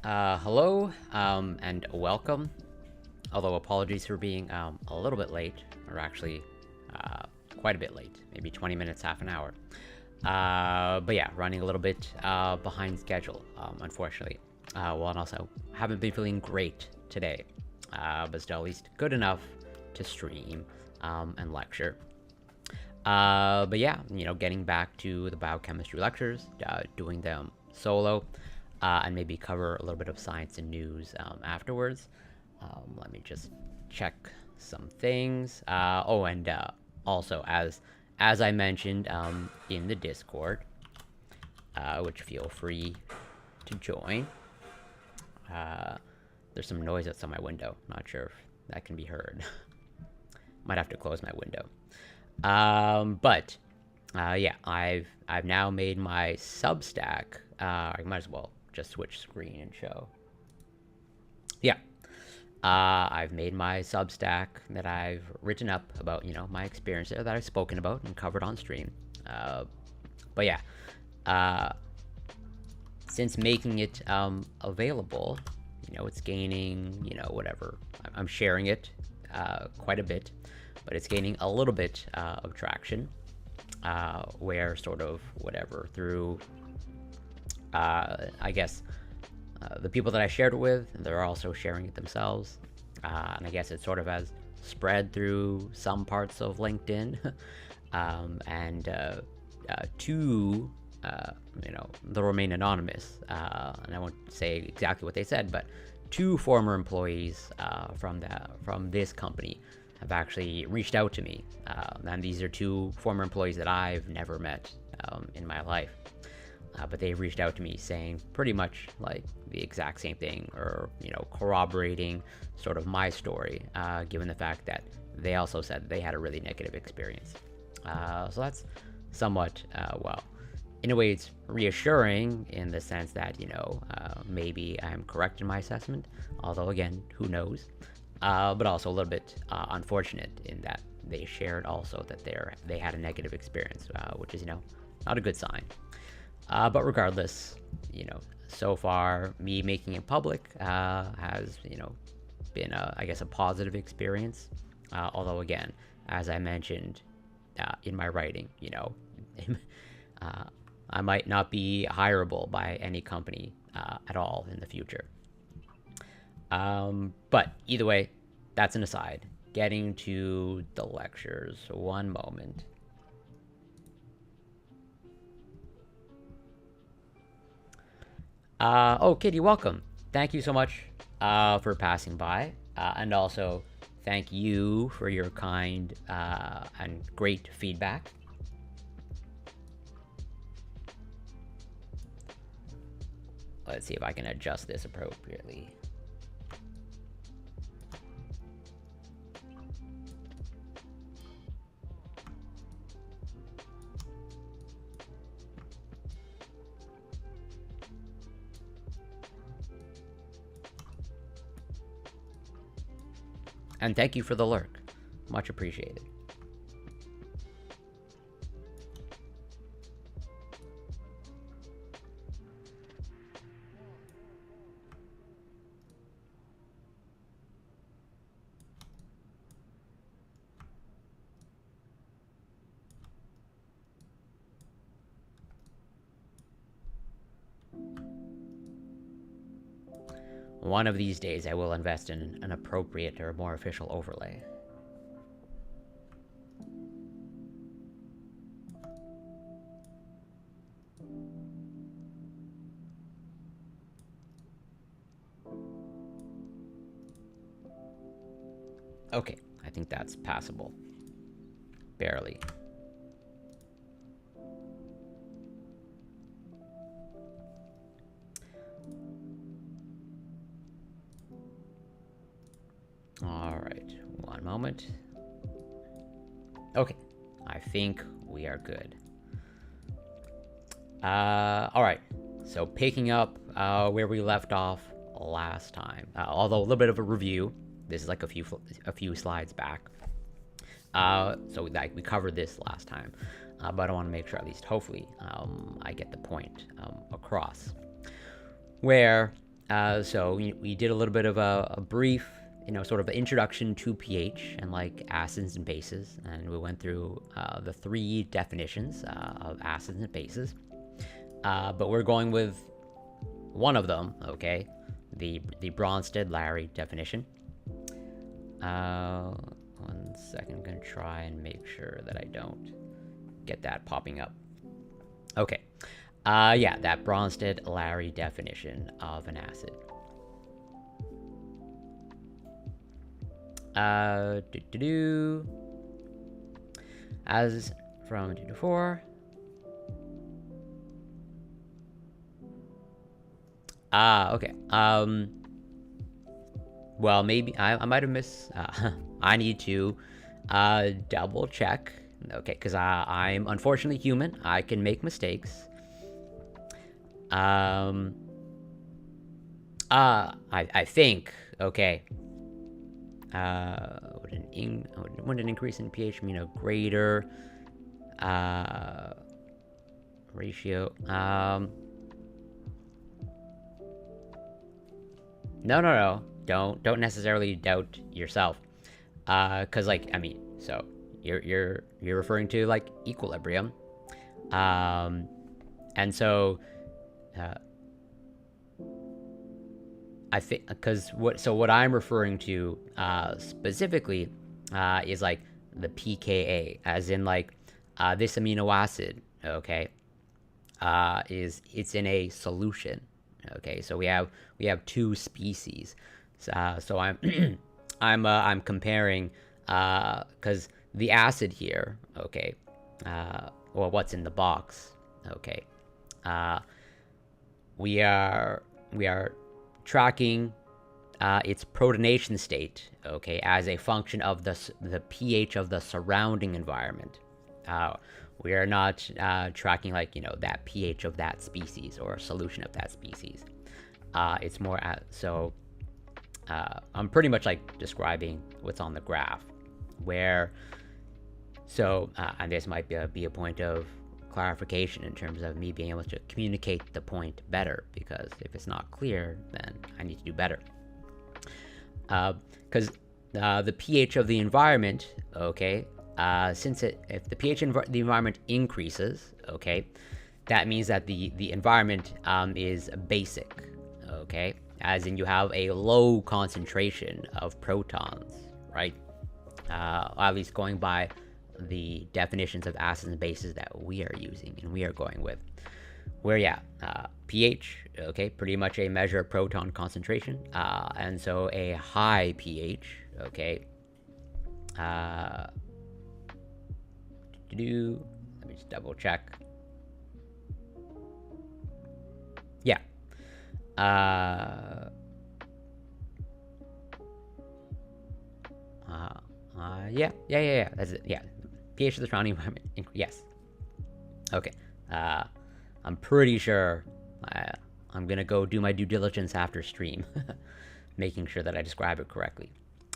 Hello, and welcome. Although apologies for being a little bit late, or actually quite a bit late, maybe 20 minutes, half an hour. But yeah, running a little bit behind schedule, unfortunately. And also haven't been feeling great today, but still at least good enough to stream and lecture. But yeah, getting back to the biochemistry lectures, doing them solo, and maybe cover a little bit of science and news afterwards. Let me just check some things. And also, as I mentioned in the Discord, which feel free to join. There's some noise outside my window. Not sure if that can be heard. Might have to close my window. But yeah, I've now made my Substack. I might as well just switch screen and show. Yeah, I've made my Substack that I've written up about my experience there that I've spoken about and covered on stream. But yeah, since making it available, it's gaining whatever. I'm sharing it quite a bit, but it's gaining a little bit of traction, where sort of whatever through I guess the people that I shared it with, they're also sharing it themselves, and I guess it sort of has spread through some parts of LinkedIn, and two they'll remain anonymous, and I won't say exactly what they said, but two former employees from this company have actually reached out to me, and these are two former employees that I've never met in my life, but they've reached out to me saying pretty much like the exact same thing, or corroborating sort of my story, given the fact that they also said they had a really negative experience. So that's somewhat well, in a way it's reassuring in the sense that maybe I'm correct in my assessment, although again, who knows. But also a little bit unfortunate in that they shared also that they had a negative experience, which is not a good sign. But regardless, so far me making it public has been I guess a positive experience. Although again, as I mentioned in my writing, I might not be hireable by any company at all in the future. But either way, that's an aside. Getting to the lectures, one moment. Oh, Kitty, welcome. Thank you so much for passing by, and also thank you for your kind and great feedback. Let's see if I can adjust this appropriately. And thank you for the lurk. Much appreciated. One of these days I will invest in an appropriate or more official overlay. Okay, I think that's passable. Barely. All right, one moment. Okay, I think we are good. All right, so picking up where we left off last time, although a little bit of a review. This is like a few slides back. So like we covered this last time, but I want to make sure at least hopefully I get the point across. Where So we did a little bit of a brief, sort of introduction to pH and like acids and bases, and we went through the three definitions of acids and bases. But we're going with one of them, okay? The Bronsted-Lowry definition. 1 second, I'm gonna try and make sure that I don't get that popping up. Okay. Yeah, that Bronsted-Lowry definition of an acid. As from 2 to 4. Okay. Well, maybe I might have missed. I need to double check. Okay, because I'm unfortunately human. I can make mistakes. I think, okay. Would an increase in pH mean a greater ratio? No. Don't necessarily doubt yourself. Cause like, I mean, so you're referring to like equilibrium. And so I think, because what I'm referring to specifically is like the pKa, as in like this amino acid, okay, it's in a solution, okay. So we have two species. So I'm I'm comparing because the acid here, okay, well, what's in the box, okay, we are tracking its protonation state, okay, as a function of the pH of the surrounding environment. We are not tracking like that pH of that species or a solution of that species. It's more so I'm pretty much like describing what's on the graph, where so and this might be a point of clarification in terms of me being able to communicate the point better, because if it's not clear, then I need to do better. Because the pH of the environment, okay, if the pH of the environment increases, okay, that means that the environment is basic, okay, as in you have a low concentration of protons, right? At least going by the definitions of acids and bases that we are using and we are going with, where pH, okay, pretty much a measure of proton concentration, and so a high pH, okay, let me just double check. Yeah. Yeah. That's it. Yeah. pH of the surrounding environment. Yes. Okay. I'm pretty sure I'm gonna go do my due diligence after stream, making sure that I describe it correctly.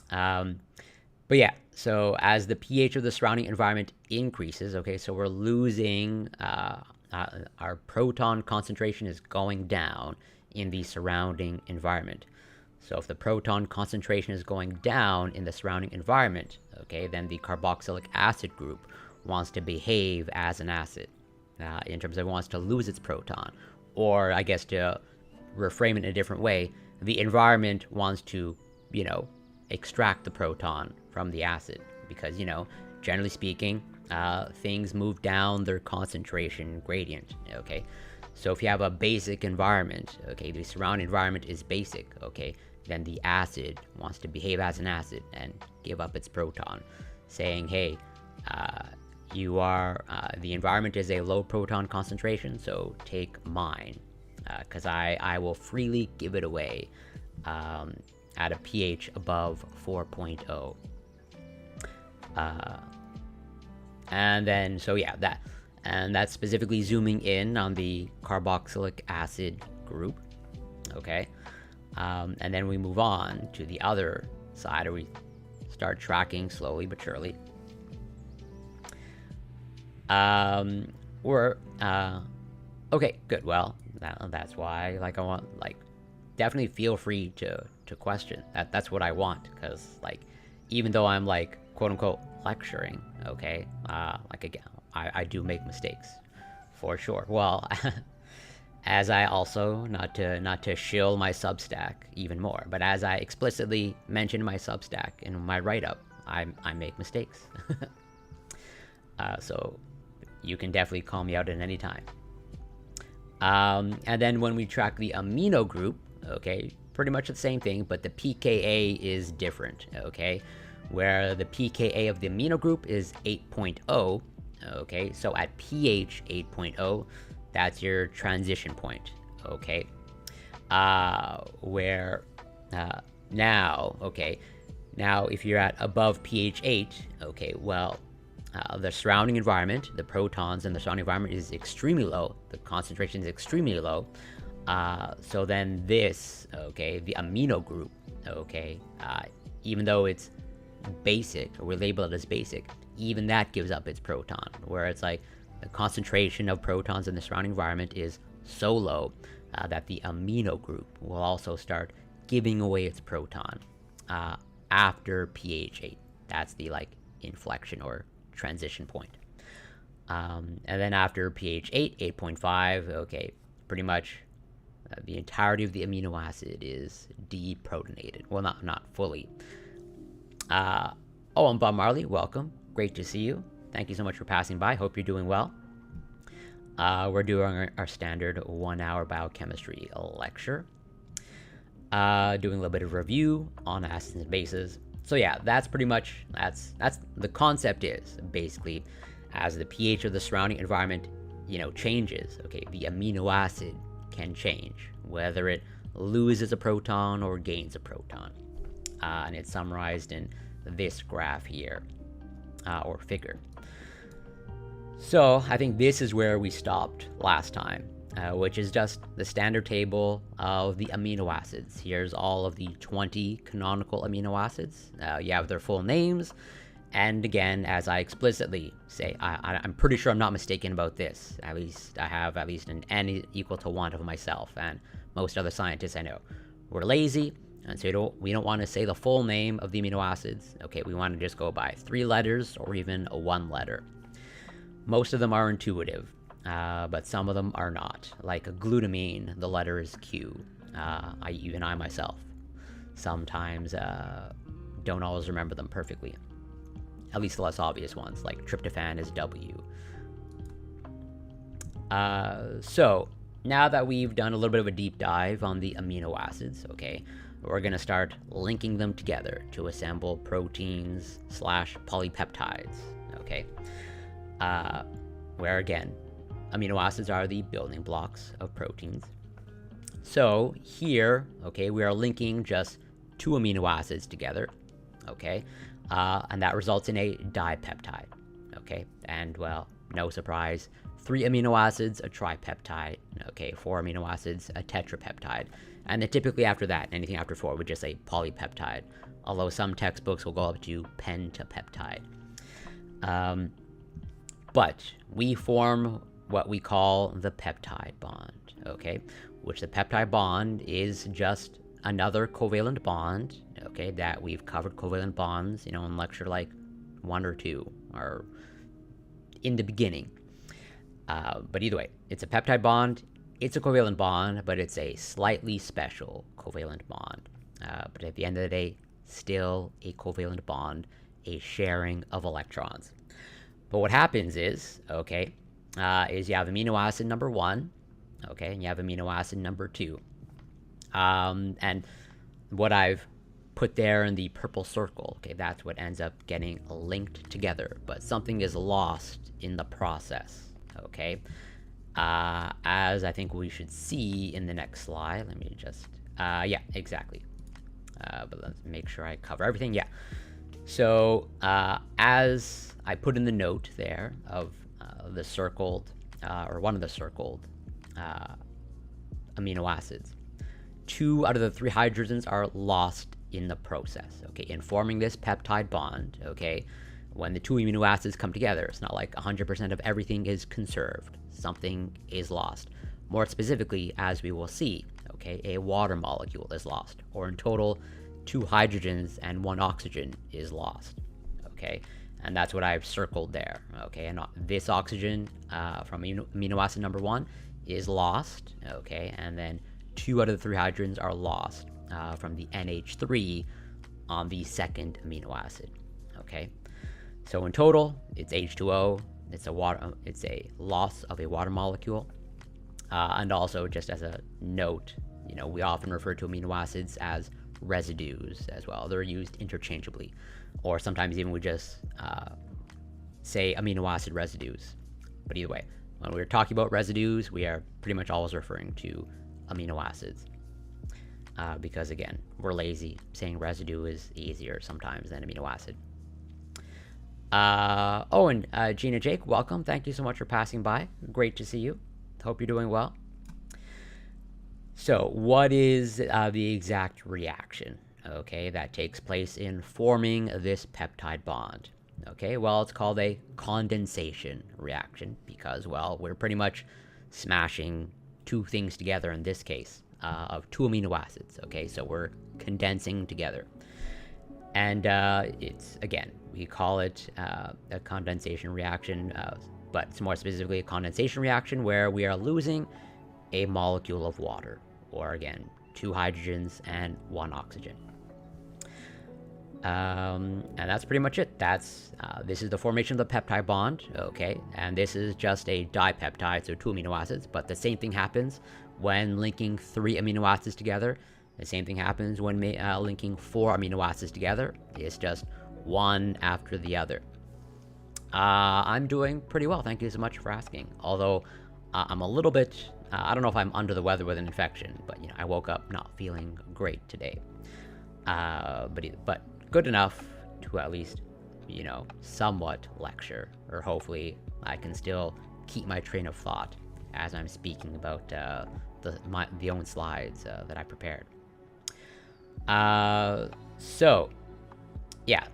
But yeah, so as the pH of the surrounding environment increases, okay, so we're losing, our proton concentration is going down in the surrounding environment. So if the proton concentration is going down in the surrounding environment, okay, then the carboxylic acid group wants to behave as an acid, in terms of it wants to lose its proton. Or I guess to reframe it in a different way, the environment wants to, extract the proton from the acid, because, generally speaking, things move down their concentration gradient, okay? So if you have a basic environment, okay, the surrounding environment is basic, okay, then the acid wants to behave as an acid and give up its proton, saying, hey, the environment is a low proton concentration, so take mine, because I will freely give it away at a pH above 4.0. And then, so yeah, that's specifically zooming in on the carboxylic acid group, okay? And then we move on to the other side, or we start tracking slowly but surely. Okay, good. Well, that's why, like, I want, like, definitely feel free to question. That's what I want, because like, even though I'm like quote unquote lecturing, okay, like again, I do make mistakes, for sure. Well, as I also, not to shill my Substack even more, but as I explicitly mentioned in my Substack in my write-up, I make mistakes. So you can definitely call me out at any time. And then when we track the amino group, okay, pretty much the same thing, but the pKa is different, okay? Where the pKa of the amino group is 8.0, okay? So at pH 8.0, that's your transition point, okay? Where now, okay, now if you're at above pH 8, okay, well, the surrounding environment, the protons in the surrounding environment is extremely low. The concentration is extremely low. So then this, okay, the amino group, okay, even though it's basic, or we label it as basic, even that gives up its proton, where it's like the concentration of protons in the surrounding environment is so low that the amino group will also start giving away its proton after pH 8. That's the like inflection or transition point. And then after pH 8, 8.5, okay, pretty much the entirety of the amino acid is deprotonated. Well, not fully. Oh, I'm Bob Marley. Welcome. Great to see you. Thank you so much for passing by. Hope you're doing well. We're doing our standard 1-hour biochemistry lecture. Doing a little bit of review on acids and bases. So yeah, that's pretty much, that's the concept is basically, as the pH of the surrounding environment, changes, okay, the amino acid can change, whether it loses a proton or gains a proton. And it's summarized in this graph here, or figure. So I think this is where we stopped last time, which is just the standard table of the amino acids. Here's all of the 20 canonical amino acids. You have their full names. And again, as I explicitly say, I'm pretty sure I'm not mistaken about this. At least I have at least an n equal to 1 of myself and most other scientists I know. We're lazy, and so we don't want to say the full name of the amino acids. Okay, we want to just go by 3 letters or even a 1 letter. Most of them are intuitive, but some of them are not. Like glutamine, the letter is Q. Even I myself sometimes don't always remember them perfectly. At least the less obvious ones, like tryptophan is W. So now that we've done a little bit of a deep dive on the amino acids, okay, we're going to start linking them together to assemble proteins / polypeptides, okay? Where again, amino acids are the building blocks of proteins. So here, okay, we are linking just 2 amino acids together, okay? And that results in a dipeptide, okay? And well, no surprise, 3 amino acids, a tripeptide, okay? 4 amino acids, a tetrapeptide. And then typically after that, anything after 4 would just say polypeptide, although some textbooks will go up to pentapeptide. But we form what we call the peptide bond, okay? Which the peptide bond is just another covalent bond, okay, that we've covered covalent bonds, in lecture like 1 or 2, or in the beginning. But either way, it's a peptide bond, it's a covalent bond, but it's a slightly special covalent bond. But at the end of the day, still a covalent bond, a sharing of electrons. But what happens is, okay, is you have amino acid number 1, okay, and you have amino acid number 2. And what I've put there in the purple circle, okay, that's what ends up getting linked together, but something is lost in the process, okay? As I think we should see in the next slide. Let me just, yeah, exactly. But let's make sure I cover everything, yeah. So, as I put in the note there of the circled, or one of the circled amino acids, 2 out of the 3 hydrogens are lost in the process, okay, in forming this peptide bond, okay? When the 2 amino acids come together, it's not like 100% of everything is conserved. Something is lost. More specifically, as we will see, okay, a water molecule is lost. Or in total, 2 hydrogens and 1 oxygen is lost, okay? And that's what I've circled there, okay? And this oxygen from amino acid number 1 is lost, okay? And then 2 out of the 3 hydrogens are lost from the NH3 on the second amino acid, okay? So in total, it's H2O. It's a loss of a water molecule. And also, just as a note, we often refer to amino acids as residues as well. They're used interchangeably, or sometimes even we just say amino acid residues. But either way, when we're talking about residues, we are pretty much always referring to amino acids. Because again, we're lazy. Saying residue is easier sometimes than amino acid. And Gina Jake, welcome. Thank you so much for passing by. Great to see you. Hope you're doing well. So, what is the exact reaction, okay, that takes place in forming this peptide bond? Okay, well, it's called a condensation reaction because, well, we're pretty much smashing 2 things together in this case of 2 amino acids, okay, so we're condensing together. And it's, again, we call it a condensation reaction, but it's more specifically a condensation reaction where we are losing a molecule of water, or again, 2 hydrogens and 1 oxygen. And that's pretty much it. This is the formation of the peptide bond, okay? And this is just a dipeptide, so 2 amino acids, but the same thing happens when linking 3 amino acids together. The same thing happens when linking 4 amino acids together. It's just one after the other. I'm doing pretty well, thank you so much for asking. Although I'm a little bit, I don't know if I'm under the weather with an infection, but I woke up not feeling great today. But good enough to at least, somewhat lecture, or hopefully I can still keep my train of thought as I'm speaking about the own slides that I prepared. So, yeah,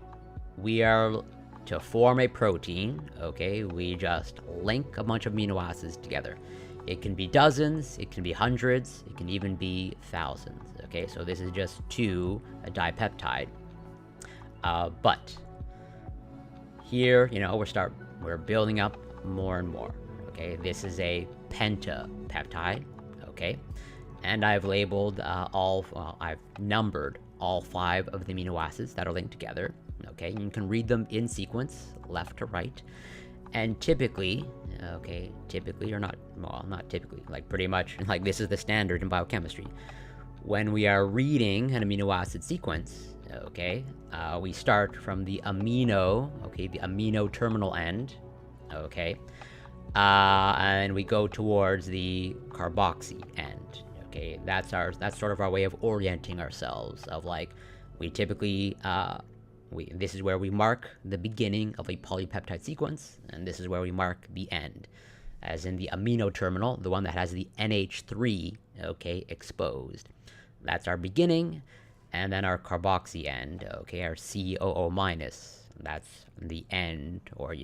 we are to form a protein, okay, we just link a bunch of amino acids together. It can be dozens, it can be hundreds, it can even be thousands, okay? So this is just a dipeptide. But here, we're building up more and more, okay? This is a pentapeptide, okay? And I've labeled I've numbered all 5 of the amino acids that are linked together, okay? You can read them in sequence, left to right. And typically, or not typically, like pretty much, like this is the standard in biochemistry. When we are reading an amino acid sequence, okay, we start from the amino, okay, the amino terminal end, okay, and we go towards the carboxy end, okay. That's sort of our way of orienting ourselves, of like, we typically, this is where we mark the beginning of a polypeptide sequence, and this is where we mark the end, as in the amino terminal, the one that has the NH3, okay, exposed. That's our beginning, and then our carboxy end, okay, our COO minus. That's the end, or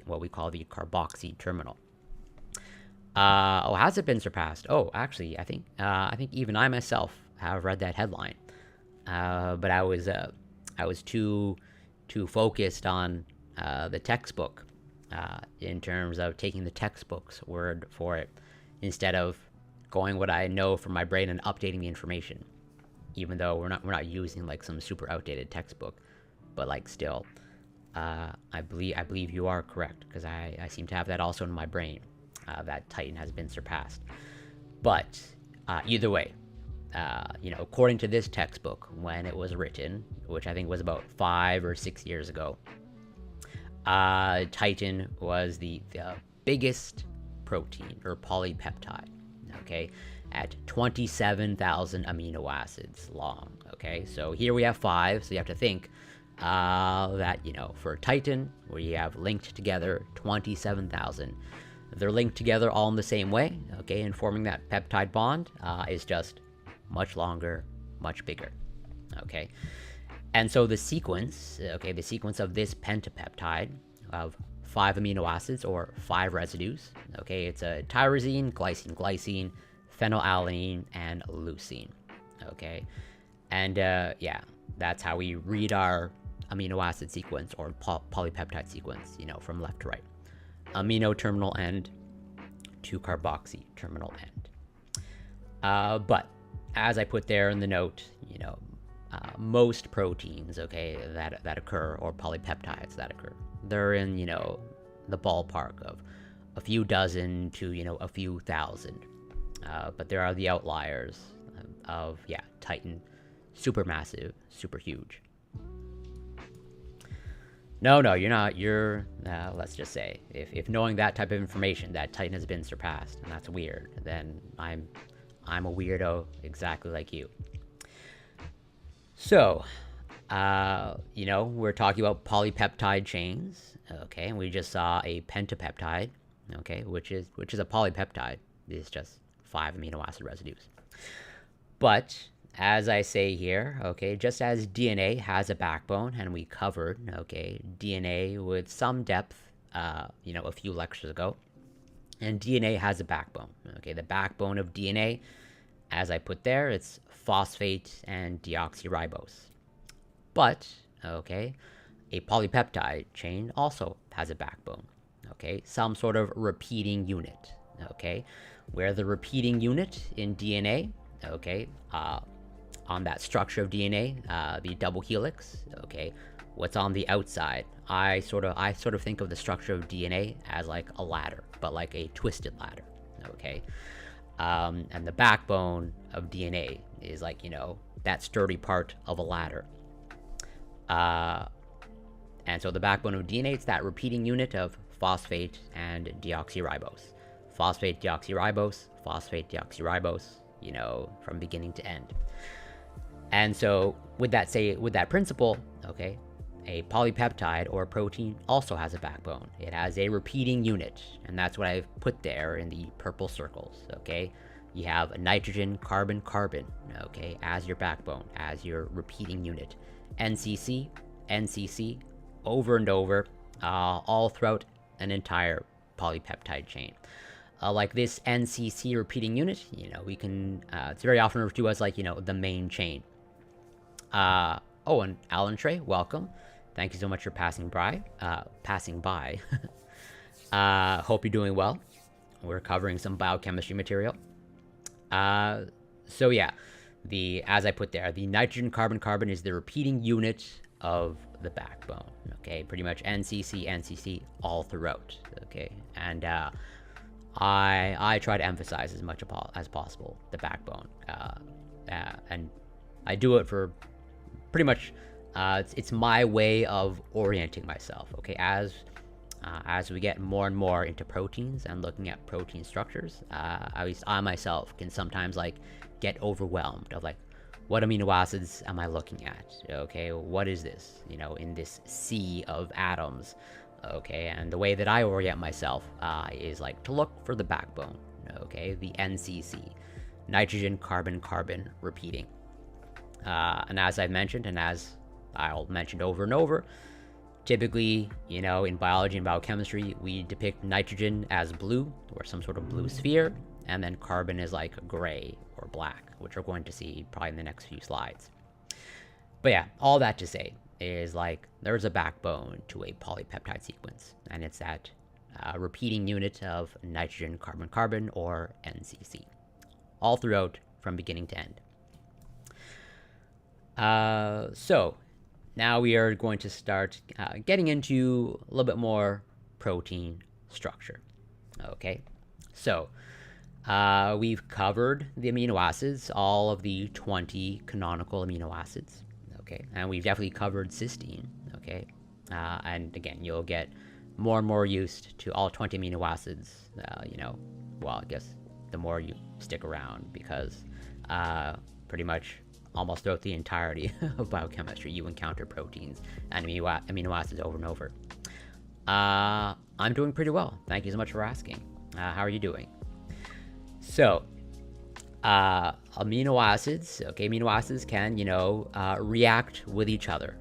what we call the carboxy terminal. Has it been surpassed? Oh, actually, I think even I myself have read that headline, but I was too focused on the textbook in terms of taking the textbook's word for it instead of going what I know from my brain and updating the information. Even though we're not using like some super outdated textbook, but like still, I believe you are correct, because I seem to have that also in my brain, that Titan has been surpassed. But either way, according to this textbook, when it was written, which I think was about 5 or 6 years ago, Titan was the biggest protein or polypeptide, okay, at 27,000 amino acids long, okay? So here we have 5, so you have to think that, for Titan, we have linked together 27,000. They're linked together all in the same way, okay, and forming that peptide bond is just much longer, much bigger, okay? And so the sequence, the sequence of this pentapeptide of 5 amino acids, or 5 residues, okay, it's a tyrosine, glycine, glycine, phenylalanine, and leucine. Okay, and yeah, that's how we read our amino acid sequence or polypeptide sequence, from left to right. Amino terminal end to carboxy terminal end. But as I put there in the note, most proteins, okay, that occur, or polypeptides that occur, they're in, the ballpark of a few dozen to, a few thousand. But there are the outliers of Titan, supermassive, super huge. No, you're not. Let's just say, if knowing that type of information, that Titan has been surpassed, and that's weird, then I'm a weirdo exactly like you. So, we're talking about polypeptide chains, okay, and we just saw a pentapeptide, okay, which is a polypeptide. It's just 5 amino acid residues. But as I say here, okay, just as DNA has a backbone, and we covered, okay, DNA with some depth, a few lectures ago, and DNA has a backbone, okay. The backbone of DNA, as I put there, it's phosphate and deoxyribose. But, okay, a polypeptide chain also has a backbone, okay, some sort of repeating unit, okay, where the repeating unit in DNA, okay, on that structure of DNA, the double helix, okay, what's on the outside? I sort of think of the structure of DNA as like a ladder, but like a twisted ladder, okay. And the backbone of DNA is like, that sturdy part of a ladder. And so the backbone of DNA, it's that repeating unit of phosphate and deoxyribose. Phosphate, deoxyribose, phosphate, deoxyribose, from beginning to end. And so with that principle, okay, a polypeptide or protein also has a backbone. It has a repeating unit, and that's what I've put there in the purple circles, okay? You have a nitrogen, carbon, carbon, okay, as your backbone, as your repeating unit. NCC, NCC, over and over, all throughout an entire polypeptide chain. Like this NCC repeating unit, we can, it's very often referred to as like, the main chain. And Alan Trey, welcome. Thank you so much for passing by. Hope you're doing well. We're covering some biochemistry material. So yeah, as I put there, the nitrogen, carbon, carbon is the repeating unit of the backbone. Okay, pretty much NCC, NCC all throughout. Okay, and I try to emphasize as much as possible the backbone, and I do it for pretty much. It's my way of orienting myself. Okay, as we get more and more into proteins and looking at protein structures, at least I myself can sometimes like get overwhelmed of like, what amino acids am I looking at? Okay, what is this? In this sea of atoms. Okay, and the way that I orient myself is like to look for the backbone. Okay, the NCC, nitrogen, carbon, carbon, repeating. And as I've mentioned, and as I'll mention over and over, typically, in biology and biochemistry, we depict nitrogen as blue, or some sort of blue sphere, and then carbon is like gray or black, which we're going to see probably in the next few slides. But yeah, all that to say is like there's a backbone to a polypeptide sequence, and it's that repeating unit of nitrogen, carbon, carbon, or NCC, all throughout from beginning to end. So now we are going to start getting into a little bit more protein structure. Okay, so we've covered the amino acids, all of the 20 canonical amino acids. Okay, and we've definitely covered cysteine. Okay, and again, you'll get more and more used to all 20 amino acids. Well, I guess the more you stick around, because pretty much almost throughout the entirety of biochemistry, you encounter proteins and amino acids over and over. I'm doing pretty well. Thank you so much for asking. How are you doing? So, amino acids, okay, amino acids can, react with each other.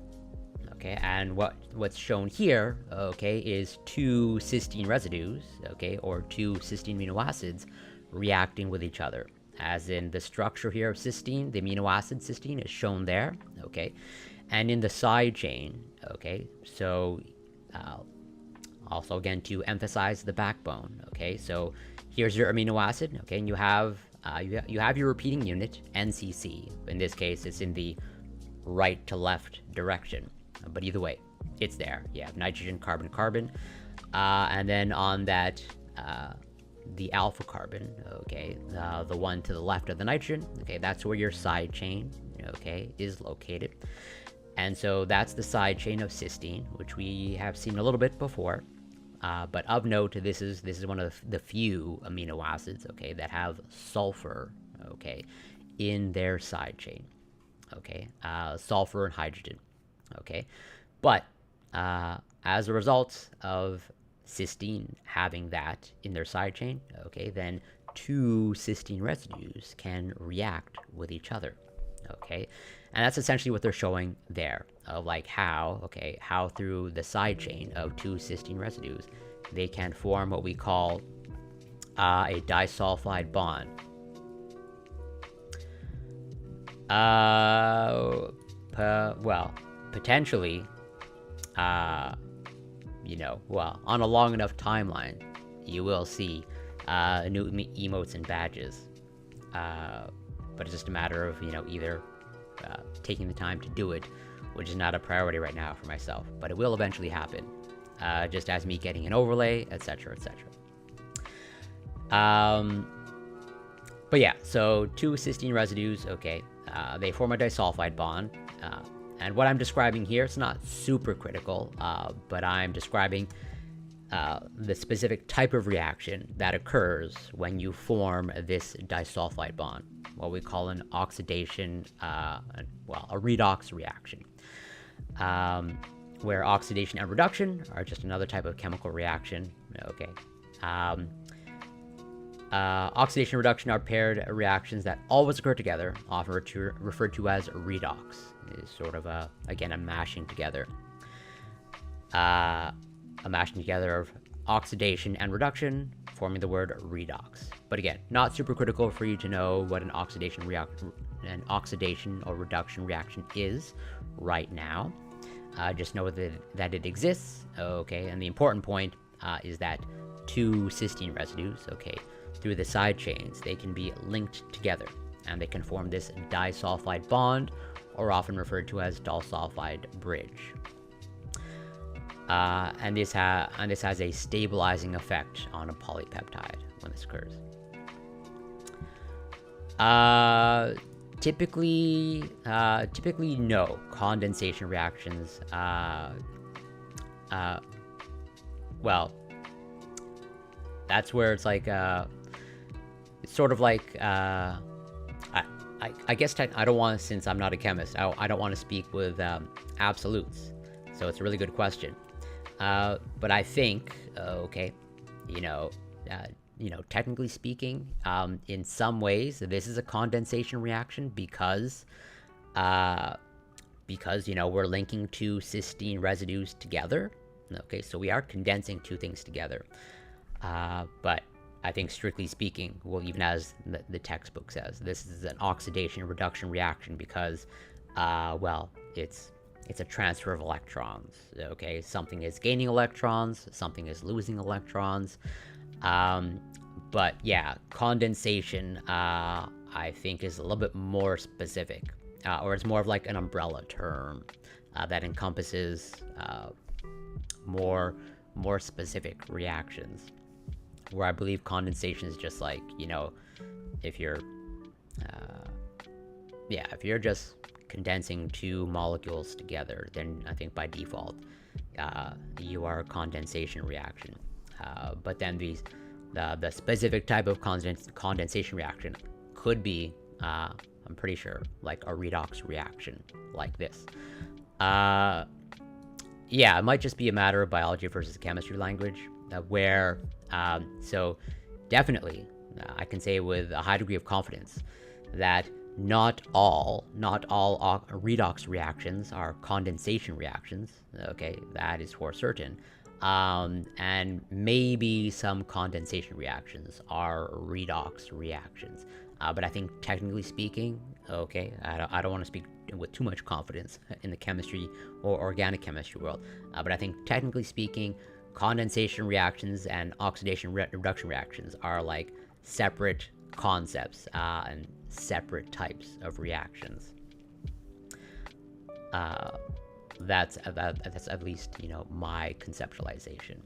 Okay, and what's shown here, okay, is 2 cysteine residues, okay, or 2 cysteine amino acids reacting with each other. as in the structure here of cysteine, the amino acid cysteine is shown there, okay? And in the side chain, okay, so also again to emphasize the backbone, okay, so here's your amino acid, okay, and you have your repeating unit, NCC. In this case, it's in the right to left direction, but either way, it's there. You have nitrogen, carbon, carbon, and then on that, the alpha carbon, okay, the one to the left of the nitrogen, okay, that's where your side chain, okay, is located. And so that's the side chain of cysteine, which we have seen a little bit before. But of note, this is one of the few amino acids, okay, that have sulfur, okay, in their side chain, okay, sulfur and hydrogen, okay. But as a result of cysteine having that in their side chain, okay, then two cysteine residues can react with each other, okay. And that's essentially what they're showing there, of like how through the side chain of two cysteine residues, they can form what we call a disulfide bond. Well, potentially, well, on a long enough timeline, you will see new emotes and badges. But it's just a matter of, either taking the time to do it, which is not a priority right now for myself, but it will eventually happen, just as me getting an overlay, etc., etc. But yeah, so two cysteine residues, okay, they form a disulfide bond, and what I'm describing here, it's not super critical, but I'm describing the specific type of reaction that occurs when you form this disulfide bond, what we call an oxidation, a redox reaction, where oxidation and reduction are just another type of chemical reaction, okay. Oxidation and reduction are paired reactions that always occur together, often referred to as redox. It's sort of again, a mashing together. A mashing together of oxidation and reduction, forming the word redox. But again, not super critical for you to know what an oxidation or reduction reaction is right now. Just know that it exists, okay, and the important point is that two cysteine residues, okay, through the side chains, they can be linked together, and they can form this disulfide bond, or often referred to as disulfide bridge. And this has a stabilizing effect on a polypeptide when this occurs. Typically no condensation reactions. Well, that's where it's like it's sort of like I guess I don't want to, since I'm not a chemist, I don't want to speak with absolutes. So it's a really good question. But I think, okay, technically speaking, in some ways, this is a condensation reaction because we're linking two cysteine residues together. Okay, so we are condensing two things together. But I think strictly speaking, well, even as the textbook says, this is an oxidation reduction reaction because, it's a transfer of electrons, okay? Something is gaining electrons, something is losing electrons. But yeah, condensation, I think, is a little bit more specific, or it's more of like an umbrella term that encompasses more specific reactions, where I believe condensation is just like, if you're just condensing two molecules together, then I think by default you are a condensation reaction. But then the specific type of condensation reaction could be, I'm pretty sure, like a redox reaction like this. It might just be a matter of biology versus chemistry language, where so definitely I can say with a high degree of confidence that not all redox reactions are condensation reactions, okay, that is for certain, and maybe some condensation reactions are redox reactions, but I think technically speaking, okay, I don't want to speak with too much confidence in the chemistry or organic chemistry world, but I think technically speaking, condensation reactions and oxidation reduction reactions are like separate concepts and separate types of reactions. That's at least, you know, my conceptualization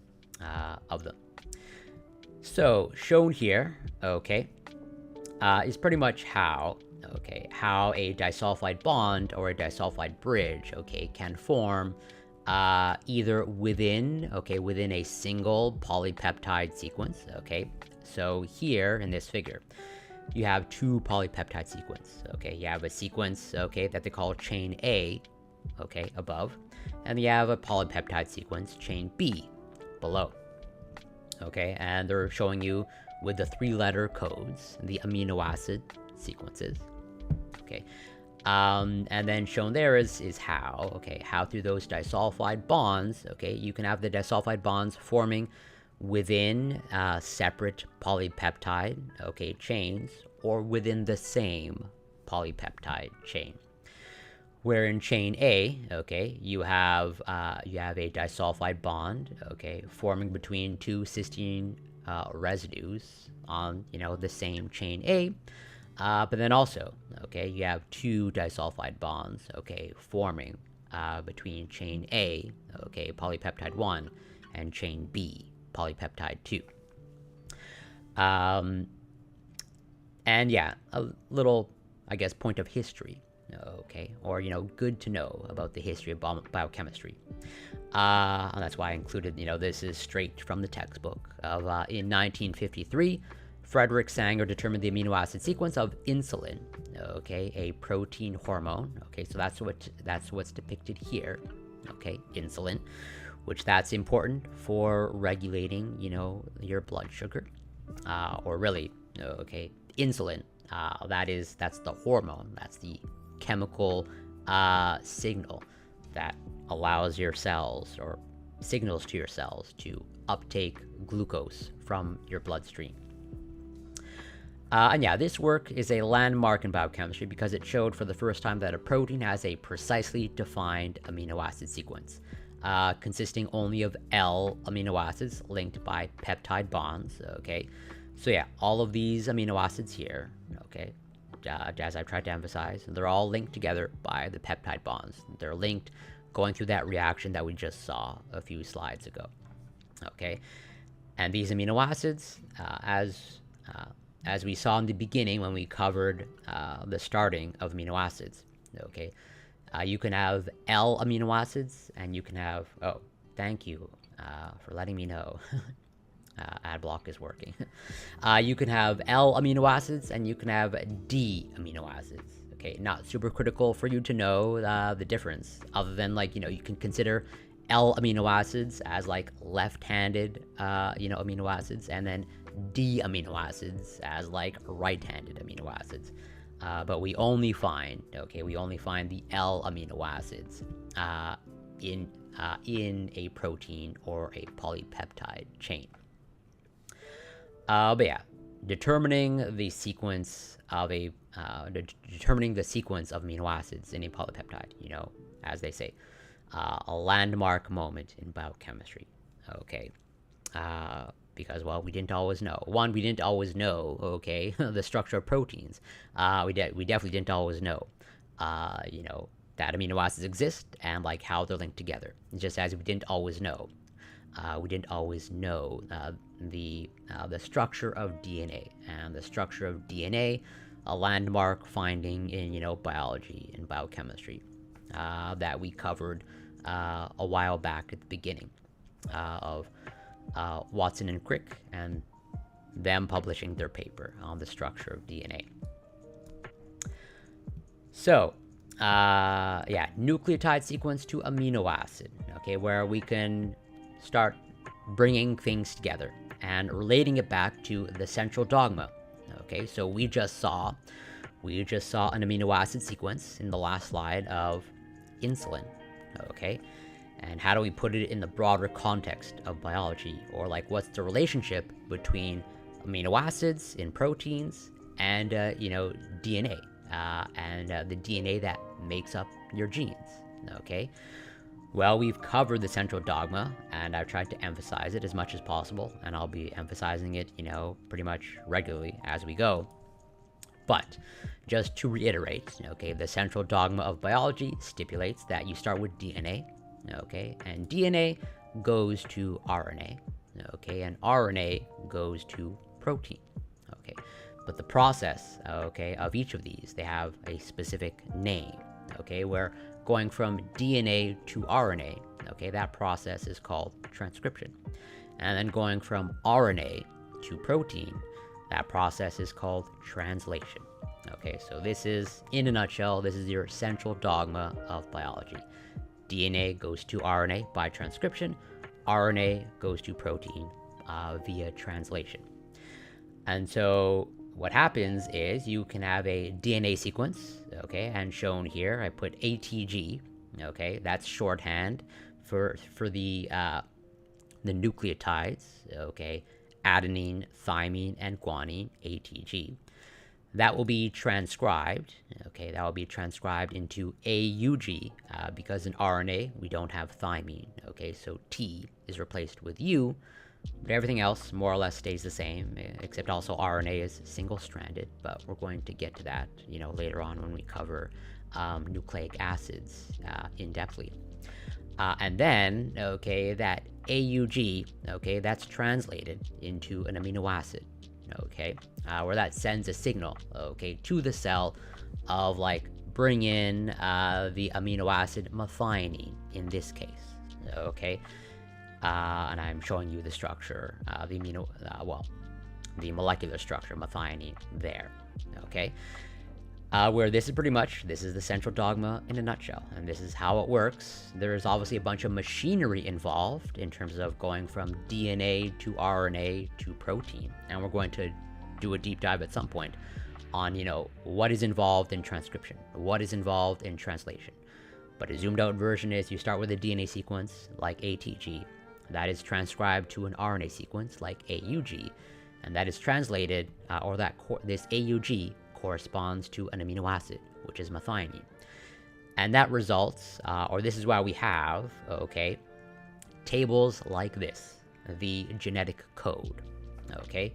of them. So shown here, okay, is pretty much how a disulfide bond or a disulfide bridge, okay, can form either within a single polypeptide sequence, okay. So here in this figure, you have two polypeptide sequence, okay. You have a sequence, okay, that they call chain A, okay, above, and you have a polypeptide sequence, chain B, below, okay. And they're showing you with the 3-letter codes, the amino acid sequences, okay. And then shown there is how through those disulfide bonds, okay, you can have the disulfide bonds forming within separate polypeptide, okay, chains, or within the same polypeptide chain. Where in chain A, okay, you have a disulfide bond, okay, forming between two cysteine residues on, you know, the same chain A, but then also, okay, you have two disulfide bonds, okay, forming between chain A, okay, polypeptide 1, and chain B, polypeptide 2. And yeah, a little, I guess, point of history, okay, or, you know, good to know about the history of biochemistry. And that's why I included, you know, this is straight from the textbook of, in 1953, Frederick Sanger determined the amino acid sequence of insulin, okay, a protein hormone, okay, so that's what's depicted here, okay, insulin, which that's important for regulating, you know, your blood sugar, or really, okay, insulin, that's the hormone, that's the chemical signal that allows your cells, or signals to your cells, to uptake glucose from your bloodstream. And yeah, this work is a landmark in biochemistry because it showed for the first time that a protein has a precisely defined amino acid sequence, consisting only of L amino acids linked by peptide bonds, okay? So yeah, all of these amino acids here, okay, as I've tried to emphasize, they're all linked together by the peptide bonds. They're linked going through that reaction that we just saw a few slides ago, okay? And these amino acids, as we saw in the beginning when we covered the starting of amino acids, okay, you can have L amino acids, and you can have, oh, thank you for letting me know. Ad block is working. You can have L amino acids, and you can have D amino acids. Okay, not super critical for you to know the difference, other than, like, you know, you can consider L amino acids as like left-handed, you know, amino acids, and then D amino acids as like right-handed amino acids. But we only find the L amino acids in a protein or a polypeptide chain. But yeah, determining the sequence of amino acids in a polypeptide, you know, as they say, a landmark moment in biochemistry. Okay, because, well, we didn't always know. One, we didn't always know, okay, the structure of proteins. We definitely didn't always know, you know, that amino acids exist and, like, how they're linked together. Just as we didn't always know. The structure of DNA, and the structure of DNA, a landmark finding in, you know, biology and biochemistry, that we covered a while back at the beginning of Watson and Crick, and them publishing their paper on the structure of DNA. So, yeah, nucleotide sequence to amino acid, okay, where we can start bringing things together and relating it back to the central dogma. Okay, so we just saw an amino acid sequence in the last slide of insulin, okay? And how do we put it in the broader context of biology? Or, like, what's the relationship between amino acids in proteins and DNA, and the DNA that makes up your genes. Okay. Well, we've covered the central dogma, and I've tried to emphasize it as much as possible, and I'll be emphasizing it, pretty much regularly as we go. But just to reiterate, okay, the central dogma of biology stipulates that you start with DNA, okay, and DNA goes to RNA, okay, and RNA goes to protein, okay. But the process, okay, of each of these, they have a specific name, okay, where going from DNA to RNA, okay, that process is called transcription. And then going from RNA to protein, that process is called translation. Okay, so this is, in a nutshell, this is your central dogma of biology. DNA goes to RNA by transcription, RNA goes to protein via translation. And so what happens is you can have a DNA sequence, okay, and shown here, I put ATG, okay, that's shorthand for the nucleotides, okay, adenine, thymine, and guanine, ATG. That will be transcribed, okay, that will be transcribed into AUG, because in RNA we don't have thymine, okay, so T is replaced with U, but everything else more or less stays the same, except also RNA is single-stranded, but we're going to get to that, later on when we cover nucleic acids in-depthly. And then, okay, that AUG, okay, that's translated into an amino acid, okay, where that sends a signal, okay, to the cell of, like, bring in the amino acid methionine in this case, okay. And I'm showing you the structure, the molecular structure, methionine, there, okay? Where this is the central dogma in a nutshell, and this is how it works. There's obviously a bunch of machinery involved in terms of going from DNA to RNA to protein, and we're going to do a deep dive at some point on, what is involved in transcription, what is involved in translation. But a zoomed out version is you start with a DNA sequence like ATG, that is transcribed to an RNA sequence like AUG, and that is translated, this AUG corresponds to an amino acid, which is methionine. And that results, this is why we have, okay, tables like this, the genetic code, okay,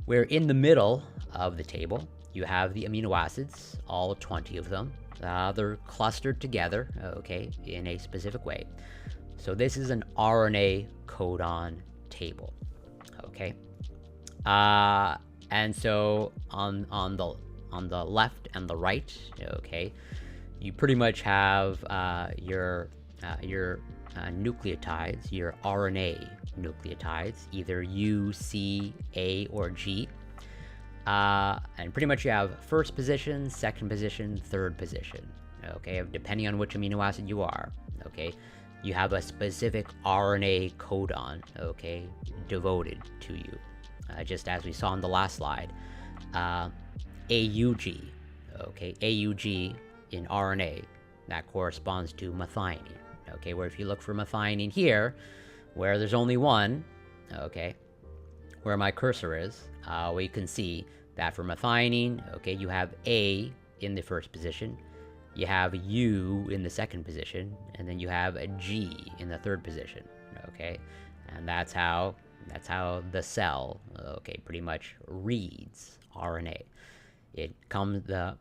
where in the middle of the table, you have the amino acids, all 20 of them. They're clustered together, okay, in a specific way. So this is an RNA codon table, okay? And so on the left and the right, okay, you pretty much have your nucleotides, your RNA nucleotides, either U, C, A, or G. And pretty much you have first position, second position, third position, okay, depending on which amino acid you are, okay? You have a specific RNA codon, okay, devoted to you. Just as we saw in the last slide, AUG, okay, AUG in RNA, that corresponds to methionine, okay, where if you look for methionine here, where there's only one, okay, where my cursor is, we can see that for methionine, okay, you have A in the first position, you have U in the second position, and then you have a G in the third position, okay? And that's how the cell, okay, pretty much reads RNA. It comes, the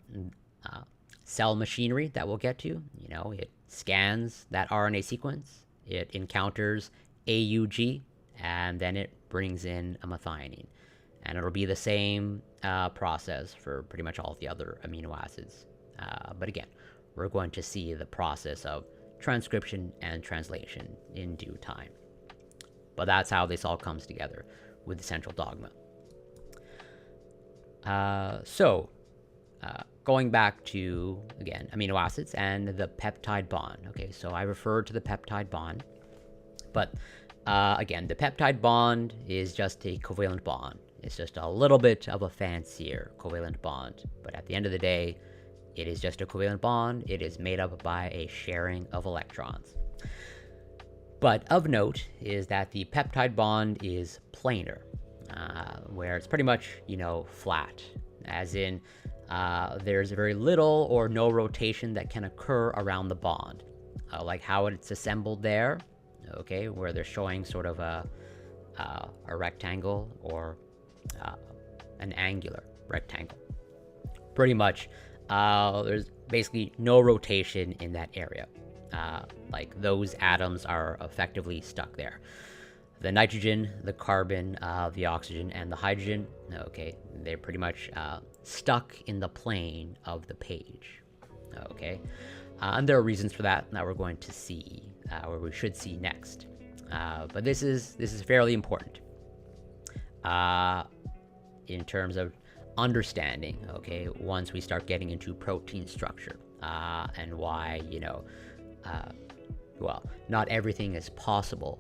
cell machinery that we'll get to, it scans that RNA sequence, it encounters AUG, and then it brings in a methionine. And it'll be the same process for pretty much all of the other amino acids. But again, we're going to see the process of transcription and translation in due time. But that's how this all comes together with the central dogma. Going back to, again, amino acids and the peptide bond. Okay, so I referred to the peptide bond. But again, the peptide bond is just a covalent bond. It's just a little bit of a fancier covalent bond. But at the end of the day, it is just a covalent bond. It is made up by a sharing of electrons. But of note is that the peptide bond is planar, where it's pretty much, flat. as in there's very little or no rotation that can occur around the bond. Like how it's assembled there, okay, where they're showing sort of a rectangle or an angular rectangle. Pretty much, there's basically no rotation in that area. Like those atoms are effectively stuck there. The nitrogen, the carbon, the oxygen, and the hydrogen, okay, they're pretty much stuck in the plane of the page, okay? And there are reasons for that we're going to see, or we should see next. But this is fairly important in terms of understanding, okay, once we start getting into protein structure and why, well, not everything is possible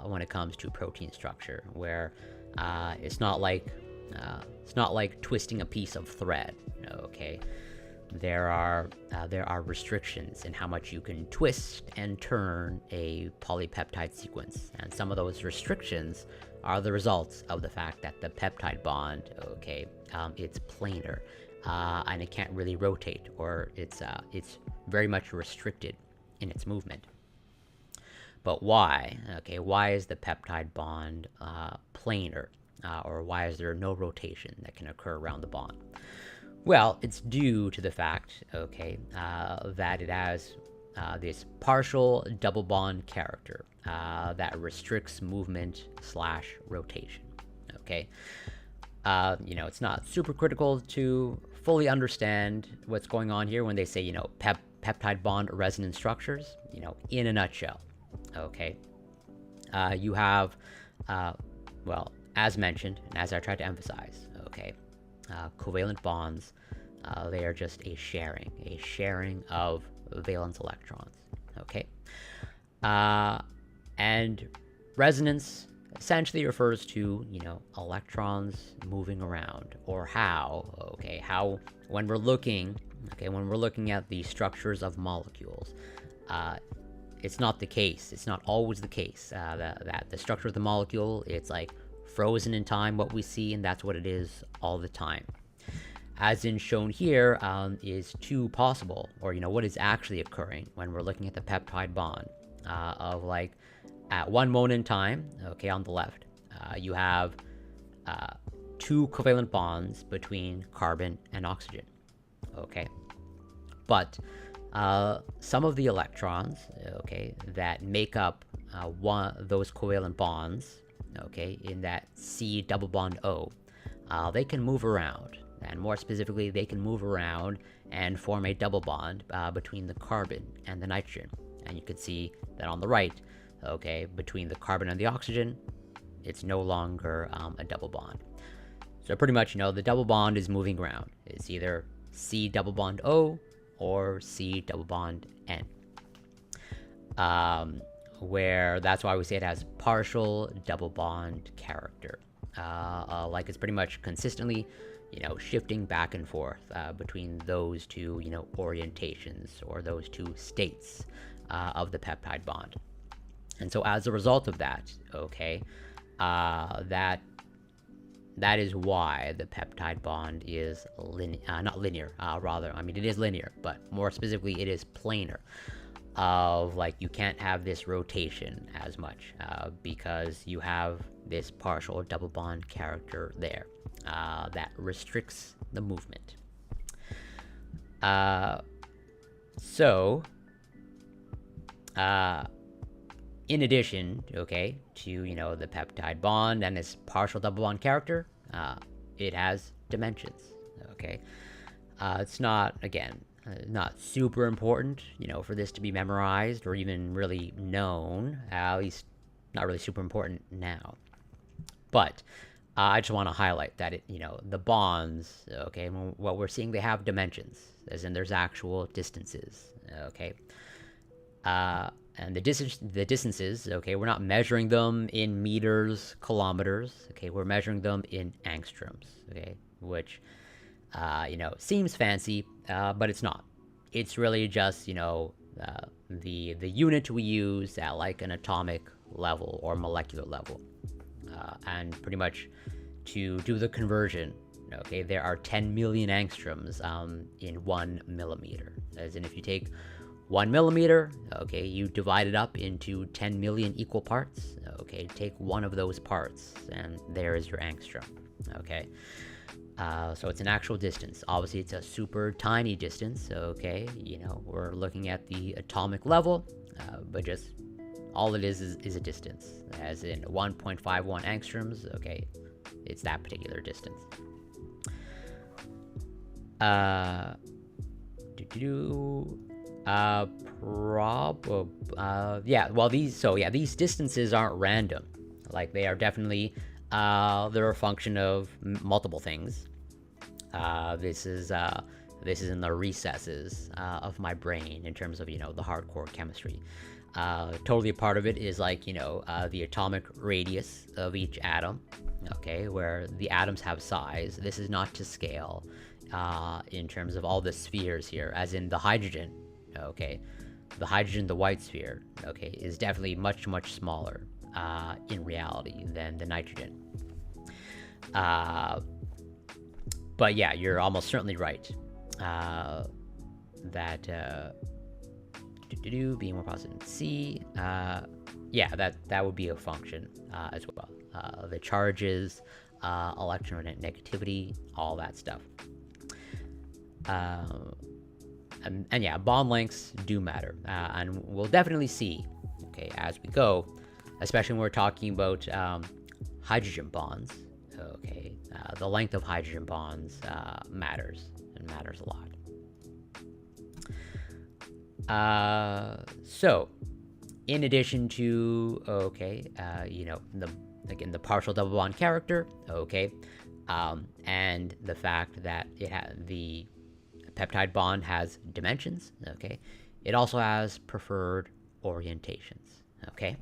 when it comes to protein structure, where it's not like twisting a piece of thread, okay? There are restrictions in how much you can twist and turn a polypeptide sequence, and some of those restrictions are the results of the fact that the peptide bond, okay, it's planar, and it can't really rotate, or it's very much restricted in its movement. But why? Okay, why is the peptide bond planar, or why is there no rotation that can occur around the bond? Well, it's due to the fact, okay, that it has this partial double bond character that restricts movement / rotation, okay? It's not super critical to fully understand what's going on here when they say, peptide bond resonance structures, in a nutshell, okay? You have, well, as mentioned, and as I tried to emphasize, okay, covalent bonds, they are just a sharing of valence electrons, okay? And resonance essentially refers to, electrons moving around, or how, when we're looking at the structures of molecules, it's not the case, it's not always the case, that the structure of the molecule, it's like frozen in time, what we see, and that's what it is all the time. As in shown here, is two possible, or what is actually occurring when we're looking at the peptide bond, of like, at one moment in time, okay, on the left, you have two covalent bonds between carbon and oxygen, okay? But some of the electrons, okay, that make up those covalent bonds, okay, in that C double bond O, they can move around, and more specifically, they can move around and form a double bond between the carbon and the nitrogen. And you can see that on the right, okay, between the carbon and the oxygen, it's no longer a double bond. So pretty much, the double bond is moving around. It's either C double bond O or C double bond N. Where that's why we say it has partial double bond character. Like it's pretty much consistently, shifting back and forth between those two, orientations, or those two states of the peptide bond. And so as a result of that, okay, that is why the peptide bond is not linear, rather, I mean, it is linear, but more specifically, it is planar. Of like, you can't have this rotation as much because you have this partial double bond character there that restricts the movement. In addition, okay, to, the peptide bond and its partial double bond character, it has dimensions, okay? It's not, again, not super important, for this to be memorized or even really known, at least not really super important now. But I just want to highlight that the bonds, okay, what we're seeing, they have dimensions, as in there's actual distances, okay? And the distances, okay, we're not measuring them in meters, kilometers, okay, we're measuring them in angstroms, okay, which, seems fancy, but it's not. It's really just, the unit we use at like an atomic level or molecular level. And pretty much to do the conversion, Okay, there are 10 million angstroms in 1 millimeter. As in, if you take 1 millimeter, okay, you divide it up into 10 million equal parts. Okay, take one of those parts, and there is your angstrom. Okay, so it's an actual distance. Obviously, it's a super tiny distance. Okay, we're looking at the atomic level, but just all it is a distance. As in 1.51 angstroms. Okay, it's that particular distance. These distances aren't random. Like, they are definitely they're a function of multiple things. This is in the recesses of my brain in terms of the hardcore chemistry. Totally a part of it is like the atomic radius of each atom. Okay, where the atoms have size. This is not to scale in terms of all the spheres here, as in the hydrogen. Okay, the hydrogen, the white sphere, okay, is definitely much, much smaller in reality than the nitrogen. But yeah, you're almost certainly right that being more positive than C, that would be a function as well. The charges, electronegativity, all that stuff. And yeah, bond lengths do matter, and we'll definitely see, okay, as we go, especially when we're talking about hydrogen bonds. Okay, the length of hydrogen bonds matters, and matters a lot. So, in addition to the partial double bond character, okay, and the fact that the peptide bond has dimensions, okay, it also has preferred orientations, okay,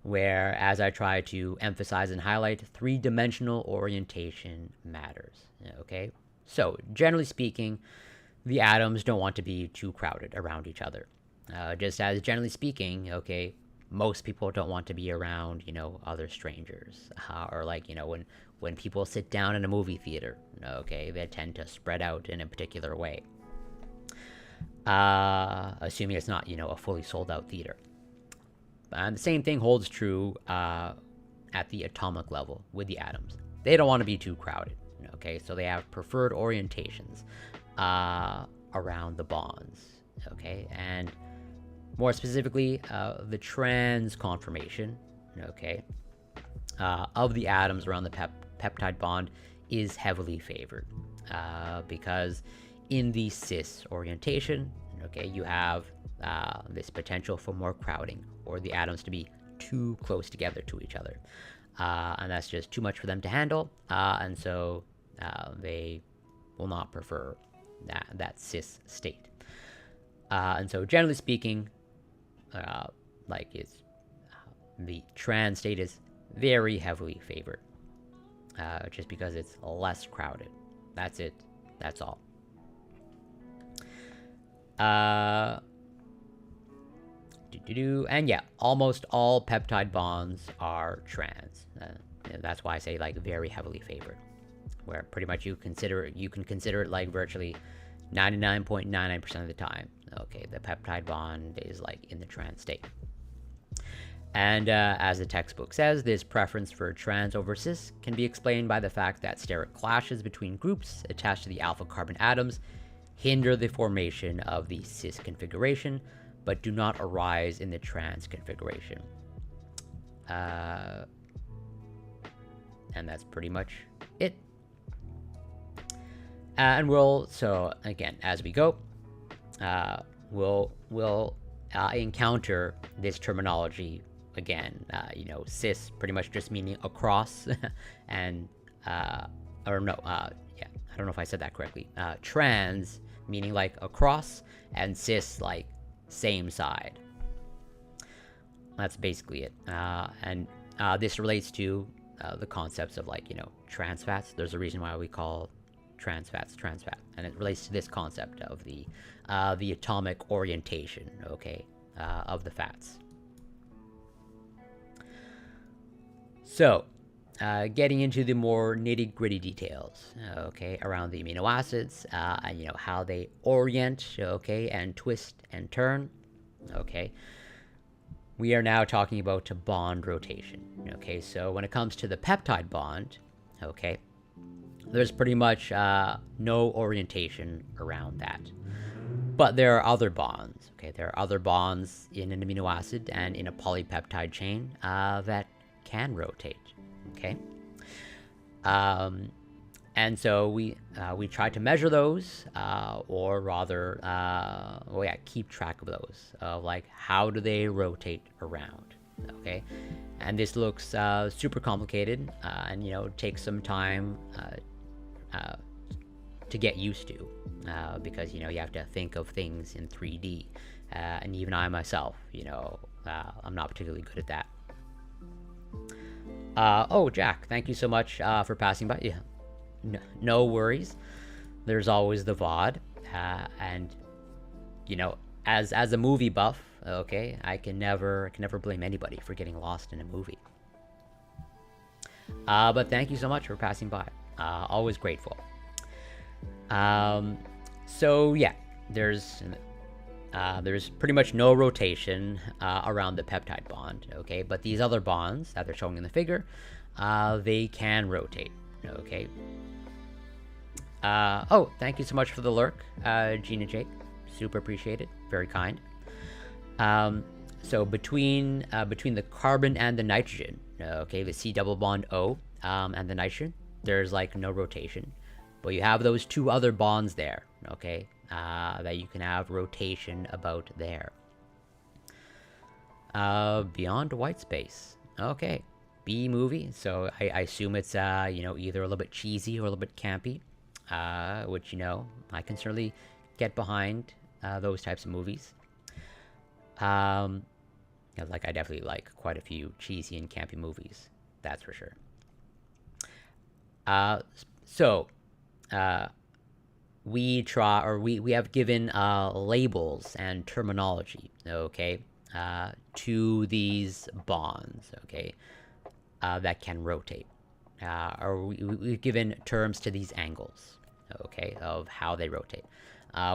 where, as I try to emphasize and highlight, three-dimensional orientation matters, okay. So, generally speaking, the atoms don't want to be too crowded around each other. Just as, generally speaking, okay, most people don't want to be around, other strangers. Or like, when people sit down in a movie theater, okay, they tend to spread out in a particular way. Assuming it's not, a fully sold out theater. And the same thing holds true at the atomic level with the atoms. They don't want to be too crowded, okay, so they have preferred orientations around the bonds, okay, and more specifically, the trans conformation, okay, of the atoms around the peptide bond is heavily favored because in the cis orientation, okay, you have this potential for more crowding, or the atoms to be too close together to each other, and that's just too much for them to handle, and so they will not prefer that cis state. And so, generally speaking, the trans state is very heavily favored, just because it's less crowded. That's it. That's all. And yeah, almost all peptide bonds are trans. That's why I say very heavily favored, where pretty much you can consider it like virtually 99.99% of the time. Okay, the peptide bond is in the trans state. And as the textbook says, this preference for trans over cis can be explained by the fact that steric clashes between groups attached to the alpha carbon atoms hinder the formation of the cis configuration, but do not arise in the trans configuration. And that's pretty much it. And so again, as we go, we'll encounter this terminology again. Cis pretty much just meaning across, and I don't know if I said that correctly. Trans meaning across, and cis same side. That's basically it. And this relates to the concepts of trans fats. There's a reason why we call trans fat, and it relates to this concept of the atomic orientation, okay, of the fats. So, getting into the more nitty-gritty details, okay, around the amino acids, and how they orient, okay, and twist and turn, okay. We are now talking about bond rotation, okay. So when it comes to the peptide bond, okay, there's pretty much no orientation around that. But there are other bonds, okay. There are other bonds in an amino acid and in a polypeptide chain that can rotate. Okay, and so we tried to measure those, or rather, keep track of those. Like, how do they rotate around? Okay, and this looks super complicated, and takes some time to get used to, because you have to think of things in 3D, and even I myself, I'm not particularly good at that. Oh, Jack, thank you so much for passing by. Yeah, no worries. There's always the VOD, and as a movie buff, okay, I can never blame anybody for getting lost in a movie. But thank you so much for passing by. Always grateful. So yeah, there's pretty much no rotation around the peptide bond, okay? But these other bonds that they're showing in the figure, they can rotate, okay? Oh, thank you so much for the lurk, Gina Jake. Super appreciated. Very kind. So between the carbon and the nitrogen, okay, the C double bond O and the nitrogen, there's like no rotation. But you have those two other bonds there, okay, that you can have rotation about there. Beyond white space. Okay. B movie. So I assume it's, either a little bit cheesy or a little bit campy, which, I can certainly get behind those types of movies. Like, I definitely like quite a few cheesy and campy movies. That's for sure. We have given labels and terminology, okay, to these bonds, okay, that can rotate, or we've given terms to these angles, okay, of how they rotate.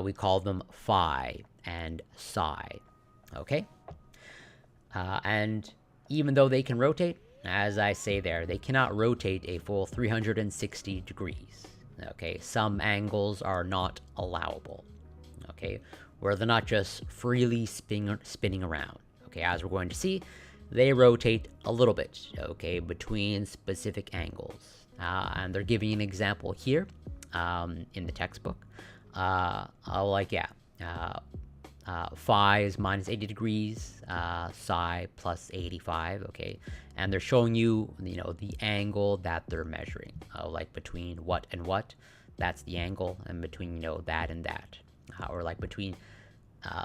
We call them phi and psi, okay, and even though they can rotate, as I say there, they cannot rotate a full 360 degrees. Okay, some angles are not allowable, okay, where they're not just freely spinning around. Okay, as we're going to see, they rotate a little bit, okay, between specific angles. And they're giving an example here in the textbook. Phi is minus 80 degrees, psi plus 85, okay? And they're showing you, the angle that they're measuring, like between what and what, that's the angle, and between, that and that. Or like between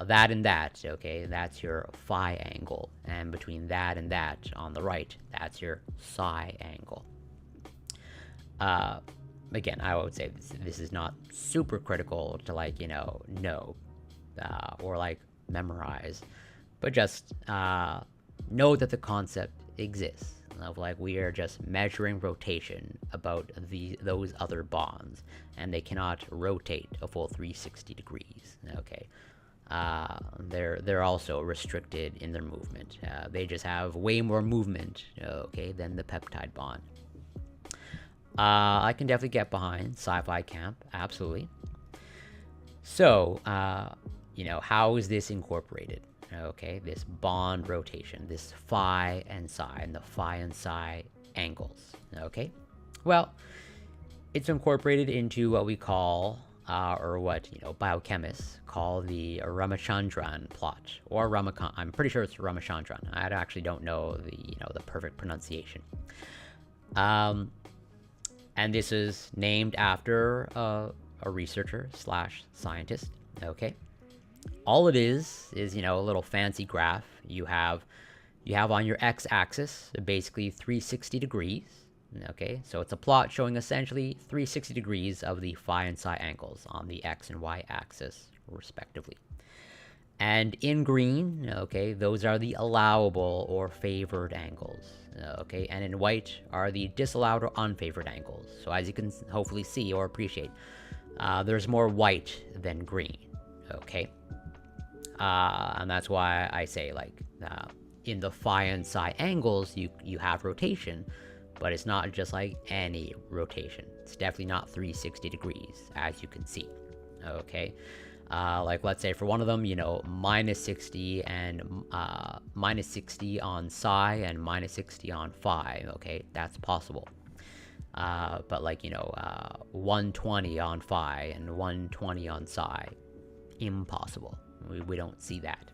that and that, okay, that's your phi angle, and between that and that on the right, that's your psi angle. Again, I would say this is not super critical to, like, know, or like memorize, but just know that the concept exists of, like, we are just measuring rotation about those other bonds, and they cannot rotate a full 360 degrees, okay. They're also restricted in their movement. They just have way more movement, okay, than the peptide bond. I can definitely get behind sci-fi camp, absolutely. So, how is this incorporated? Okay, this bond rotation, this phi and psi, and the phi and psi angles. Okay, well, it's incorporated into what we call, or what biochemists call the Ramachandran plot, or I'm pretty sure it's Ramachandran. I actually don't know the perfect pronunciation. And this is named after a researcher / scientist. Okay. All it is a little fancy graph. You have on your x-axis basically 360 degrees. Okay, so it's a plot showing essentially 360 degrees of the phi and psi angles on the x and y axis respectively. And in green, okay, those are the allowable or favored angles. Okay, and in white are the disallowed or unfavored angles. So as you can hopefully see or appreciate, there's more white than green. Okay, and that's why I say, like, in the phi and psi angles, you have rotation, but it's not just like any rotation. It's definitely not 360 degrees, as you can see. Okay. Like, let's say for one of them, minus 60 and minus 60 on psi and minus 60 on phi. Okay, that's possible. But like, 120 on phi and 120 on psi, impossible. We don't see that.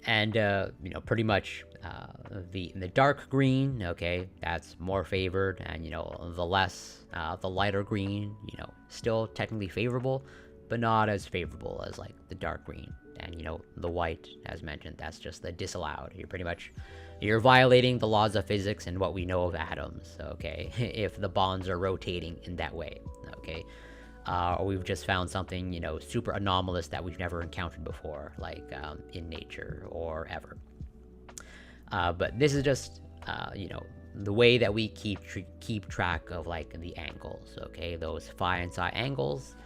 And pretty much the dark green, okay, that's more favored, and the lighter green, still technically favorable, but not as favorable as like the dark green. And the white, as mentioned, that's just the disallowed. You're violating the laws of physics and what we know of atoms, okay, if the bonds are rotating in that way, okay. Or we've just found something, super anomalous that we've never encountered before, like in nature or ever. But this is just, the way that we keep track of like the angles, okay, those phi and psi angles,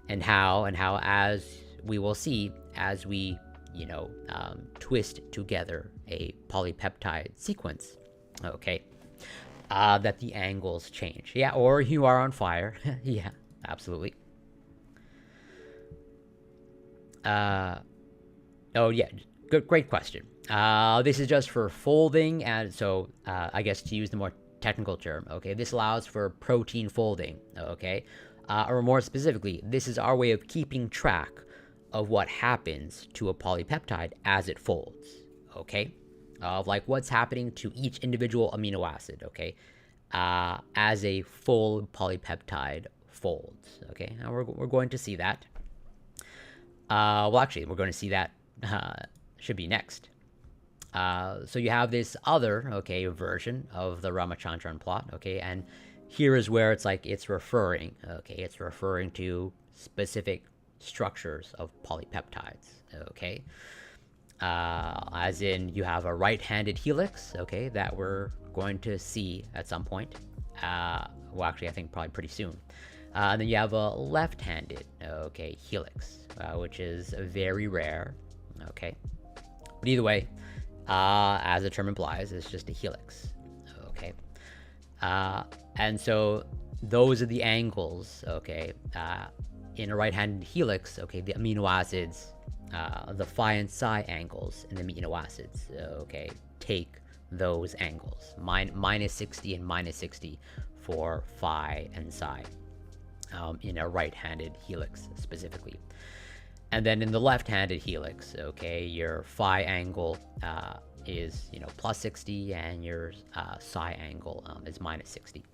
and how as we will see as we twist together a polypeptide sequence, okay, that the angles change. Yeah, or you are on fire. Yeah. Absolutely. Oh yeah, great question. This is just for folding, and so I guess to use the more technical term, okay, this allows for protein folding, okay, or more specifically, this is our way of keeping track of what happens to a polypeptide as it folds, okay, of like what's happening to each individual amino acid, okay, as a full polypeptide folds, okay. Now we're going to see that. Well, actually, we're going to see that should be next. So you have this other, okay, version of the Ramachandran plot, okay, and here is where it's referring, okay, it's referring to specific structures of polypeptides, okay. As in, you have a right-handed helix, okay, that we're going to see at some point. Well, actually, I think probably pretty soon. And then you have a left-handed, okay, helix, which is very rare, okay. But either way, as the term implies, it's just a helix, okay. And so those are the angles, okay, in a right-handed helix, okay, the amino acids, the phi and psi angles in the amino acids, okay, take those angles, minus 60 and minus 60 for phi and psi. In a right-handed helix specifically. And then in the left-handed helix, okay, your phi angle is plus 60, and your psi angle is minus 60.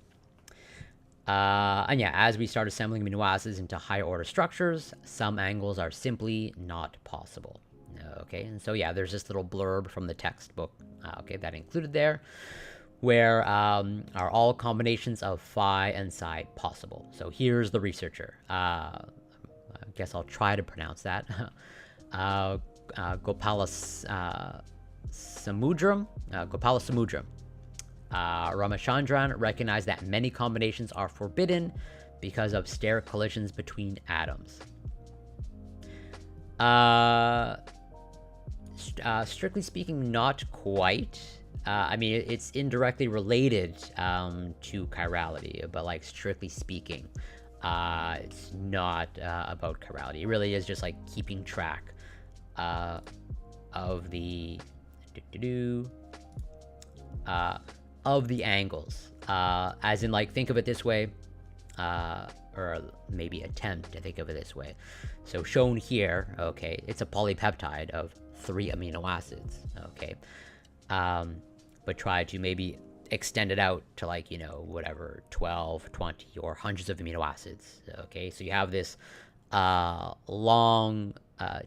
And yeah, as we start assembling amino acids into higher order structures, some angles are simply not possible. Okay, and so yeah, there's this little blurb from the textbook, okay, that included there, where are all combinations of phi and psi possible. So here's the researcher. I guess I'll try to pronounce that. Gopalassamudram. Ramachandran recognized that many combinations are forbidden because of steric collisions between atoms. Strictly speaking, not quite. I mean, it's indirectly related to chirality, but like strictly speaking, it's not about chirality. It really is just like keeping track of the angles. As in, like, think of it this way, or maybe attempt to think of it this way. So shown here, okay, it's a polypeptide of 3 amino acids, okay. But try to maybe extend it out to, like, whatever, 12, 20, or hundreds of amino acids, okay? So you have this long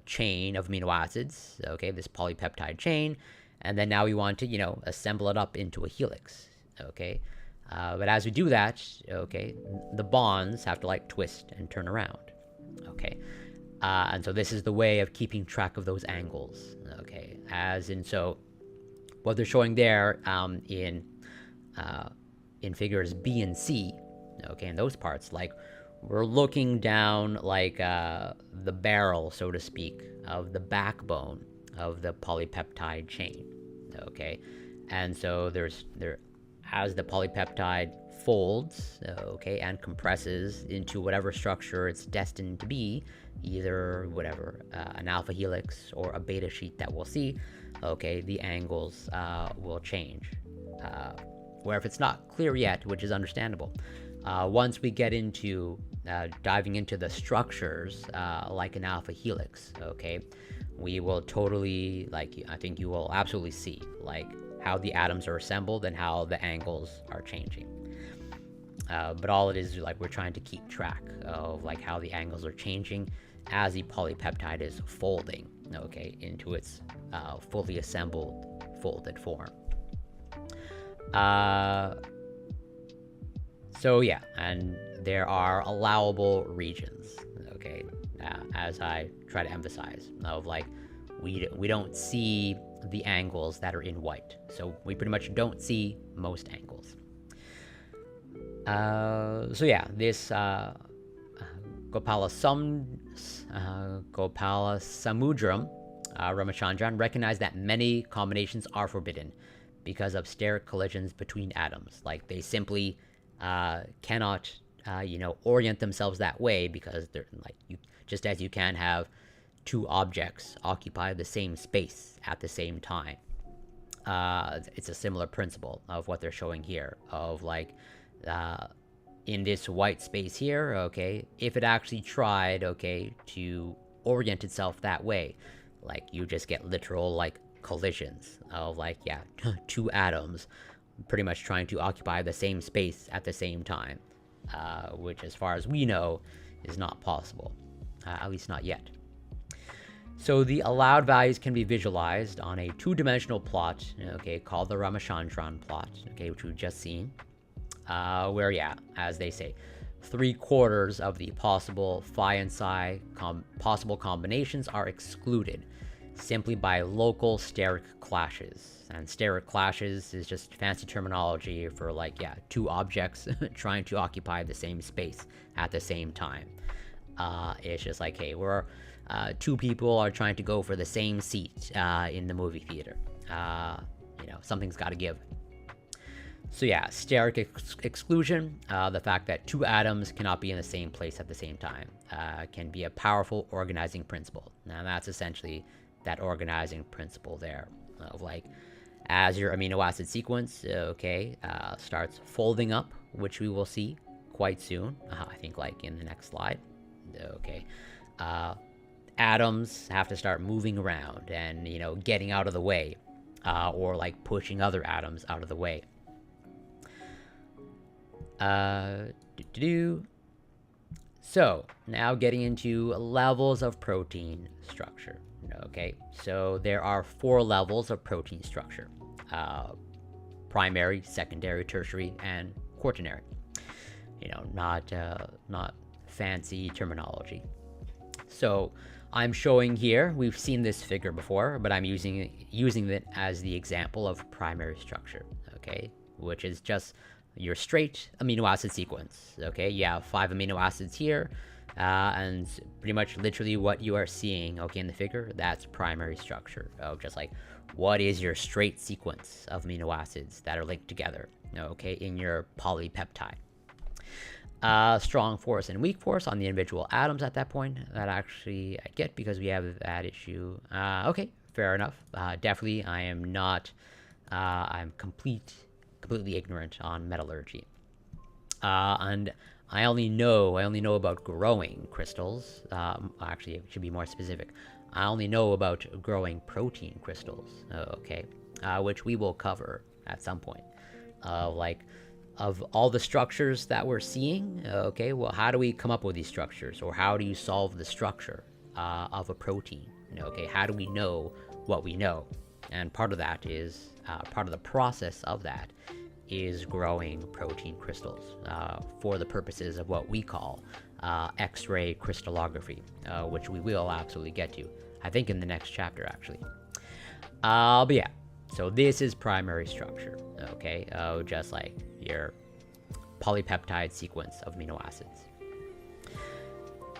chain of amino acids, okay, this polypeptide chain, and then now we want to, assemble it up into a helix, okay? But as we do that, okay, the bonds have to, like, twist and turn around, okay? And so this is the way of keeping track of those angles. Okay, as in, so what they're showing there in figures B and C, okay, in those parts, like we're looking down like the barrel, so to speak, of the backbone of the polypeptide chain. Okay, and so as the polypeptide folds, okay, and compresses into whatever structure it's destined to be, either whatever, an alpha helix or a beta sheet that we'll see, okay, the angles will change. Where if it's not clear yet, which is understandable, once we get into diving into the structures, like an alpha helix, okay, we will totally, like, I think you will absolutely see, like, how the atoms are assembled and how the angles are changing. But all it is, like, we're trying to keep track of, like, how the angles are changing as the polypeptide is folding, okay, into its fully assembled folded form. So yeah, and there are allowable regions, okay, as I try to emphasize, of like, we don't see the angles that are in white, so we pretty much don't see most angles. So yeah, this Gopalasamudram Ramachandran recognized that many combinations are forbidden because of steric collisions between atoms. Like, they simply cannot, orient themselves that way, because they're like, just as you can have two objects occupy the same space at the same time. It's a similar principle of what they're showing here, of like, in this white space here, okay, if it actually tried, okay, to orient itself that way, like, you just get literal, like, collisions of, like, yeah, two atoms pretty much trying to occupy the same space at the same time, which, as far as we know, is not possible, at least not yet. So the allowed values can be visualized on a two-dimensional plot, okay, called the Ramachandran plot, okay, which we've just seen, where, yeah, as they say, 3/4 of the possible phi and psi possible combinations are excluded simply by local steric clashes. And steric clashes is just fancy terminology for, like, yeah, two objects trying to occupy the same space at the same time. It's just like, hey, we're two people are trying to go for the same seat in the movie theater. Something's got to give. So yeah, steric exclusion, the fact that two atoms cannot be in the same place at the same time, can be a powerful organizing principle. Now that's essentially that organizing principle there, of like, as your amino acid sequence, okay, starts folding up, which we will see quite soon, I think like in the next slide, okay, atoms have to start moving around and, getting out of the way, or like pushing other atoms out of the way. So now getting into levels of protein structure. Okay, so there are 4 levels of protein structure: primary, secondary, tertiary, and quaternary. Not fancy terminology. So I'm showing here, we've seen this figure before, but I'm using it as the example of primary structure, okay, which is just your straight amino acid sequence. Okay, you have 5 amino acids here, and pretty much literally what you are seeing, okay, in the figure, that's primary structure. Just like, what is your straight sequence of amino acids that are linked together, okay, in your polypeptide. Strong force and weak force on the individual atoms at that point, that actually I get because we have that issue. Okay, fair enough. Definitely I am not, I'm completely ignorant on metallurgy, and I only know about growing crystals. Actually, it should be more specific. I only know about growing protein crystals, okay, which we will cover at some point. Like, of all the structures that we're seeing, okay, well, how do we come up with these structures, or how do you solve the structure of a protein? Okay, how do we know what we know? And part of that is, part of the process of that is growing protein crystals for the purposes of what we call X-ray crystallography, which we will absolutely get to, I think in the next chapter actually. But yeah, so this is primary structure, okay, just like your polypeptide sequence of amino acids.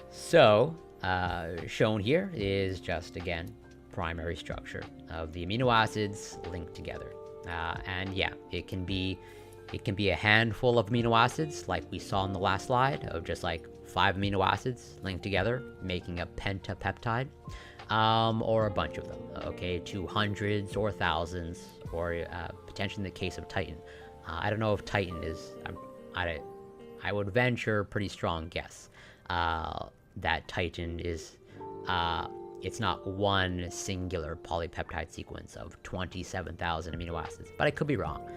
So shown here is just, again, primary structure of the amino acids linked together. And yeah, it can be a handful of amino acids, like we saw in the last slide, of just like 5 amino acids linked together, making a pentapeptide, or a bunch of them, okay, to hundreds or thousands, or potentially in the case of Titan. I don't know if Titan is, I would venture a pretty strong guess that Titan is, it's not one singular polypeptide sequence of 27,000 amino acids, but I could be wrong.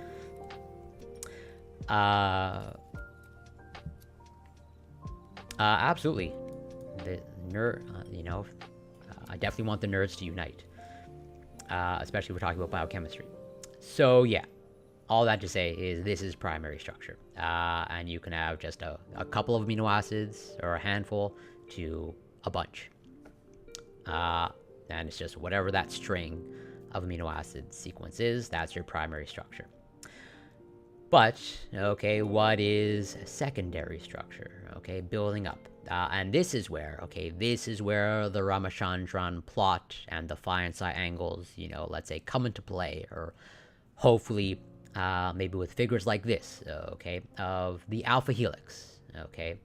Absolutely. The nerd, I definitely want the nerds to unite, especially if we're talking about biochemistry. So yeah, all that to say is this is primary structure, and you can have just a couple of amino acids or a handful to a bunch, and it's just whatever that string of amino acid sequence is, that's your primary structure. But, okay, what is secondary structure? Okay, building up. And this is where the Ramachandran plot and the Feinstein angles, let's say, come into play, or hopefully maybe with figures like this, okay, of the alpha helix, okay,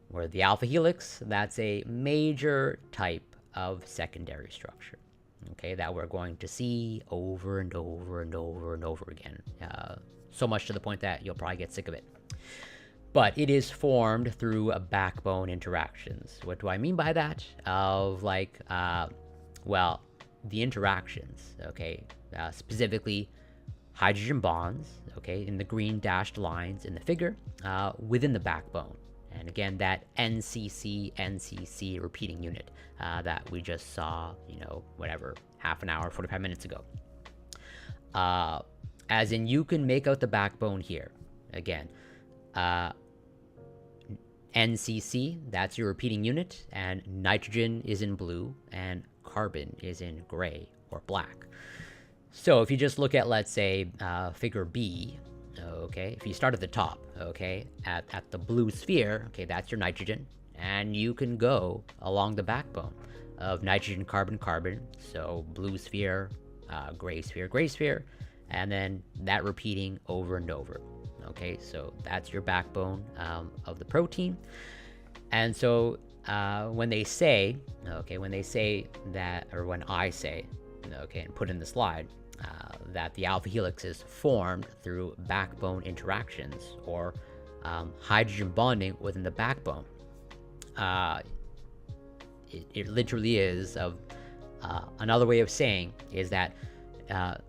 where the alpha helix, that's a major type of secondary structure, okay, that we're going to see over and over and over and over again. So much to the point that you'll probably get sick of it. But it is formed through backbone interactions. What do I mean by that? Of like, well, the interactions, okay, specifically hydrogen bonds, okay, in the green dashed lines in the figure, within the backbone. And again, that NCC repeating unit that we just saw, whatever, half an hour, 45 minutes ago. As in, you can make out the backbone here. Again, NCC, that's your repeating unit, and nitrogen is in blue, and carbon is in gray or black. So if you just look at, let's say, figure B, okay, if you start at the top, okay, at the blue sphere, okay, that's your nitrogen, and you can go along the backbone of nitrogen, carbon, carbon, so blue sphere, gray sphere, and then that repeating over and over. Okay, so that's your backbone of the protein. And so when they say that, or when I say, okay, and put in the slide, that the alpha helix is formed through backbone interactions, or hydrogen bonding within the backbone, it literally is another way of saying is that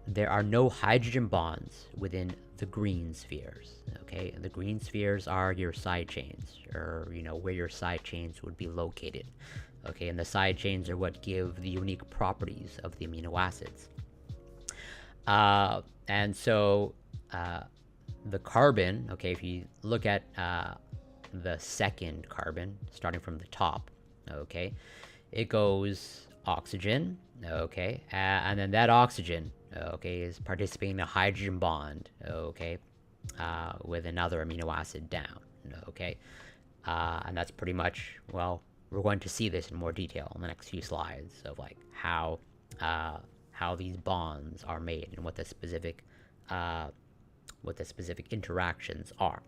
there are no hydrogen bonds within the green spheres, okay? The green spheres are your side chains, or, where your side chains would be located, okay? And the side chains are what give the unique properties of the amino acids. And so the carbon, okay, if you look at the second carbon, starting from the top, okay, it goes oxygen, okay, and then that oxygen, okay, is participating in a hydrogen bond, okay, with another amino acid down, okay, and that's pretty much, well, we're going to see this in more detail in the next few slides of like how these bonds are made and what the specific interactions are.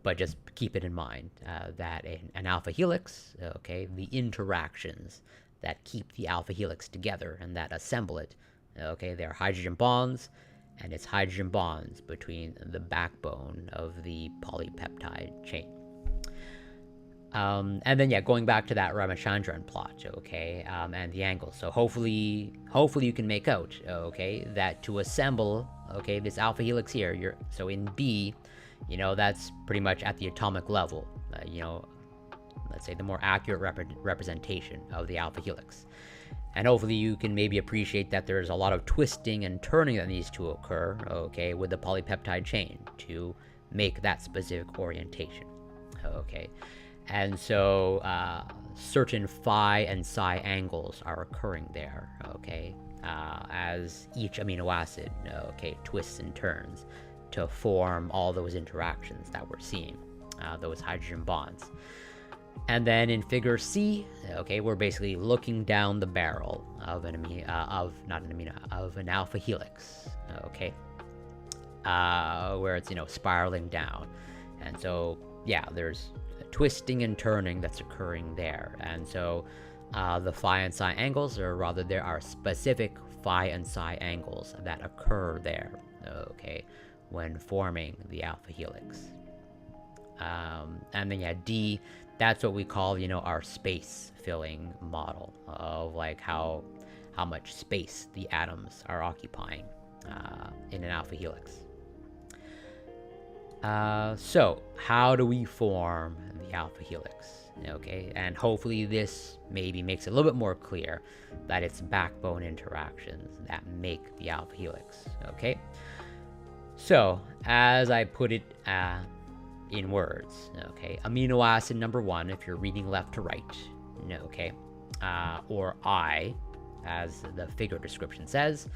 But just keep it in mind that an alpha helix, okay, the interactions that keep the alpha helix together and that assemble it, okay, they're hydrogen bonds, and it's hydrogen bonds between the backbone of the polypeptide chain. And then, yeah, going back to that Ramachandran plot, okay, and the angles. So hopefully you can make out, okay, that to assemble, okay, this alpha helix here, so in B, that's pretty much at the atomic level, let's say the more accurate representation of the alpha helix. And hopefully you can maybe appreciate that there's a lot of twisting and turning that needs to occur, okay, with the polypeptide chain to make that specific orientation, okay. And so certain phi and psi angles are occurring there, okay, as each amino acid, okay, twists and turns to form all those interactions that we're seeing, those hydrogen bonds. And then in figure C, okay, we're basically looking down the barrel of an alpha helix, okay, where it's, spiraling down. And so, yeah, there's twisting and turning that's occurring there. And so the phi and psi angles, or rather there are specific phi and psi angles that occur there, okay, when forming the alpha helix. And then, yeah, D, that's what we call, our space filling model of like how much space the atoms are occupying in an alpha helix. So how do we form the alpha helix? Okay, and hopefully this maybe makes it a little bit more clear that it's backbone interactions that make the alpha helix. Okay, so as I put it in words, okay, amino acid number 1, if you're reading left to right, okay, or I, as the figure description says,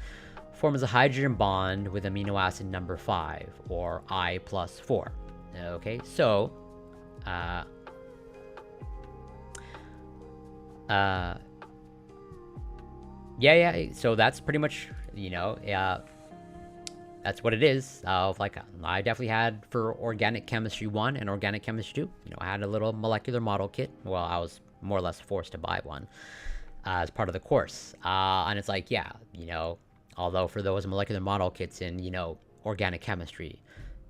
forms a hydrogen bond with amino acid number 5, or I plus 4. Okay, so so that's pretty much, that's what it is. Like, I definitely had for organic chemistry 1 and organic chemistry 2, I had a little molecular model kit. Well, I was more or less forced to buy one as part of the course. And it's like, yeah, although for those molecular model kits in, organic chemistry,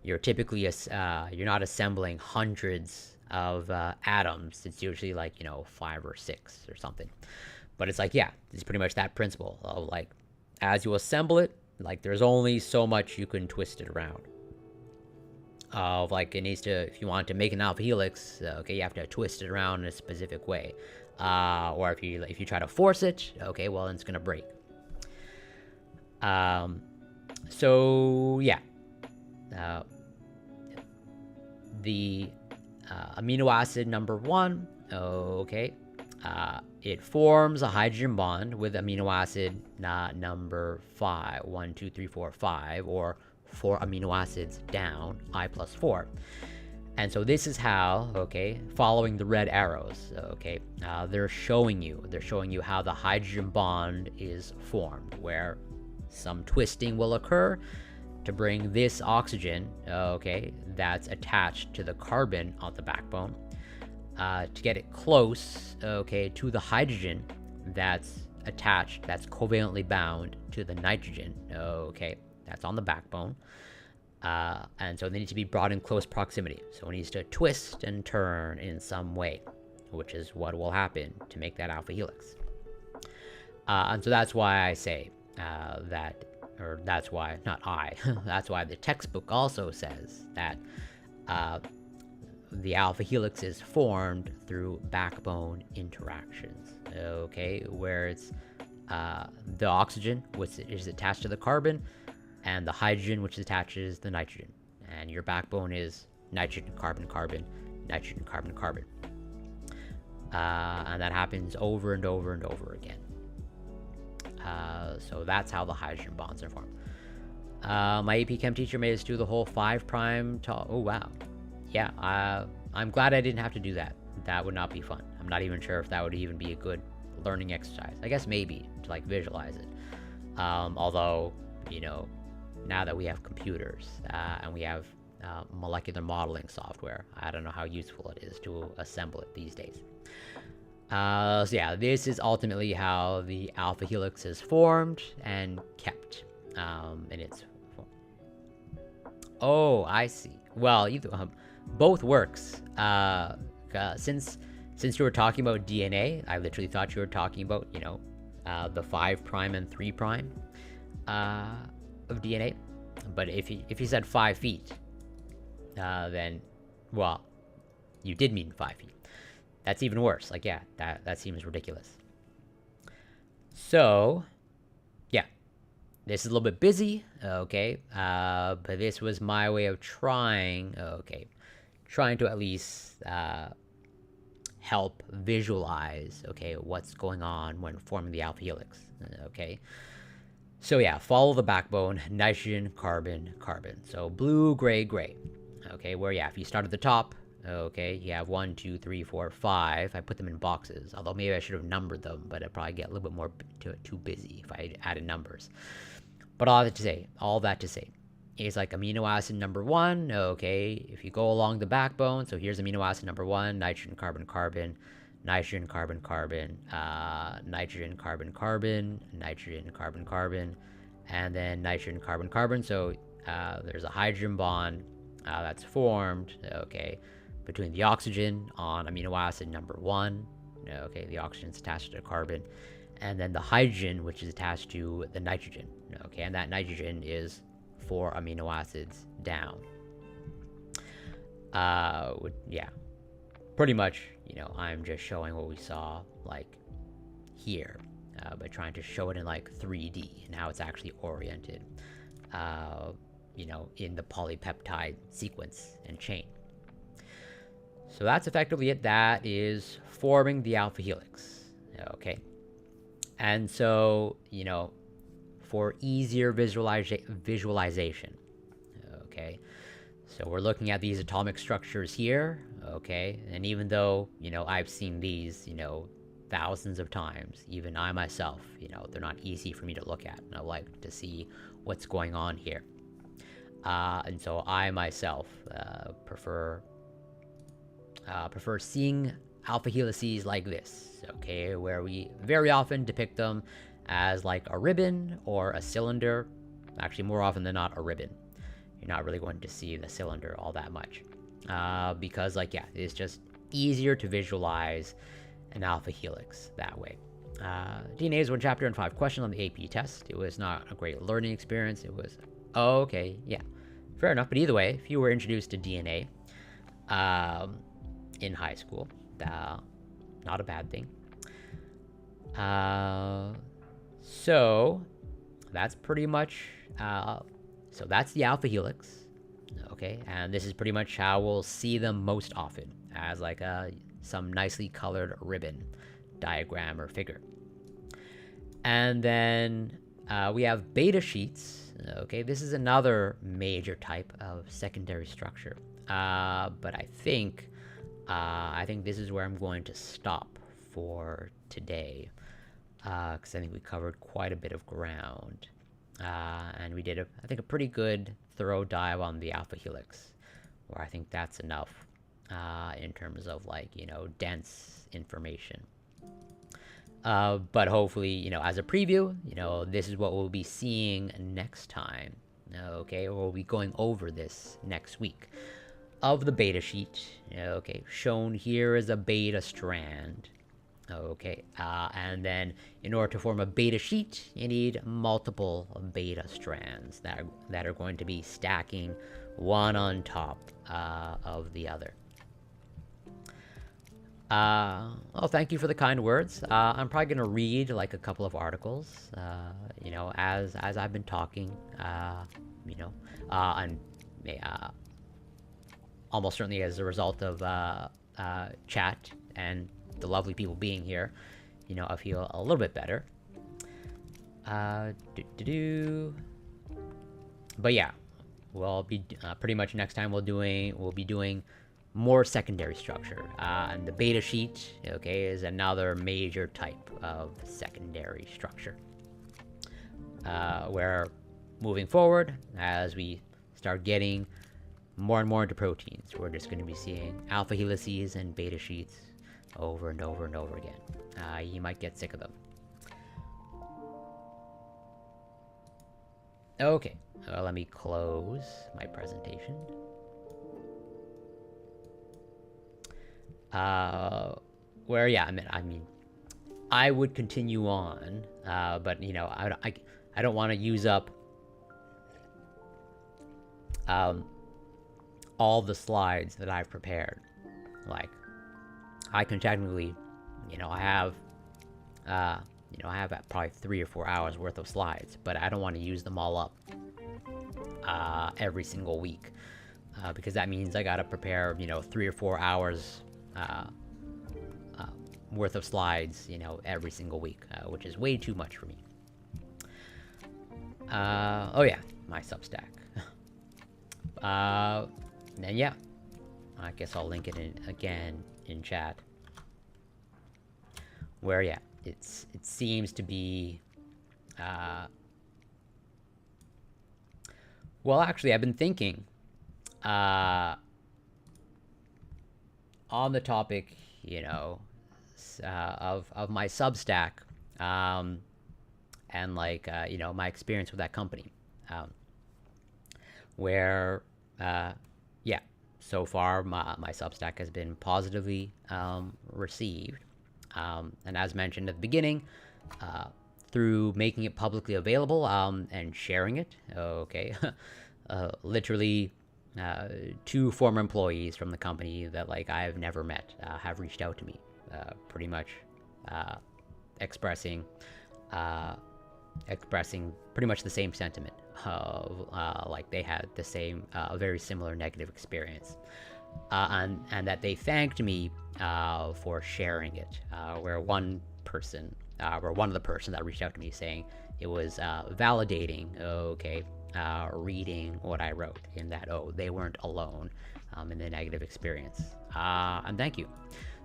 you're typically, you're not assembling hundreds of atoms. It's usually like, 5 or 6 or something. But it's like, yeah, it's pretty much that principle of like, as you assemble it, like there's only so much you can twist it around. Of like, it needs to, if you want to make an alpha helix, okay, you have to twist it around in a specific way. Or if you try to force it, okay, well, then it's gonna break. So yeah, the amino acid number 1, okay, it forms a hydrogen bond with amino acid number 5, 1, 2, 3, 4, 5, or 4 amino acids down, I plus 4. And so this is how, okay, following the red arrows, okay, they're showing you how the hydrogen bond is formed, where some twisting will occur to bring this oxygen, okay, that's attached to the carbon on the backbone, to get it close, okay, to the hydrogen that's attached, that's covalently bound to the nitrogen, okay, that's on the backbone. And so they need to be brought in close proximity. So it needs to twist and turn in some way, which is what will happen to make that alpha helix. And so that's why I say that's why the textbook also says that the alpha helix is formed through backbone interactions, okay, where it's the oxygen, which is attached to the carbon, and the hydrogen, which attaches the nitrogen. And your backbone is nitrogen, carbon, carbon, nitrogen, carbon, carbon. And that happens over and over and over again. So that's how the hydrogen bonds are formed. My AP Chem teacher made us do the whole 5' oh wow. Yeah, I'm glad I didn't have to do that. That would not be fun. I'm not even sure if that would even be a good learning exercise. I guess maybe to like visualize it. Although, now that we have computers and we have molecular modeling software, I don't know how useful it is to assemble it these days. So yeah, this is ultimately how the alpha helix is formed and kept in its form. Oh, I see. Well, both works. Since you were talking about DNA, I literally thought you were talking about, the 5' and 3' of DNA. But if you said 5 feet, then, well, you did mean 5 feet. That's even worse. Like, yeah, that seems ridiculous. So, yeah, this is a little bit busy, okay, but this was my way of trying to at least help visualize, okay, what's going on when forming the alpha helix, okay? So yeah, follow the backbone, nitrogen, carbon, carbon. So blue, gray, gray. Okay, where yeah, if you start at the top, okay, you have 1, 2, 3, 4, 5. I put them in boxes, although maybe I should have numbered them, but I'd probably get a little bit more too busy if I added numbers. But all that to say, is like amino acid number 1, okay, if you go along the backbone, so here's amino acid number 1, nitrogen, carbon, carbon, nitrogen, carbon, carbon, nitrogen, carbon, carbon, nitrogen, carbon, carbon, and then nitrogen, carbon, carbon. So there's a hydrogen bond that's formed, okay, between the oxygen on amino acid number 1, okay, the oxygen's attached to the carbon, and then the hydrogen, which is attached to the nitrogen, okay, and that nitrogen is 4 amino acids down. Yeah, pretty much, I'm just showing what we saw, like, here, but trying to show it in, like, 3D, and how it's actually oriented, in the polypeptide sequence and chain. So that's effectively it. That is forming the alpha helix, okay? And so, for easier visualization, okay? So we're looking at these atomic structures here, okay? And even though, I've seen these, thousands of times, even I myself, they're not easy for me to look at. And I like to see what's going on here. And so I myself prefer seeing alpha helices like this, okay? Where we very often depict them as like a ribbon or a cylinder. Actually, more often than not, a ribbon. You're not really going to see the cylinder all that much. Because, like, yeah, it's just easier to visualize an alpha helix that way. DNA is 1 chapter and 5 questions on the AP test. It was not a great learning experience. It was, okay, yeah, fair enough. But either way, if you were introduced to DNA in high school, not a bad thing. So that's pretty much, so that's the alpha helix, okay? And this is pretty much how we'll see them most often, as like some nicely colored ribbon diagram or figure. And then we have beta sheets, okay? This is another major type of secondary structure. But I think this is where I'm going to stop for today, because I think we covered quite a bit of ground, and we did I think a pretty good thorough dive on the alpha helix, where I think that's enough in terms of, like, dense information. But hopefully, as a preview, this is what we'll be seeing next time, okay? Or we'll be going over this next week. Of the beta sheet, okay, shown here is a beta strand, okay, and then in order to form a beta sheet, you need multiple beta strands that are going to be stacking one on top of the other. Well, thank you for the kind words. I'm probably gonna read like a couple of articles, as I've been talking, and almost certainly as a result of chat and the lovely people being here, I feel a little bit better. But yeah, we'll be pretty much next time we'll be doing more secondary structure, and the beta sheet, okay, is another major type of secondary structure, where moving forward, as we start getting more and more into proteins, we're just going to be seeing alpha helices and beta sheets over and over and over again. You might get sick of them. Okay, let me close my presentation. Where, yeah, I mean, I would continue on, but I don't want to use up all the slides that I've prepared. Like, I can technically, I have probably 3 or 4 hours worth of slides, but I don't want to use them all up every single week, because that means I gotta prepare, 3 or 4 hours worth of slides, every single week, which is way too much for me. Oh yeah, my Substack. Then yeah, I guess I'll link it in again in chat. Where yeah, it seems to be. Well, actually, I've been thinking on the topic, of my Substack, and like my experience with that company, where yeah, so far my Substack has been positively received, and as mentioned at the beginning, through making it publicly available and sharing it. Okay, literally. Two former employees from the company that like I've never met have reached out to me, pretty much expressing pretty much the same sentiment of like they had the same very similar negative experience, and that they thanked me for sharing it, where one of the person that reached out to me saying it was validating, okay, reading what I wrote, in that, they weren't alone in the negative experience. And thank you.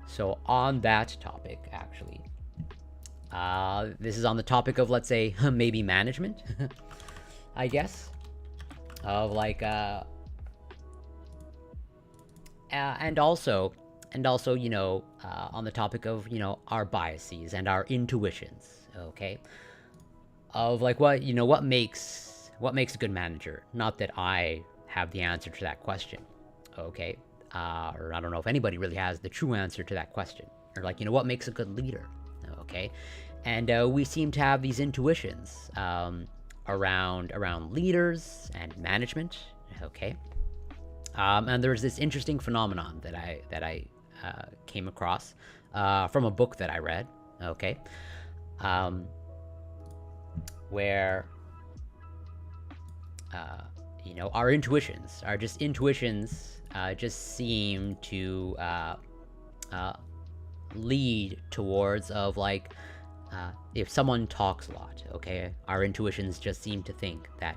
So on that topic, actually, this is on the topic of, let's say, maybe management, I guess, of like, and also, on the topic of, our biases and our intuitions, okay, of like what makes a good manager. Not that I have the answer to that question, okay, or I don't know if anybody really has the true answer to that question, or like what makes a good leader, okay, and we seem to have these intuitions around leaders and management, okay, and there's this interesting phenomenon that I came across from a book that I read, okay, where our intuitions are just intuitions, just seem to lead towards of like, if someone talks a lot, okay, our intuitions just seem to think that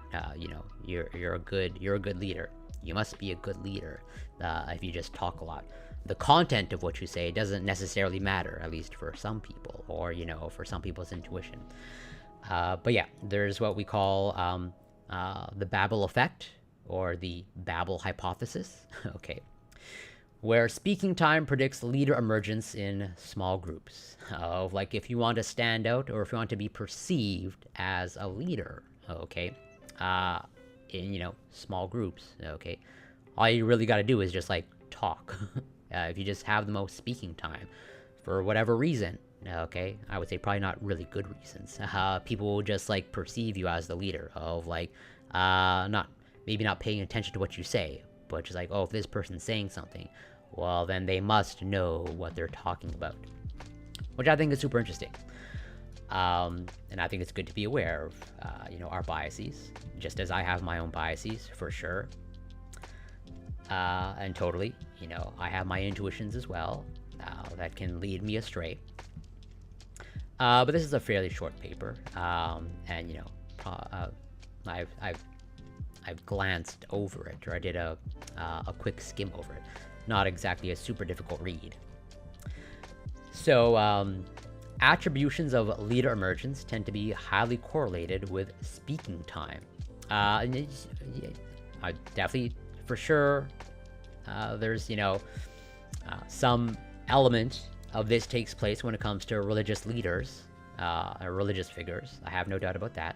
you're a good leader. You must be a good leader if you just talk a lot. The content of what you say doesn't necessarily matter, at least for some people, or for some people's intuition. But yeah, there's what we call the Babel effect, or the Babel hypothesis, okay, where speaking time predicts leader emergence in small groups. Of like, if you want to stand out, or if you want to be perceived as a leader, okay, in small groups, okay, all you really got to do is just like talk. If you just have the most speaking time, for whatever reason, okay, I would say probably not really good reasons, people will just like perceive you as the leader, of like not paying attention to what you say, but just like, if this person's saying something, well, then they must know what they're talking about, which I think is super interesting. And I think it's good to be aware of our biases, just as I have my own biases, for sure. And totally, I have my intuitions as well, that can lead me astray. But this is a fairly short paper, and I've glanced over it, or I did a quick skim over it. Not exactly a super difficult read. So, attributions of leader emergence tend to be highly correlated with speaking time. And I definitely, for sure, there's some element of this takes place when it comes to religious leaders, or religious figures. I have no doubt about that.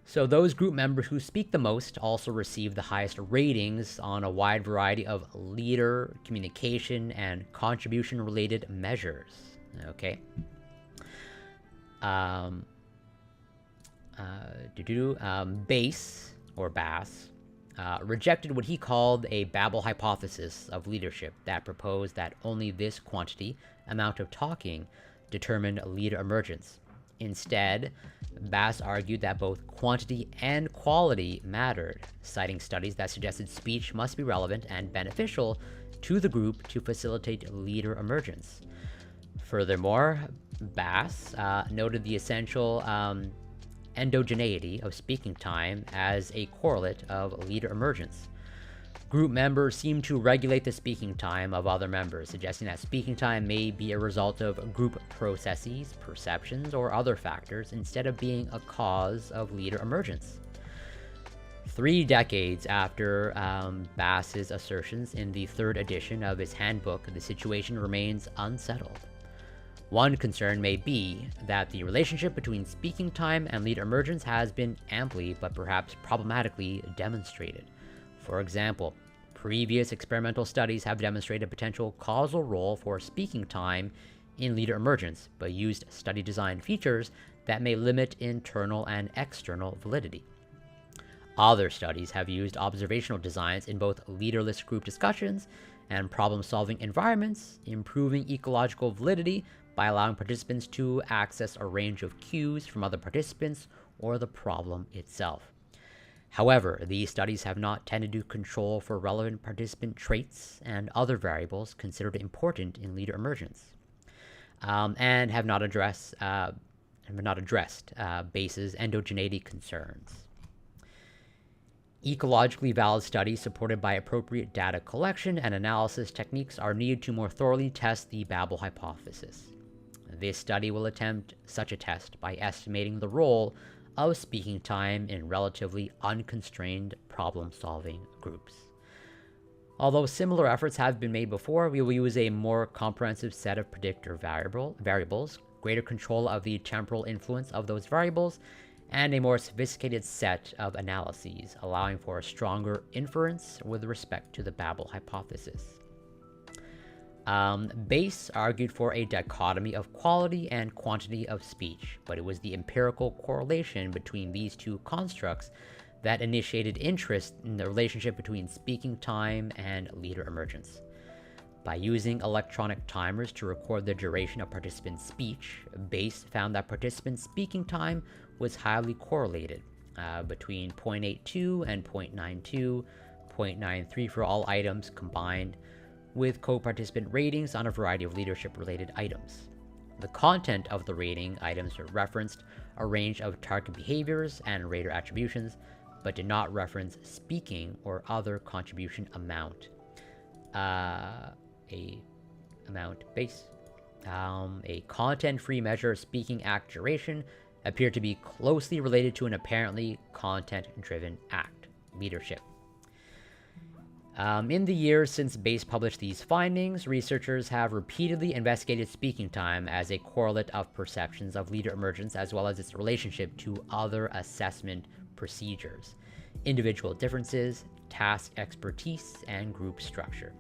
So those group members who speak the most also receive the highest ratings on a wide variety of leader, communication, and contribution-related measures. Okay. Bass rejected what he called a Babel hypothesis of leadership that proposed that only this amount of talking determined leader emergence. Instead, Bass argued that both quantity and quality mattered, citing studies that suggested speech must be relevant and beneficial to the group to facilitate leader emergence. Furthermore, Bass noted the essential endogeneity of speaking time as a correlate of leader emergence. Group members seem to regulate the speaking time of other members, suggesting that speaking time may be a result of group processes, perceptions, or other factors instead of being a cause of leader emergence. 3 decades after Bass's assertions in the 3rd edition of his handbook, the situation remains unsettled. One concern may be that the relationship between speaking time and leader emergence has been amply, but perhaps problematically, demonstrated. For example, previous experimental studies have demonstrated a potential causal role for speaking time in leader emergence, but used study design features that may limit internal and external validity. Other studies have used observational designs in both leaderless group discussions and problem-solving environments, improving ecological validity by allowing participants to access a range of cues from other participants or the problem itself. However, these studies have not tended to control for relevant participant traits and other variables considered important in leader emergence, and have not addressed Bass's endogeneity concerns. Ecologically valid studies supported by appropriate data collection and analysis techniques are needed to more thoroughly test the Babel hypothesis. This study will attempt such a test by estimating the role of speaking time in relatively unconstrained problem-solving groups. Although similar efforts have been made before, we will use a more comprehensive set of predictor variables, greater control of the temporal influence of those variables, and a more sophisticated set of analyses, allowing for a stronger inference with respect to the Babel hypothesis. Bass argued for a dichotomy of quality and quantity of speech, but it was the empirical correlation between these two constructs that initiated interest in the relationship between speaking time and leader emergence. By using electronic timers to record the duration of participant speech, Bass found that participant speaking time was highly correlated, between 0.82 and 0.92, 0.93 for all items combined, with co-participant ratings on a variety of leadership-related items. The content of the rating items referenced a range of target behaviors and rater attributions, but did not reference speaking or other contribution amount. Amount base. A content-free measure of speaking act duration appeared to be closely related to an apparently content-driven act, leadership. In the years since Bass published these findings, researchers have repeatedly investigated speaking time as a correlate of perceptions of leader emergence, as well as its relationship to other assessment procedures, individual differences, task expertise, and group structure.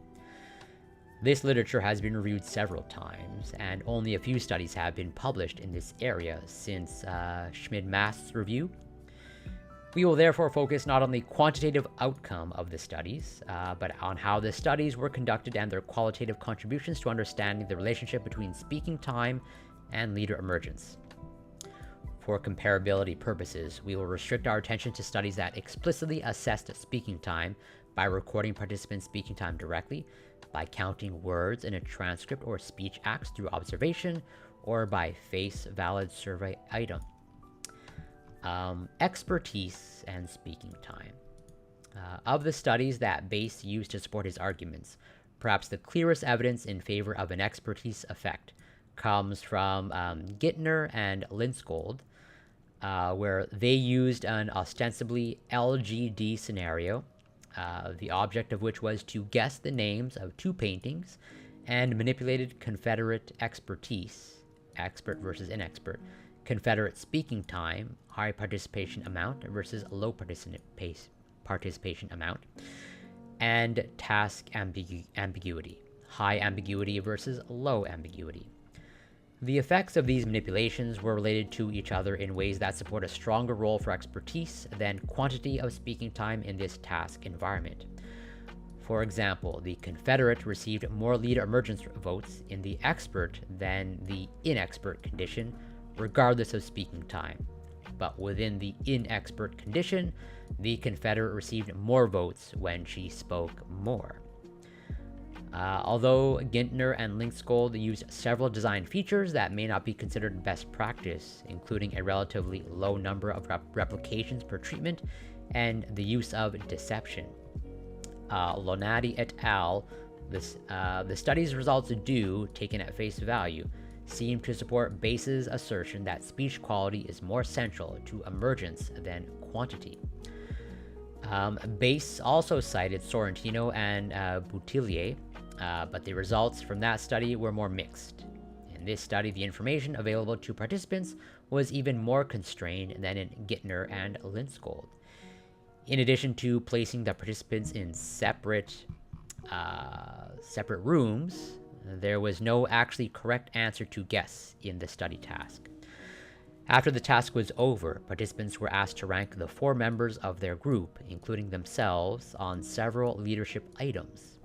This literature has been reviewed several times, and only a few studies have been published in this area since Schmid-Mast's review. We will therefore focus not on the quantitative outcome of the studies, but on how the studies were conducted and their qualitative contributions to understanding the relationship between speaking time and leader emergence. For comparability purposes, we will restrict our attention to studies that explicitly assessed speaking time by recording participants' speaking time directly, by counting words in a transcript or speech acts through observation, or by face-valid survey item. Expertise and speaking time. Of the studies that Bass used to support his arguments, perhaps the clearest evidence in favor of an expertise effect comes from Gittner and Linskold, where they used an ostensibly LGD scenario, the object of which was to guess the names of 2 paintings, and manipulated Confederate expertise, expert versus inexpert, Confederate speaking time, high participation amount versus low participation amount, and task ambiguity, high ambiguity versus low ambiguity. The effects of these manipulations were related to each other in ways that support a stronger role for expertise than quantity of speaking time in this task environment. For example, the Confederate received more leader emergence votes in the expert than the inexpert condition, regardless of speaking time. But within the inexpert condition, the Confederate received more votes when she spoke more. Although Gintner and Linkskold used several design features that may not be considered best practice, including a relatively low number of replications per treatment and the use of deception. Lonati et al., the study's results do, taken at face value, seem to support Base's assertion that speech quality is more central to emergence than quantity. Base also cited Sorrentino and Boutillier, but the results from that study were more mixed. In this study, the information available to participants was even more constrained than in Gintner and Linkskold. In addition to placing the participants in separate rooms, there was no actually correct answer to guess in the study task. After the task was over, participants were asked to rank the 4 members of their group, including themselves, on several leadership items.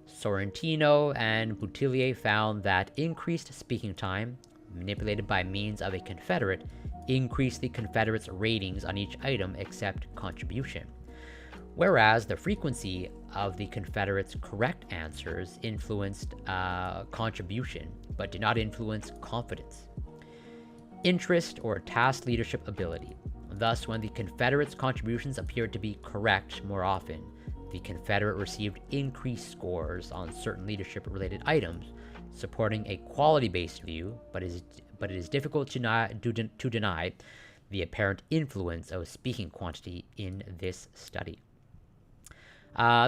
Sorrentino and Boutillier found that increased speaking time, manipulated by means of a confederate, increased the confederate's ratings on each item except contribution, whereas the frequency of the confederate's correct answers influenced contribution, but did not influence confidence. Interest or task leadership ability. Thus, when the Confederate's contributions appeared to be correct more often, the Confederate received increased scores on certain leadership-related items, supporting a quality-based view, but it is difficult to deny the apparent influence of speaking quantity in this study.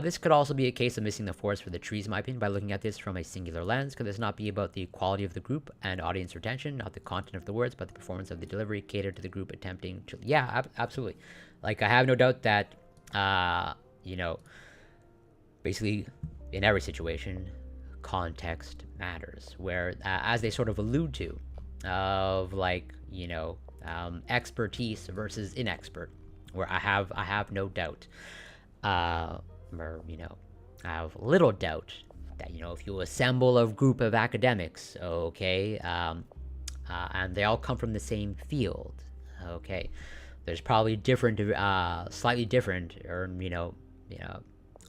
This could also be a case of missing the forest for the trees, in my opinion, by looking at this from a singular lens. Could this not be about the quality of the group and audience retention, not the content of the words, but the performance of the delivery catered to the group attempting to... Yeah, absolutely. Like, I have no doubt that, basically, in every situation, context matters. Where, as they sort of allude to, of, like, expertise versus inexpert, where I have no doubt. I have little doubt that, if you assemble a group of academics, okay, and they all come from the same field, okay, there's probably different, slightly different, or,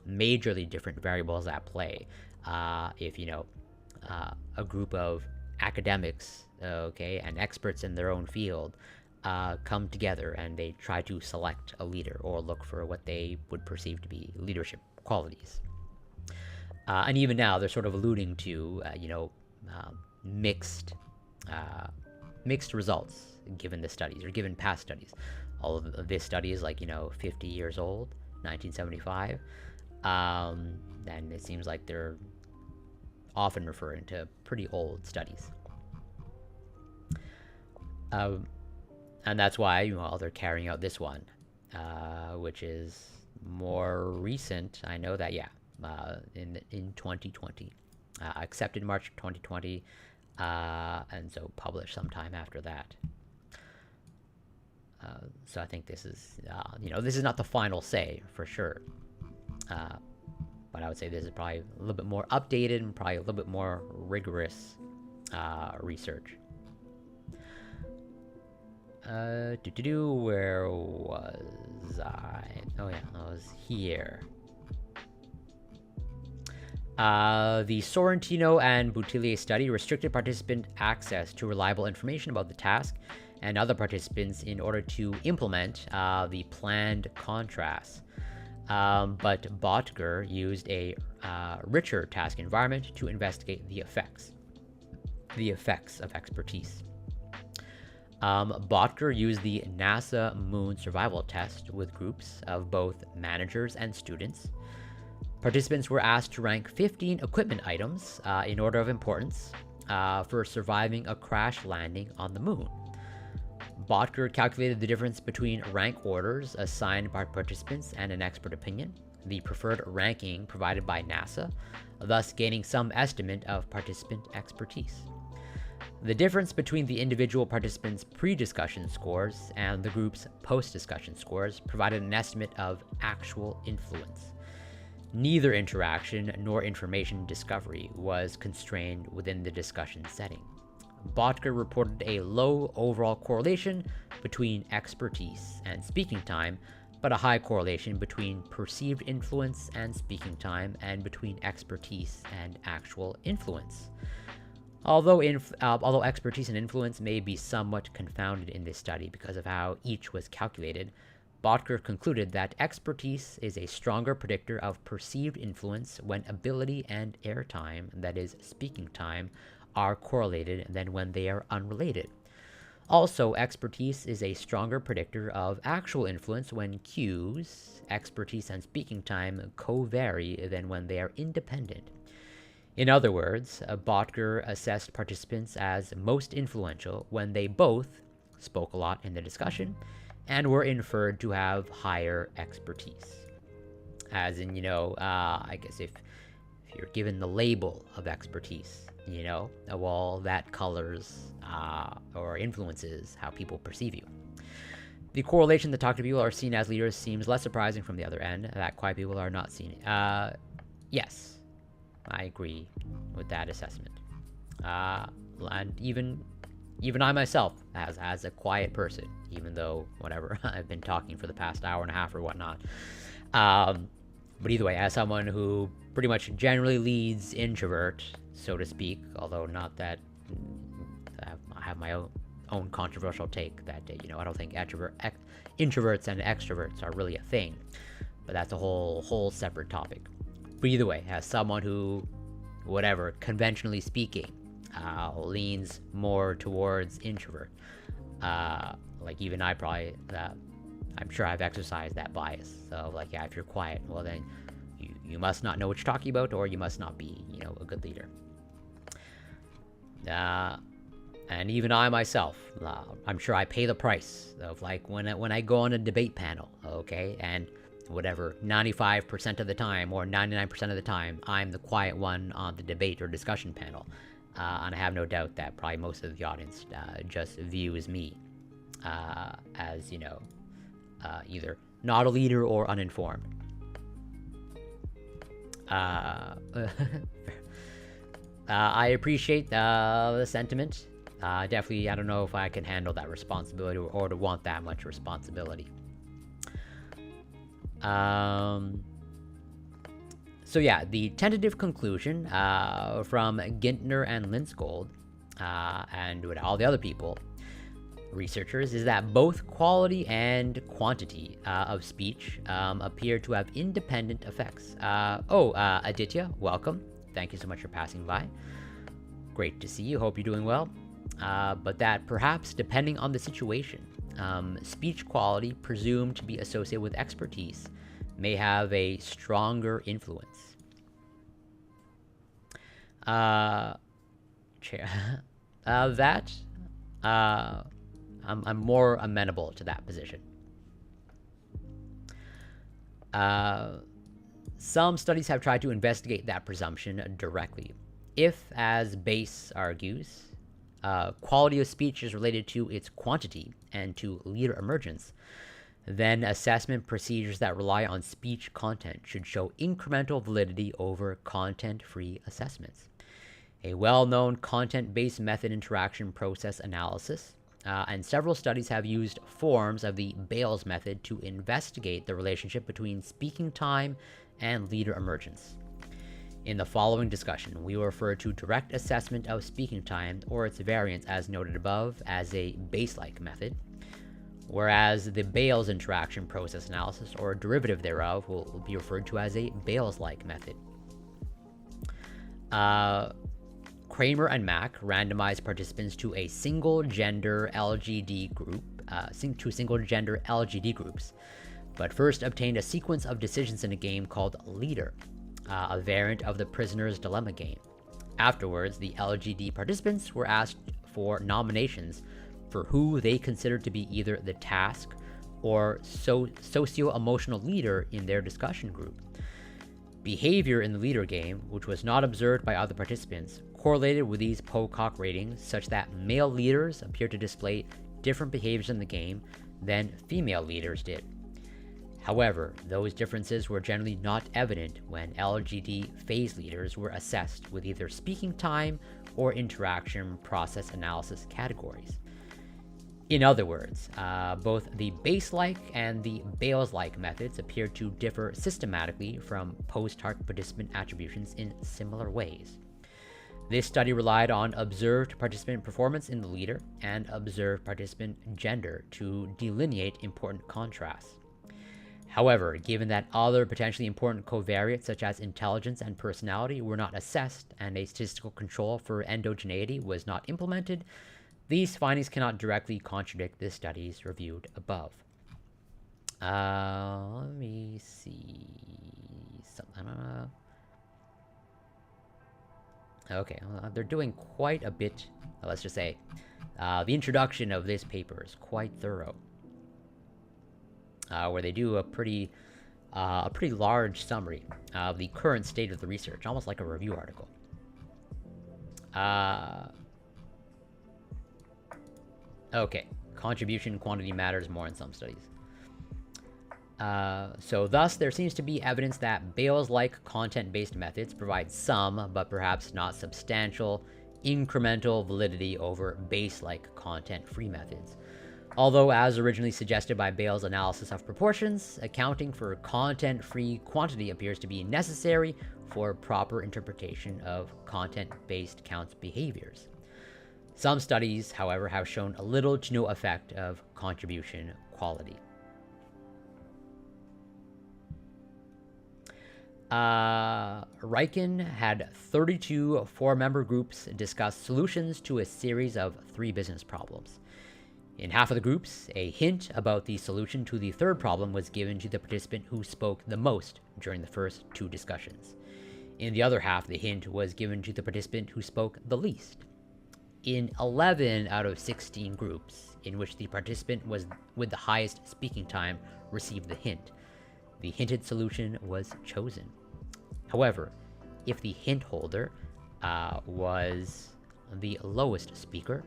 majorly different variables at play. If, a group of academics, okay, and experts in their own field, come together and they try to select a leader or look for what they would perceive to be leadership qualities. And even now, they're sort of alluding to, mixed results given the studies or given past studies. All of this study is 50 years old, 1975. And it seems like they're often referring to pretty old studies. And that's why, they're carrying out this one, which is more recent. I know that, in 2020, accepted March 2020, and so published sometime after that. So I think this is, this is not the final say for sure. But I would say this is probably a little bit more updated and probably a little bit more rigorous research. Where was I? Oh yeah, I was here. The Sorrentino and Boutillier study restricted participant access to reliable information about the task and other participants in order to implement the planned contrasts. But Botger used a richer task environment to investigate the effects of expertise. Botger used the NASA Moon Survival Test with groups of both managers and students. Participants were asked to rank 15 equipment items in order of importance for surviving a crash landing on the moon. Botger calculated the difference between rank orders assigned by participants and an expert opinion, the preferred ranking provided by NASA, thus gaining some estimate of participant expertise. The difference between the individual participants' pre-discussion scores and the group's post-discussion scores provided an estimate of actual influence. Neither interaction nor information discovery was constrained within the discussion setting. Botger reported a low overall correlation between expertise and speaking time, but a high correlation between perceived influence and speaking time, and between expertise and actual influence. Although expertise and influence may be somewhat confounded in this study because of how each was calculated, Botker concluded that expertise is a stronger predictor of perceived influence when ability and airtime, that is, speaking time, are correlated than when they are unrelated. Also, expertise is a stronger predictor of actual influence when cues, expertise and speaking time, co-vary than when they are independent. In other words, Botker assessed participants as most influential when they both spoke a lot in the discussion and were inferred to have higher expertise. As in, I guess if you're given the label of expertise, well, that colors or influences how people perceive you. The correlation that talkative people are seen as leaders seems less surprising from the other end, that quiet people are not seen. Yes, I agree with that assessment. And even I myself, as a quiet person, even though, whatever, I've been talking for the past hour and a half or whatnot. But either way, as someone who pretty much generally leads introvert, so to speak, although not that I have my own controversial take that, I don't think introverts and extroverts are really a thing. But that's a whole separate topic. But either way, as someone who, whatever, conventionally speaking, leans more towards introvert, like even I probably, I'm sure I've exercised that bias. So, like, yeah, if you're quiet, well then you must not know what you're talking about, or you must not be, a good leader. And even I myself, I'm sure I pay the price of, like, when I go on a debate panel, okay, and whatever, 95% of the time or 99% of the time, I'm the quiet one on the debate or discussion panel. And I have no doubt that probably most of the audience just views me as, either not a leader or uninformed. I appreciate the sentiment. Definitely, I don't know if I can handle that responsibility or to want that much responsibility. So yeah, the tentative conclusion from Gintner and Linskold, and with all the other researchers, is that both quality and quantity of speech appear to have independent effects. Aditya, welcome. Thank you so much for passing by. Great to see you. Hope you're doing well. But that perhaps, depending on the situation, speech quality presumed to be associated with expertise may have a stronger influence. I'm more amenable to that position. Some studies have tried to investigate that presumption directly. If, as Bass argues, quality of speech is related to its quantity and to leader emergence, then assessment procedures that rely on speech content should show incremental validity over content-free assessments. A well-known content-based method interaction process analysis, and several studies have used forms of the Bales method to investigate the relationship between speaking time and leader emergence. In the following discussion, we will refer to direct assessment of speaking time or its variants as noted above as a Base-like method, whereas the Bales interaction process analysis, or a derivative thereof, will be referred to as a Bales-like method. Kramer and Mack randomized participants to a single-gender LGD group, single-gender LGD groups, but first obtained a sequence of decisions in a game called Leader, a variant of the Prisoner's Dilemma game. Afterwards, the LGD participants were asked for nominations for who they considered to be either the task or socio-emotional leader in their discussion group. Behavior in the leader game, which was not observed by other participants, correlated with these Pocock ratings such that male leaders appeared to display different behaviors in the game than female leaders did. However, those differences were generally not evident when LGD phase leaders were assessed with either speaking time or interaction process analysis categories. In other words, both the Bayes-like and the Bales-like methods appear to differ systematically from post-hoc participant attributions in similar ways. This study relied on observed participant performance in the leader and observed participant gender to delineate important contrasts. However, given that other potentially important covariates such as intelligence and personality were not assessed and a statistical control for endogeneity was not implemented, these findings cannot directly contradict the studies reviewed above. Let me see. Okay, well, they're doing quite a bit. Let's just say the introduction of this paper is quite thorough, where they do a pretty large summary of the current state of the research, almost like a review article. Okay, contribution quantity matters more in some studies. So thus, there seems to be evidence that Bayes-like content-based methods provide some, but perhaps not substantial, incremental validity over Bayes-like content-free methods. Although, as originally suggested by Bayes' analysis of proportions, accounting for content-free quantity appears to be necessary for proper interpretation of content-based counts behaviors. Some studies, however, have shown a little to no effect of contribution quality. Riken had 32 four-member groups discuss solutions to a series of 3 business problems. In half of the groups, a hint about the solution to the third problem was given to the participant who spoke the most during the first 2 discussions. In the other half, the hint was given to the participant who spoke the least. In 11 out of 16 groups, in which the participant was with the highest speaking time received the hint, the hinted solution was chosen. However, if the hint holder was the lowest speaker,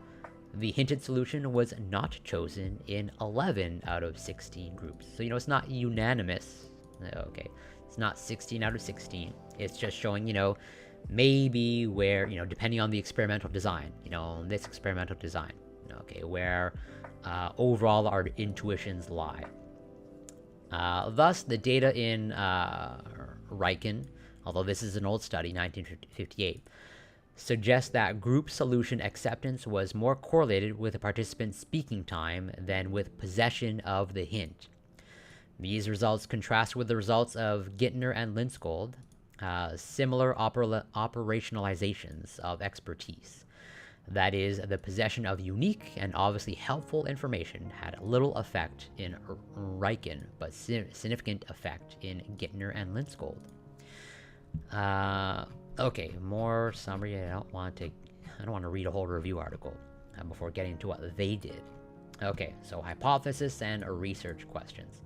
the hinted solution was not chosen in 11 out of 16 groups. So, it's not unanimous. Okay, it's not 16 out of 16. It's just showing, maybe where, depending on the experimental design, this experimental design, okay, where overall our intuitions lie. Thus, the data in Riken, although this is an old study, 1958, suggests that group solution acceptance was more correlated with the participant's speaking time than with possession of the hint. These results contrast with the results of Gittner and Linskold, similar operationalizations of expertise. That is, the possession of unique and obviously helpful information had little effect in Riken, but significant effect in Gittner and Linskold. Okay, more summary. I don't want to read a whole review article before getting to what they did. Okay, so hypothesis and research questions.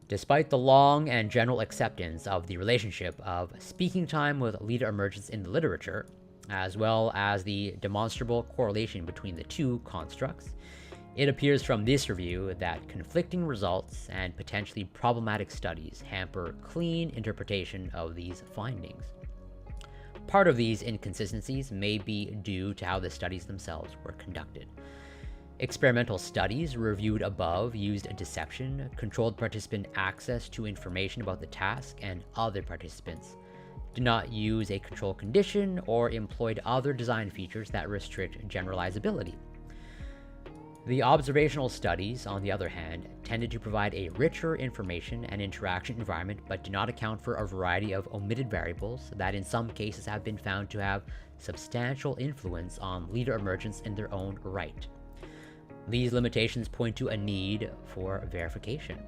Despite the long and general acceptance of the relationship of speaking time with leader emergence in the literature, as well as the demonstrable correlation between the 2 constructs, it appears from this review that conflicting results and potentially problematic studies hamper clean interpretation of these findings. Part of these inconsistencies may be due to how the studies themselves were conducted. Experimental studies reviewed above used deception, controlled participant access to information about the task and other participants, did not use a control condition, or employed other design features that restrict generalizability. The observational studies, on the other hand, tended to provide a richer information and interaction environment, but do not account for a variety of omitted variables that in some cases have been found to have substantial influence on leader emergence in their own right. These limitations point to a need for verification.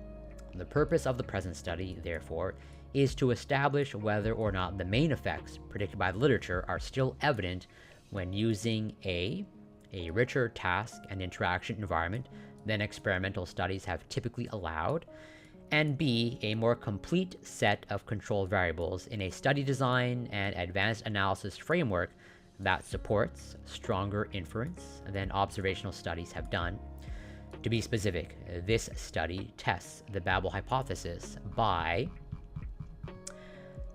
The purpose of the present study, therefore, is to establish whether or not the main effects predicted by the literature are still evident when using a richer task and interaction environment than experimental studies have typically allowed, and b, a more complete set of control variables in a study design and advanced analysis framework that supports stronger inference than observational studies have done. To be specific, this study tests the Babel hypothesis by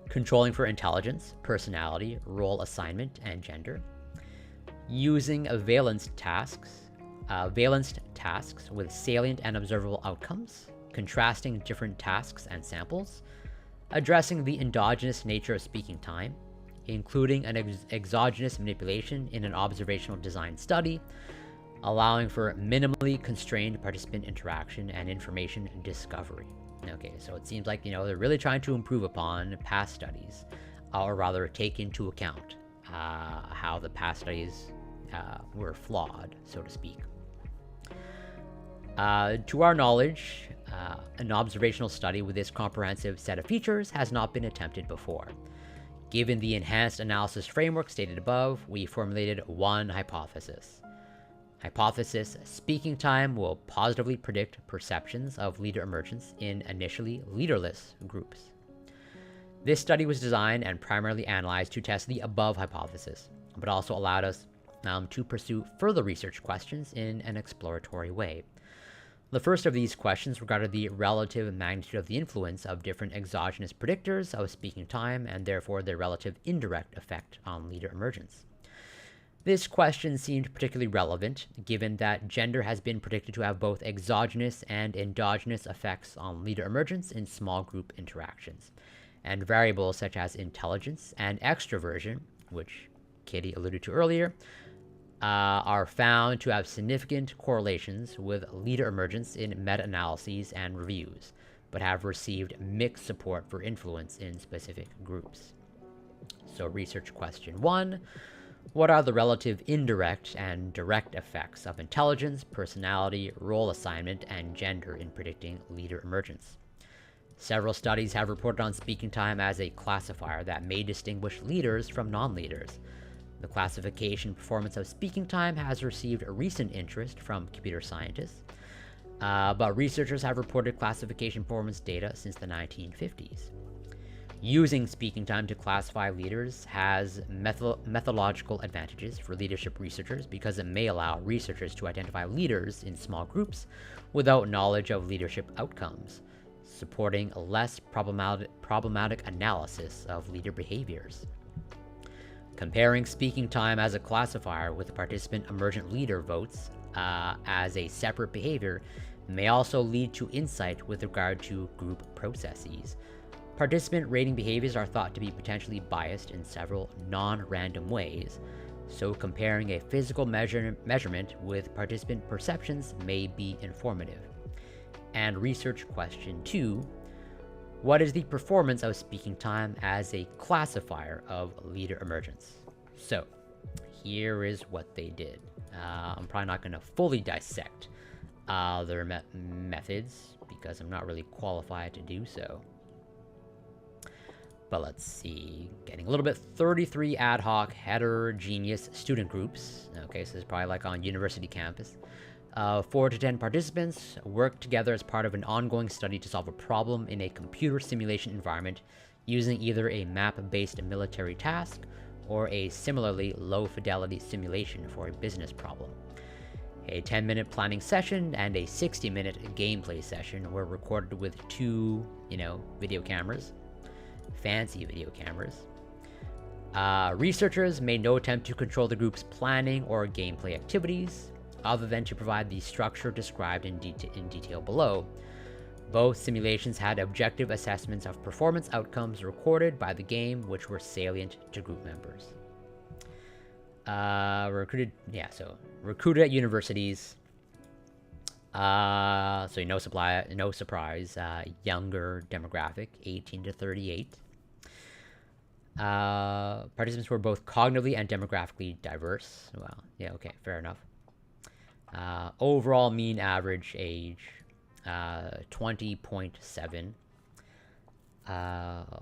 controlling for intelligence, personality, role assignment, and gender, using valence tasks, valenced tasks with salient and observable outcomes, contrasting different tasks and samples, addressing the endogenous nature of speaking time, including an exogenous manipulation in an observational design study, allowing for minimally constrained participant interaction and information discovery. Okay, so it seems like, they're really trying to improve upon past studies, or rather take into account how the past studies were flawed, so to speak. To our knowledge, an observational study with this comprehensive set of features has not been attempted before. Given the enhanced analysis framework stated above, we formulated one hypothesis. Hypothesis: speaking time will positively predict perceptions of leader emergence in initially leaderless groups. This study was designed and primarily analyzed to test the above hypothesis, but also allowed us to pursue further research questions in an exploratory way. The first of these questions regarded the relative magnitude of the influence of different exogenous predictors of speaking time and therefore their relative indirect effect on leader emergence. This question seemed particularly relevant, given that gender has been predicted to have both exogenous and endogenous effects on leader emergence in small group interactions, and variables such as intelligence and extroversion, which Katie alluded to earlier, are found to have significant correlations with leader emergence in meta-analyses and reviews, but have received mixed support for influence in specific groups. So research question 1. What are the relative indirect and direct effects of intelligence, personality, role assignment, and gender in predicting leader emergence? Several studies have reported on speaking time as a classifier that may distinguish leaders from non-leaders. The classification performance of speaking time has received recent interest from computer scientists, but researchers have reported classification performance data since the 1950s. Using speaking time to classify leaders has methodological advantages for leadership researchers because it may allow researchers to identify leaders in small groups without knowledge of leadership outcomes, supporting a less problematic analysis of leader behaviors. Comparing speaking time as a classifier with participant emergent leader votes as a separate behavior may also lead to insight with regard to group processes. Participant rating behaviors are thought to be potentially biased in several non-random ways, so comparing a physical measurement with participant perceptions may be informative. And research question 2, what is the performance of speaking time as a classifier of leader emergence? So, here is what they did. I'm probably not going to fully dissect their methods because I'm not really qualified to do so. But let's see, getting a little bit, 33 ad hoc heterogeneous student groups. Okay, so this is probably like on university campus. 4 to 10 participants worked together as part of an ongoing study to solve a problem in a computer simulation environment using either a map-based military task or a similarly low-fidelity simulation for a business problem. A 10-minute planning session and a 60-minute gameplay session were recorded with 2, video cameras. Fancy video cameras. Researchers made no attempt to control the group's planning or gameplay activities, other than to provide the structure described in detail below. Both simulations had objective assessments of performance outcomes recorded by the game, which were salient to group members. Recruited at universities. So no surprise, younger demographic, 18 to 38. Participants were both cognitively and demographically diverse. Well, yeah, okay, fair enough. Overall mean average age, 20.7.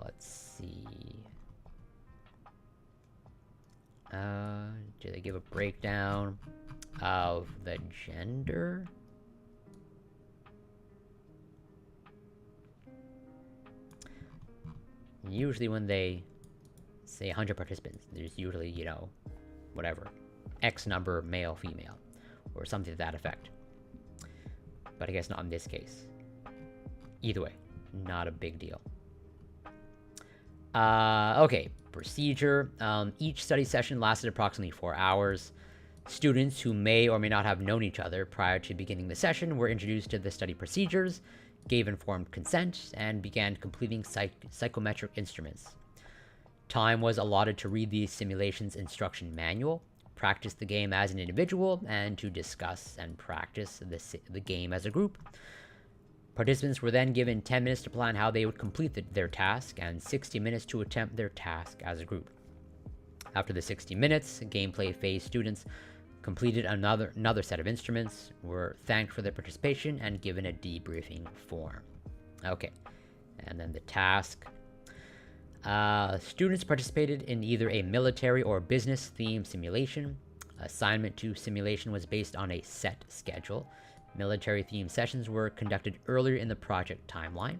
Let's see. Do they give a breakdown of the gender? Usually when they say 100 participants, there's usually, whatever, X number male, female, or something to that effect. But I guess not in this case. Either way, not a big deal. Okay, procedure. Each study session lasted approximately 4 hours. Students who may or may not have known each other prior to beginning the session were introduced to the study procedures, gave informed consent, and began completing psychometric instruments. Time was allotted to read the simulation's instruction manual, practice the game as an individual, and to discuss and practice the game as a group. Participants were then given 10 minutes to plan how they would complete their task and 60 minutes to attempt their task as a group. After the 60 minutes, gameplay phase students completed another set of instruments, were thanked for their participation, and given a debriefing form. Okay, and then the task. Students participated in either a military or business-themed simulation. Assignment to simulation was based on a set schedule. Military-themed sessions were conducted earlier in the project timeline.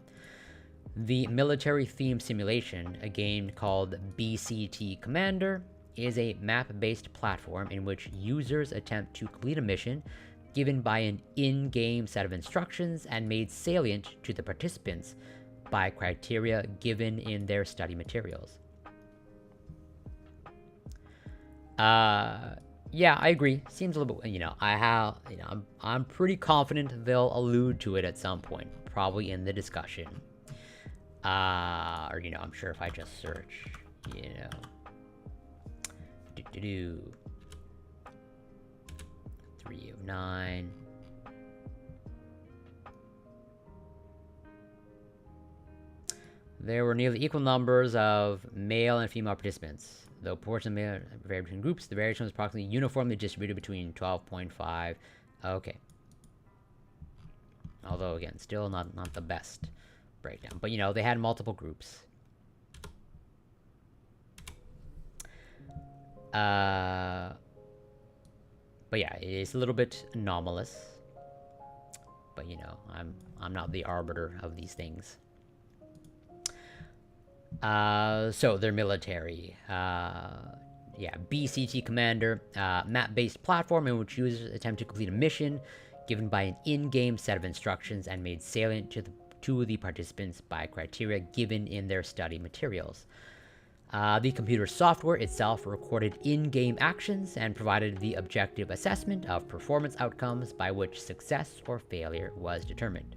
The military-themed simulation, a game called BCT Commander, is a map-based platform in which users attempt to complete a mission given by an in-game set of instructions and made salient to the participants by criteria given in their study materials. Yeah, I agree. Seems a little bit, I'm pretty confident they'll allude to it at some point, probably in the discussion. I'm sure if I just search, 3 of 9. There were nearly equal numbers of male and female participants. Though portion may vary between groups, the variation was approximately uniformly distributed between 12.5. Okay. Although, again, still not the best breakdown. But, they had multiple groups. But yeah, it's a little bit anomalous. But, I'm not the arbiter of these things. So they're military. BCT Commander, map-based platform in which users attempt to complete a mission given by an in-game set of instructions and made salient to the participants by criteria given in their study materials. The computer software itself recorded in-game actions and provided the objective assessment of performance outcomes by which success or failure was determined.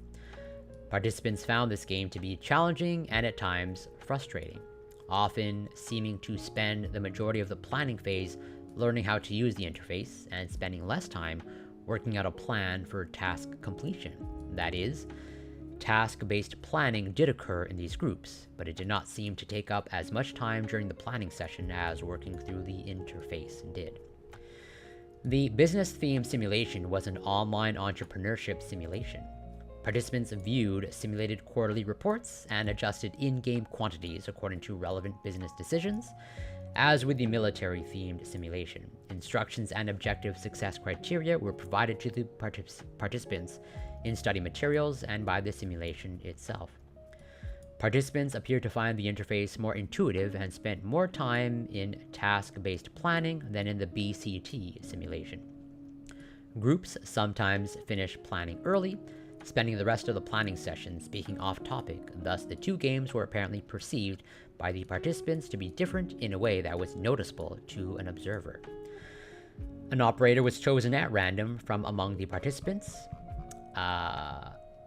Participants found this game to be challenging and at times frustrating, often seeming to spend the majority of the planning phase learning how to use the interface and spending less time working out a plan for task completion. That is, task-based planning did occur in these groups, but it did not seem to take up as much time during the planning session as working through the interface did. The business-themed simulation was an online entrepreneurship simulation. Participants viewed simulated quarterly reports and adjusted in-game quantities according to relevant business decisions. As with the military-themed simulation, instructions and objective success criteria were provided to the participants in study materials and by the simulation itself. Participants appeared to find the interface more intuitive and spent more time in task-based planning than in the BCT simulation. Groups sometimes finish planning early, spending the rest of the planning session speaking off topic. Thus, the two games were apparently perceived by the participants to be different in a way that was noticeable to an observer. An operator was chosen at random from among the participants.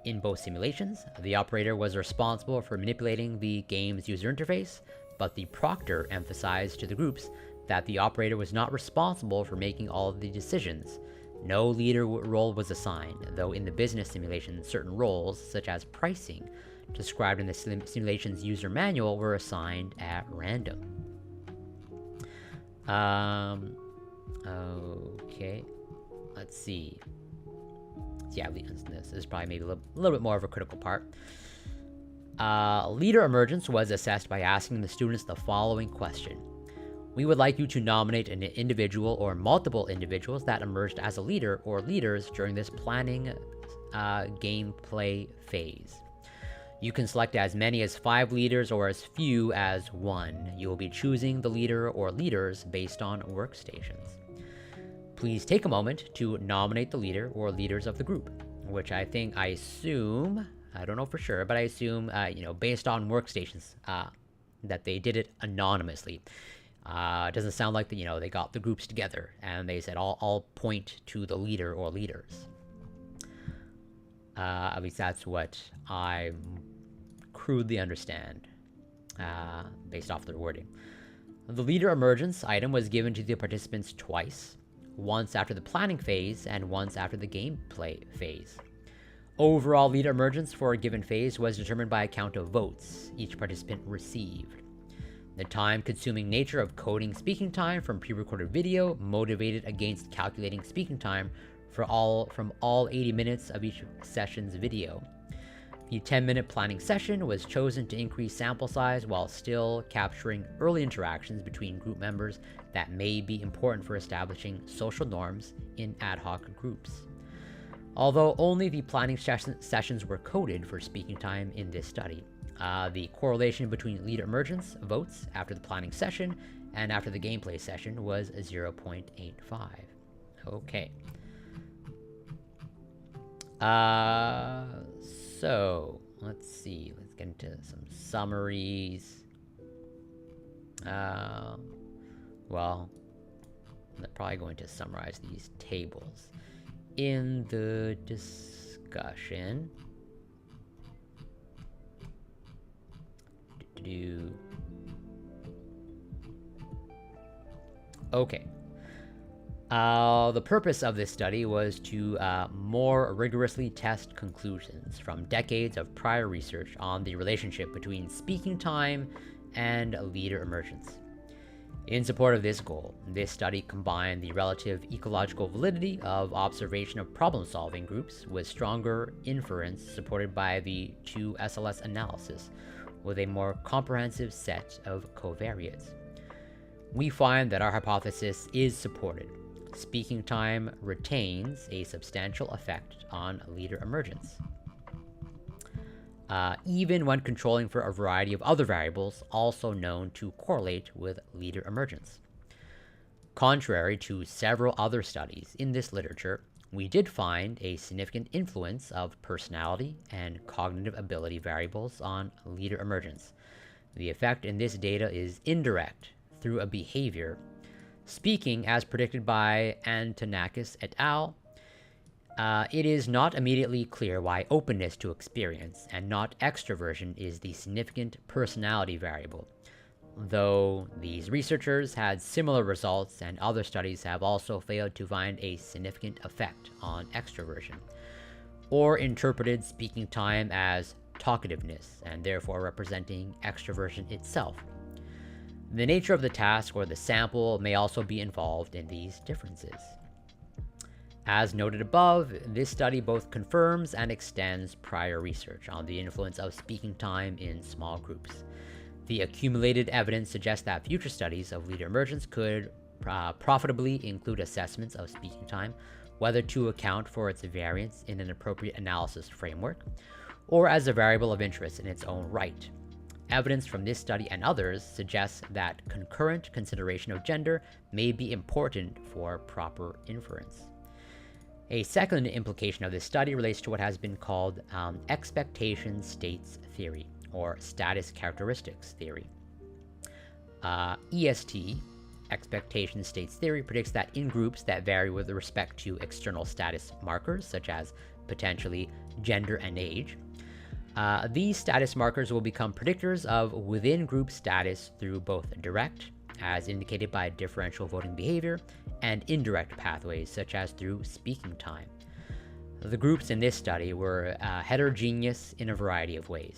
In both simulations, the operator was responsible for manipulating the game's user interface, but the proctor emphasized to the groups that the operator was not responsible for making all of the decisions. No leader role was assigned, though in the business simulation, certain roles, such as pricing, described in the simulation's user manual, were assigned at random. Okay. Let's see. Yeah, this is probably maybe a little bit more of a critical part. Leader emergence was assessed by asking the students the following question. We would like you to nominate an individual or multiple individuals that emerged as a leader or leaders during this planning gameplay phase. You can select as many as 5 leaders or as few as 1. You will be choosing the leader or leaders based on workstations. Please take a moment to nominate the leader or leaders of the group, which I assume, I don't know for sure, but I assume, based on workstations, that they did it anonymously. It doesn't sound like they got the groups together and they said, I'll point to the leader or leaders. At least that's what I crudely understand based off their wording. The leader emergence item was given to the participants twice, once after the planning phase and once after the gameplay phase. Overall leader emergence for a given phase was determined by a count of votes each participant received. The time-consuming nature of coding speaking time from pre-recorded video motivated against calculating speaking time from all 80 minutes of each session's video. The 10-minute planning session was chosen to increase sample size while still capturing early interactions between group members that may be important for establishing social norms in ad hoc groups. Although only the planning sessions were coded for speaking time in this study, the correlation between leader emergence votes after the planning session and after the gameplay session was 0.85. Okay. So, let's see. Let's get into some summaries. Well, I'm probably going to summarize these tables in the discussion. Okay. The purpose of this study was to more rigorously test conclusions from decades of prior research on the relationship between speaking time and leader emergence. In support of this goal, this study combined the relative ecological validity of observation of problem-solving groups with stronger inference supported by the 2SLS analysis with a more comprehensive set of covariates. We find that our hypothesis is supported. Speaking time retains a substantial effect on leader emergence, even when controlling for a variety of other variables also known to correlate with leader emergence. Contrary to several other studies in this literature, we did find a significant influence of personality and cognitive ability variables on leader emergence. The effect in this data is indirect through a behavior. Speaking, as predicted by Antonakis et al., it is not immediately clear why openness to experience and not extroversion is the significant personality variable, though these researchers had similar results and other studies have also failed to find a significant effect on extroversion, or interpreted speaking time as talkativeness and therefore representing extroversion itself. The nature of the task or the sample may also be involved in these differences. As noted above, this study both confirms and extends prior research on the influence of speaking time in small groups. The accumulated evidence suggests that future studies of leader emergence could profitably include assessments of speaking time, whether to account for its variance in an appropriate analysis framework, or as a variable of interest in its own right. Evidence from this study and others suggests that concurrent consideration of gender may be important for proper inference. A second implication of this study relates to what has been called expectation states theory, or status characteristics theory. EST, expectation states theory, predicts that in groups that vary with respect to external status markers, such as potentially gender and age, these status markers will become predictors of within-group status through both direct, as indicated by differential voting behavior, and indirect pathways, such as through speaking time. The groups in this study were heterogeneous in a variety of ways,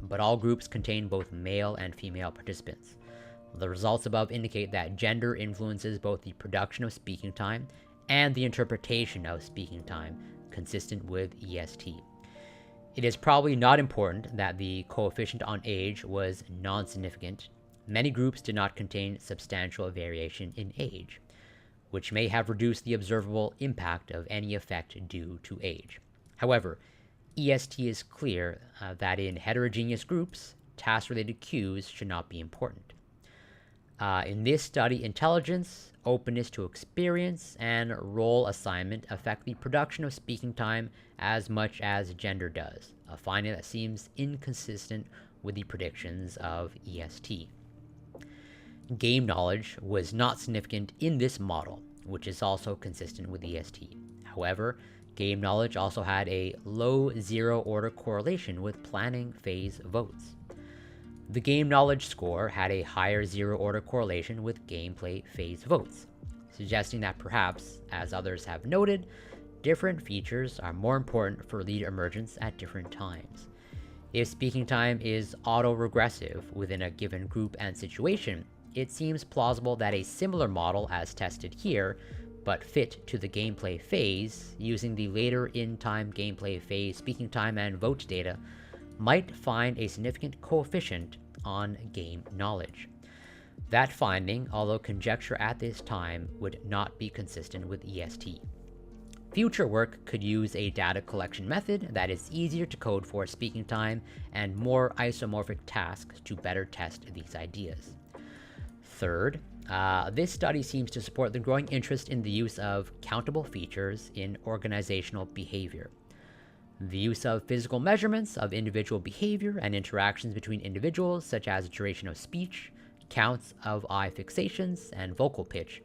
but all groups contain both male and female participants. The results above indicate that gender influences both the production of speaking time and the interpretation of speaking time, consistent with EST. It is probably not important that the coefficient on age was non-significant. Many groups did not contain substantial variation in age, which may have reduced the observable impact of any effect due to age. However, EST is clear that in heterogeneous groups, task-related cues should not be important. In this study, intelligence, openness to experience, and role assignment affect the production of speaking time as much as gender does, a finding that seems inconsistent with the predictions of EST. Game knowledge was not significant in this model, which is also consistent with EST. However, game knowledge also had a low zero-order correlation with planning phase votes. The game knowledge score had a higher zero-order correlation with gameplay phase votes, suggesting that perhaps, as others have noted, different features are more important for leader emergence at different times. If speaking time is auto-regressive within a given group and situation, it seems plausible that a similar model as tested here, but fit to the gameplay phase, using the later in-time gameplay phase speaking time and vote data, might find a significant coefficient on game knowledge. That finding, although conjecture at this time, would not be consistent with EST. Future work could use a data collection method that is easier to code for speaking time and more isomorphic tasks to better test these ideas. Third, this study seems to support the growing interest in the use of countable features in organizational behavior. The use of physical measurements of individual behavior and interactions between individuals, such as duration of speech, counts of eye fixations, and vocal pitch,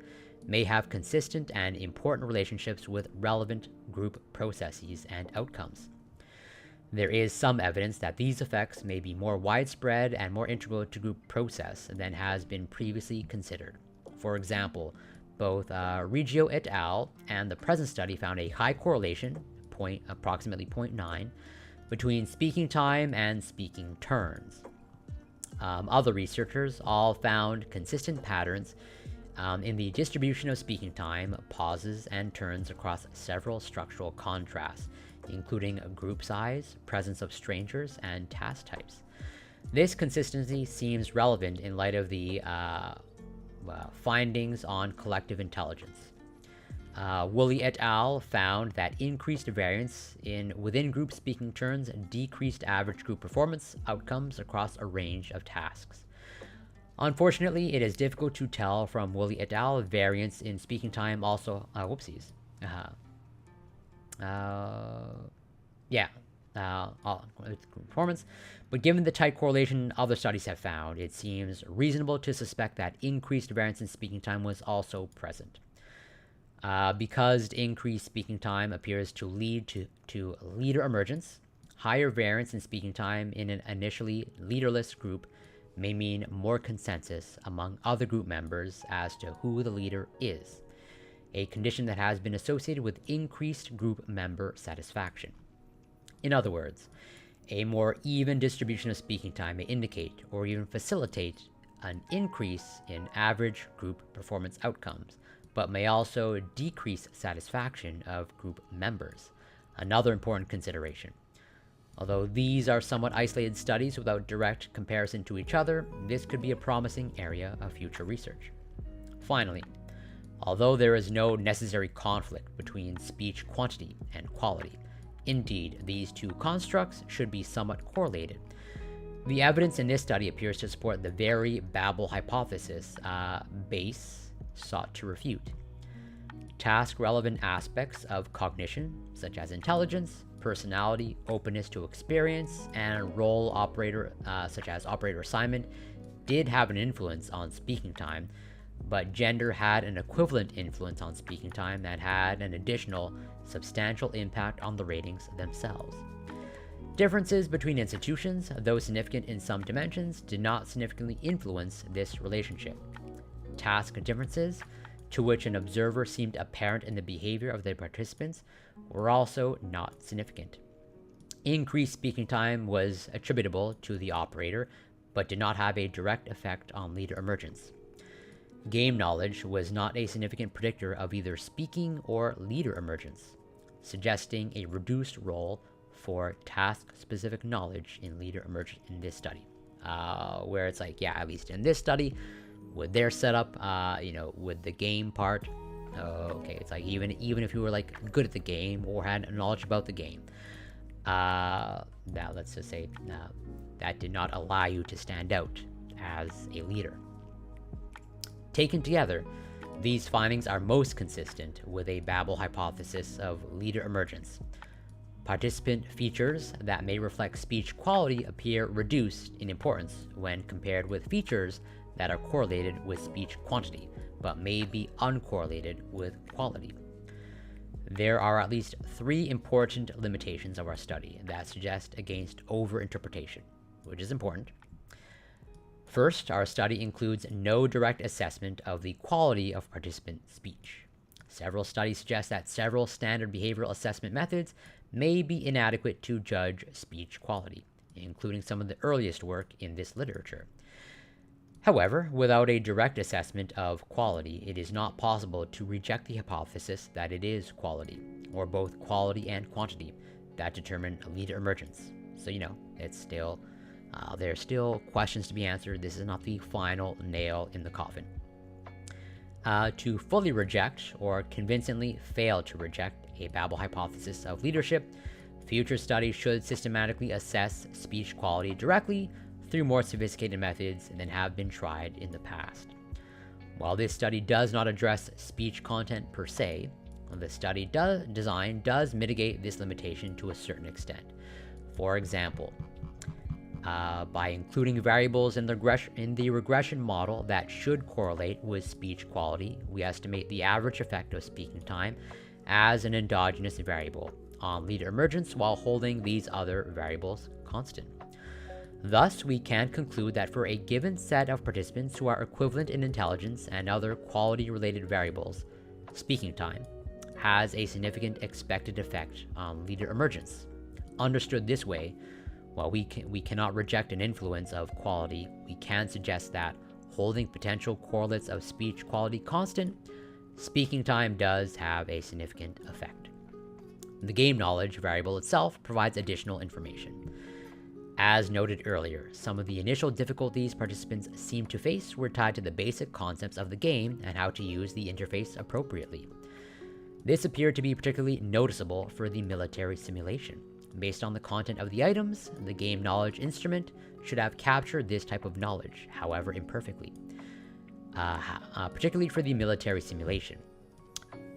may have consistent and important relationships with relevant group processes and outcomes. There is some evidence that these effects may be more widespread and more integral to group process than has been previously considered. For example, both Reggio et al. And the present study found a high correlation, approximately 0.9, between speaking time and speaking turns. Other researchers all found consistent patterns in the distribution of speaking time, pauses, and turns across several structural contrasts, including group size, presence of strangers, and task types. This consistency seems relevant in light of the findings on collective intelligence. Woolley et al. Found that increased variance in within-group speaking turns decreased average group performance outcomes across a range of tasks. Unfortunately, it is difficult to tell from Woolley et al. Variance in speaking time also, performance, but given the tight correlation other studies have found, it seems reasonable to suspect that increased variance in speaking time was also present. Because increased speaking time appears to lead to leader emergence, higher variance in speaking time in an initially leaderless group may mean more consensus among other group members as to who the leader is, a condition that has been associated with increased group member satisfaction. In other words, a more even distribution of speaking time may indicate or even facilitate an increase in average group performance outcomes, but may also decrease satisfaction of group members, another important consideration. Although these are somewhat isolated studies without direct comparison to each other, this could be a promising area of future research. Finally, although there is no necessary conflict between speech quantity and quality, indeed, these two constructs should be somewhat correlated. The evidence in this study appears to support the very Babel hypothesis Bayes sought to refute. Task-relevant aspects of cognition, such as intelligence, personality, openness to experience, and role operator, such as operator assignment, did have an influence on speaking time, but gender had an equivalent influence on speaking time that had an additional substantial impact on the ratings themselves. Differences between institutions, though significant in some dimensions, did not significantly influence this relationship. Task differences, to which an observer seemed apparent in the behavior of the participants, were also not significant. Increased speaking time was attributable to the operator, but did not have a direct effect on leader emergence. Game knowledge was not a significant predictor of either speaking or leader emergence, suggesting a reduced role for task-specific knowledge in leader emergence in this study. Where it's like, yeah, at least in this study, with their setup, with the game part, okay, it's like even if you were like good at the game or had knowledge about the game, now let's just say that did not allow you to stand out as a leader. Taken together, these findings are most consistent with a Babel hypothesis of leader emergence. Participant features that may reflect speech quality appear reduced in importance when compared with features that are correlated with speech quantity, but may be uncorrelated with quality. There are at least 3 important limitations of our study that suggest against overinterpretation, which is important. First, our study includes no direct assessment of the quality of participant speech. Several studies suggest that several standard behavioral assessment methods may be inadequate to judge speech quality, including some of the earliest work in this literature. However, without a direct assessment of quality, it is not possible to reject the hypothesis that it is quality, or both quality and quantity, that determine leader emergence. So, it's still, there's still questions to be answered. This is not the final nail in the coffin. To fully reject or convincingly fail to reject a Babel hypothesis of leadership, future studies should systematically assess speech quality directly through more sophisticated methods than have been tried in the past. While this study does not address speech content per se, the study design does mitigate this limitation to a certain extent. For example, by including variables in the regression model that should correlate with speech quality, we estimate the average effect of speaking time as an endogenous variable on leader emergence while holding these other variables constant. Thus, we can conclude that for a given set of participants who are equivalent in intelligence and other quality-related variables, speaking time has a significant expected effect on leader emergence. Understood this way, while we cannot reject an influence of quality, we can suggest that holding potential correlates of speech quality constant, speaking time does have a significant effect. The game knowledge variable itself provides additional information. As noted earlier, some of the initial difficulties participants seemed to face were tied to the basic concepts of the game and how to use the interface appropriately. This appeared to be particularly noticeable for the military simulation. Based on the content of the items, the game knowledge instrument should have captured this type of knowledge, however imperfectly, particularly for the military simulation.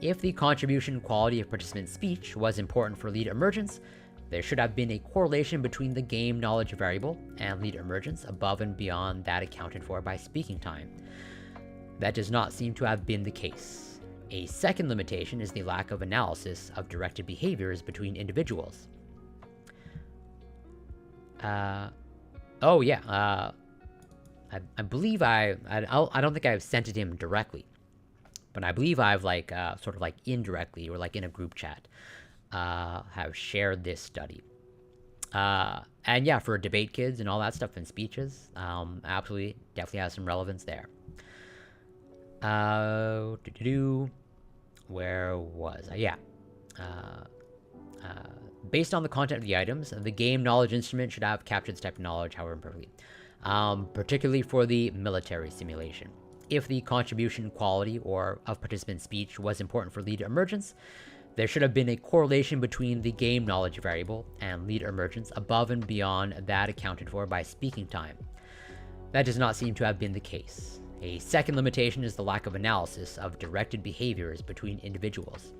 If the contribution quality of participant speech was important for lead emergence, there should have been a correlation between the game knowledge variable and lead emergence above and beyond that accounted for by speaking time. That does not seem to have been the case. A second limitation is the lack of analysis of directed behaviors between individuals. I believe I don't think I've sent it to him directly, but I believe I've sort of indirectly or in a group chat have shared this study. And yeah, for debate kids and all that stuff and speeches, absolutely, definitely has some relevance there. Where was I? Yeah. Based on the content of the items, the game knowledge instrument should have captured this type of knowledge, however imperfectly, particularly for the military simulation. If the contribution quality or of participant speech was important for lead emergence, there should have been a correlation between the game knowledge variable and lead emergence above and beyond that accounted for by speaking time. That does not seem to have been the case. A second limitation is the lack of analysis of directed behaviors between individuals.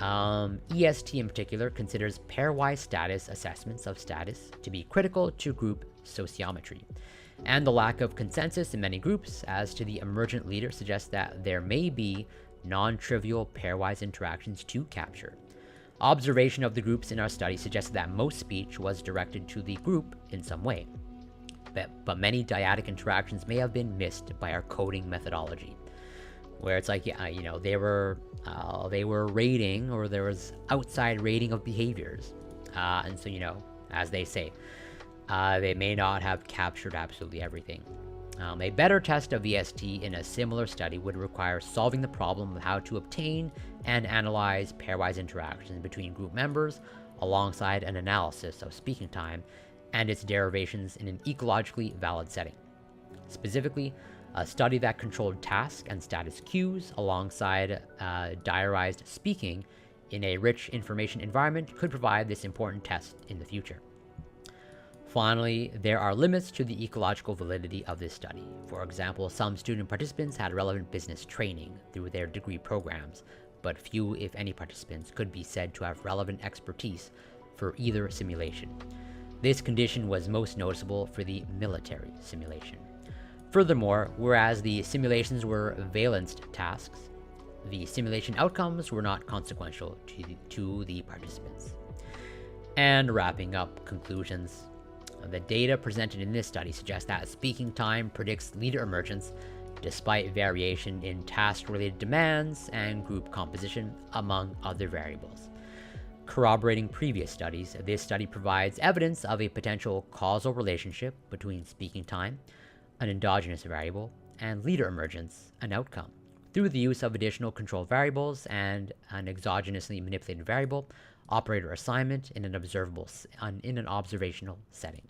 EST in particular considers pairwise status assessments of status to be critical to group sociometry, and the lack of consensus in many groups as to the emergent leader suggests that there may be non-trivial pairwise interactions to capture. Observation of the groups in our study suggests that most speech was directed to the group in some way, but many dyadic interactions may have been missed by our coding methodology, where it's they were rating, or there was outside rating of behaviors, and so as they say, they may not have captured absolutely everything. A better test of VST in a similar study would require solving the problem of how to obtain and analyze pairwise interactions between group members alongside an analysis of speaking time and its derivations in an ecologically valid setting. Specifically, a study that controlled task and status cues alongside diarized speaking in a rich information environment could provide this important test in the future. Finally, there are limits to the ecological validity of this study. For example, some student participants had relevant business training through their degree programs, but few, if any, participants could be said to have relevant expertise for either simulation. This condition was most noticeable for the military simulation. Furthermore, whereas the simulations were valence tasks, the simulation outcomes were not consequential to the participants. And wrapping up conclusions, the data presented in this study suggests that speaking time predicts leader emergence despite variation in task-related demands and group composition, among other variables. Corroborating previous studies, this study provides evidence of a potential causal relationship between speaking time, an endogenous variable, and leader emergence, an outcome, through the use of additional control variables and an exogenously manipulated variable, operator assignment in an observational setting.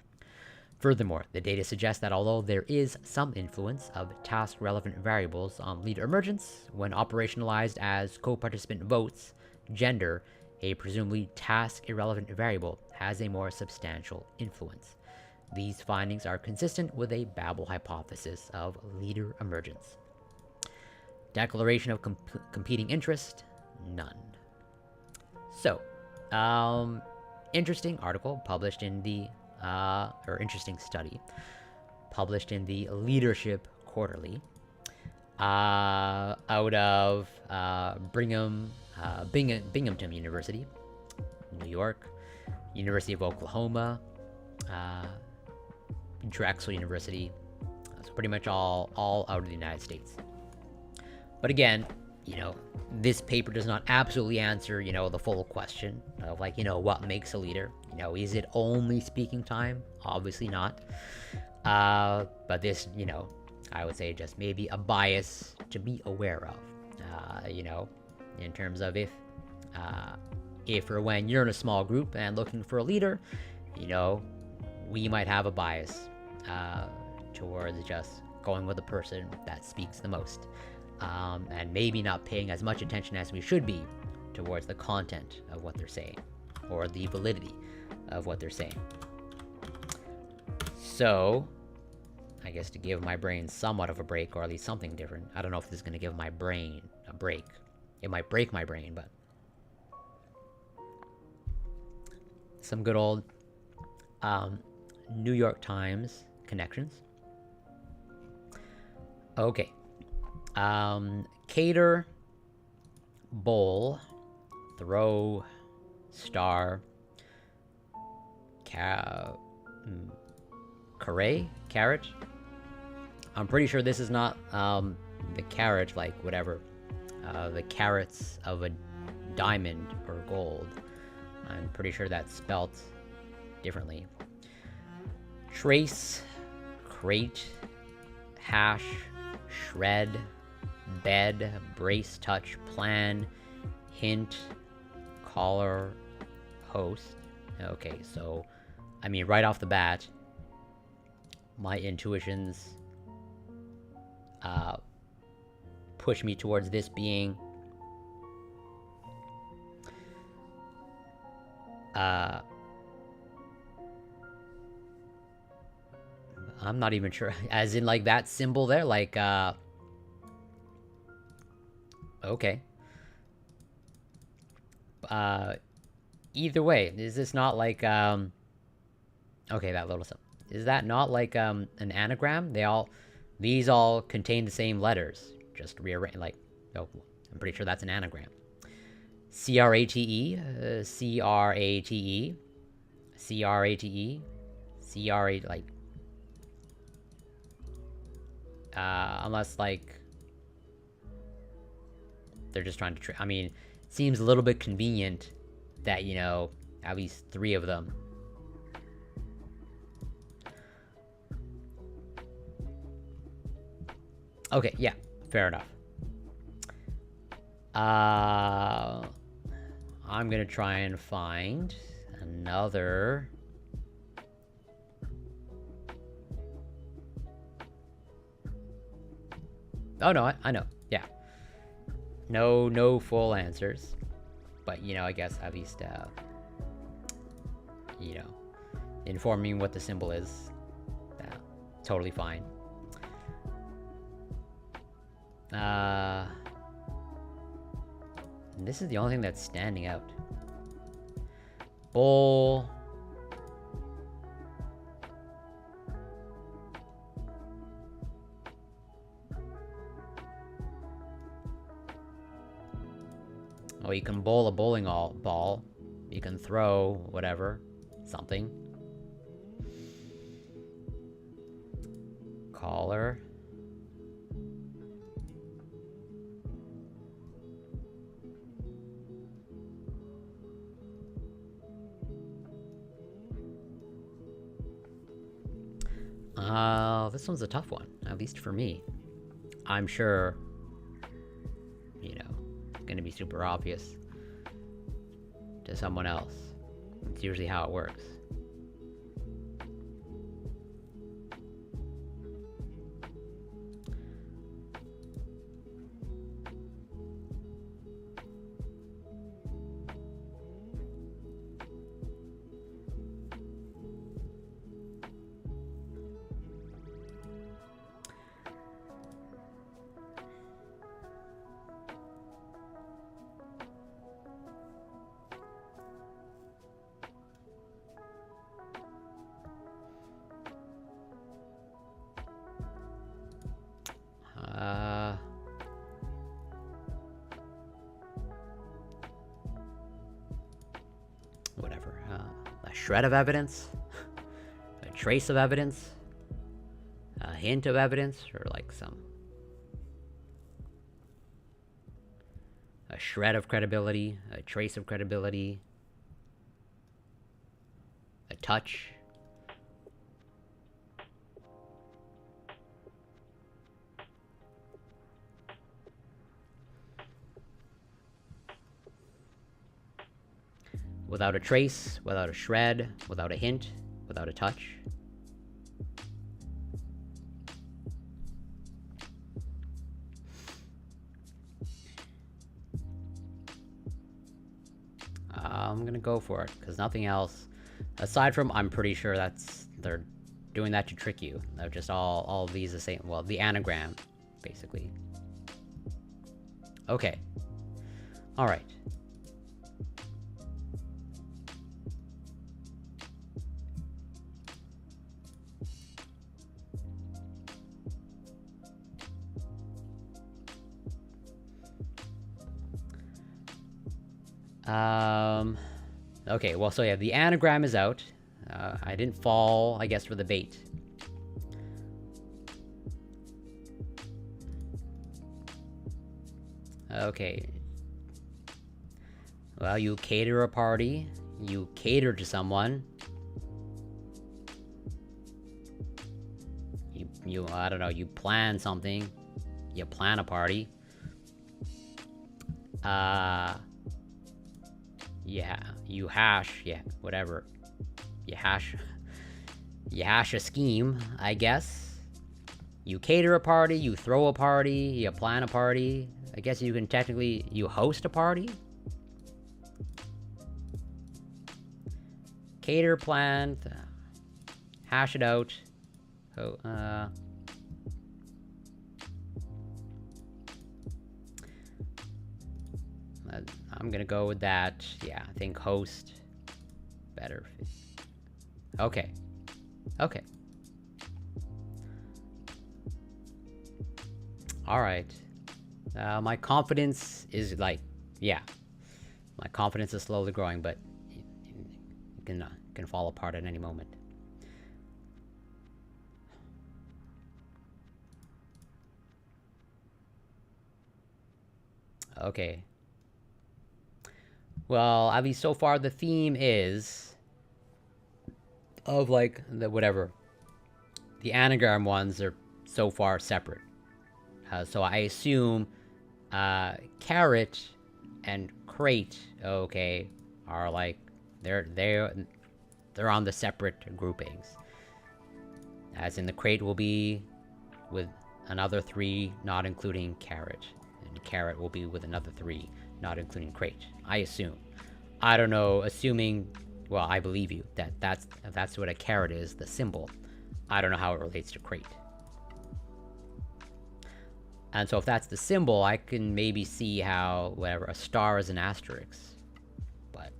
Furthermore, the data suggests that although there is some influence of task-relevant variables on leader emergence, when operationalized as co-participant votes, gender, a presumably task-irrelevant variable, has a more substantial influence. These findings are consistent with a Babel hypothesis of leader emergence. Declaration of competing interest? None. So, interesting article published in the interesting study published in the Leadership Quarterly out of Binghamton University, New York, University of Oklahoma, Drexel University, so pretty much all out of the United States. But again, this paper does not absolutely answer, the full question of what makes a leader. Is it only speaking time? Obviously not. But this, I would say just maybe a bias to be aware of, in terms of if or when you're in a small group and looking for a leader, we might have a bias towards just going with the person that speaks the most. And maybe not paying as much attention as we should be towards the content of what they're saying, or the validity of what they're saying. So, I guess to give my brain somewhat of a break, or at least something different. I don't know if this is going to give my brain a break. It might break my brain, but some good old New York Times connections. Okay. Cater, bowl, throw, star, carrot. I'm pretty sure this is not the carrot, like whatever, the carats of a diamond or gold. I'm pretty sure that's spelt differently. Trace, crate, hash, shred, bed, brace, touch, plan, hint, caller, host. Okay, so, I mean, right off the bat, my intuitions push me towards this being I'm not even sure, as in like that symbol there, like okay. Either way, is this not like okay, that little stuff, is that not like an anagram? These all contain the same letters, just rearranged. Like, oh, I'm pretty sure that's an anagram. C-R-A-T-E, C-R-A-T-E, C-R-A-T-E, C-R-A, like, unless, like, they're just trying to I mean, it seems a little bit convenient that, at least 3 of them. Okay, yeah, fair enough. I'm gonna try and find another... Oh, no, I know, yeah. No full answers. But, I guess at least, informing what the symbol is. Totally fine. This is the only thing that's standing out. Bowl. Well, you can bowl a bowling ball. You can throw whatever. Something. Caller. This one's a tough one, at least for me. I'm sure, you know, it's gonna be super obvious to someone else. It's usually how it works. Whatever. A shred of evidence? A trace of evidence? A hint of evidence? Or like a shred of credibility? A trace of credibility? A touch? Without a trace, without a shred, without a hint, without a touch. I'm gonna go for it, because nothing else, aside from, I'm pretty sure they're doing that to trick you. They're just all of these the same, well, the anagram, basically. Okay. Alright. Okay, well, so yeah, the anagram is out. I didn't fall, I guess, for the bait. Okay. Well, you cater a party. You cater to someone. You I don't know, you plan something. You plan a party. Yeah, you hash, yeah, whatever. You hash a scheme, I guess. You cater a party, you throw a party, you plan a party. I guess you can technically, you host a party? Cater, plan, hash it out. Oh, I'm gonna go with that. Yeah, I think host better. Okay. Okay. Alright. My confidence is like, yeah. My confidence is slowly growing, but it can fall apart at any moment. Okay. Well, at least so far the theme is of like the whatever. The anagram ones are so far separate. So I assume carrot and crate, okay, are like they're on the separate groupings. As in the crate will be with another 3, not including carrot, and carrot will be with another 3, not including crate. I assume. I don't know. Assuming, well, I believe you that that's what a carrot is, the symbol. I don't know how it relates to crate. And so if that's the symbol, I can maybe see how, whatever, a star is an asterisk. But...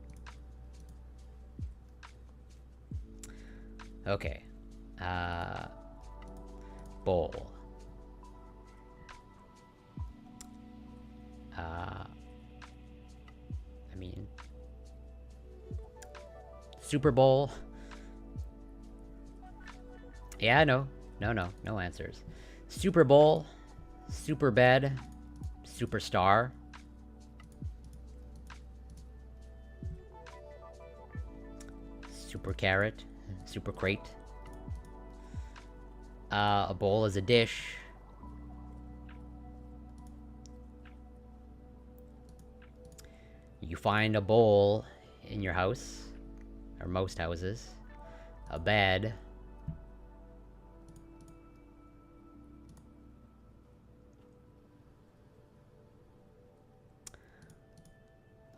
okay. Bowl. Super Bowl. Yeah, no. No answers. Super Bowl. Super bed. Superstar. Super carrot. Super crate. A bowl is a dish. You find a bowl in your house, or most houses. A bed.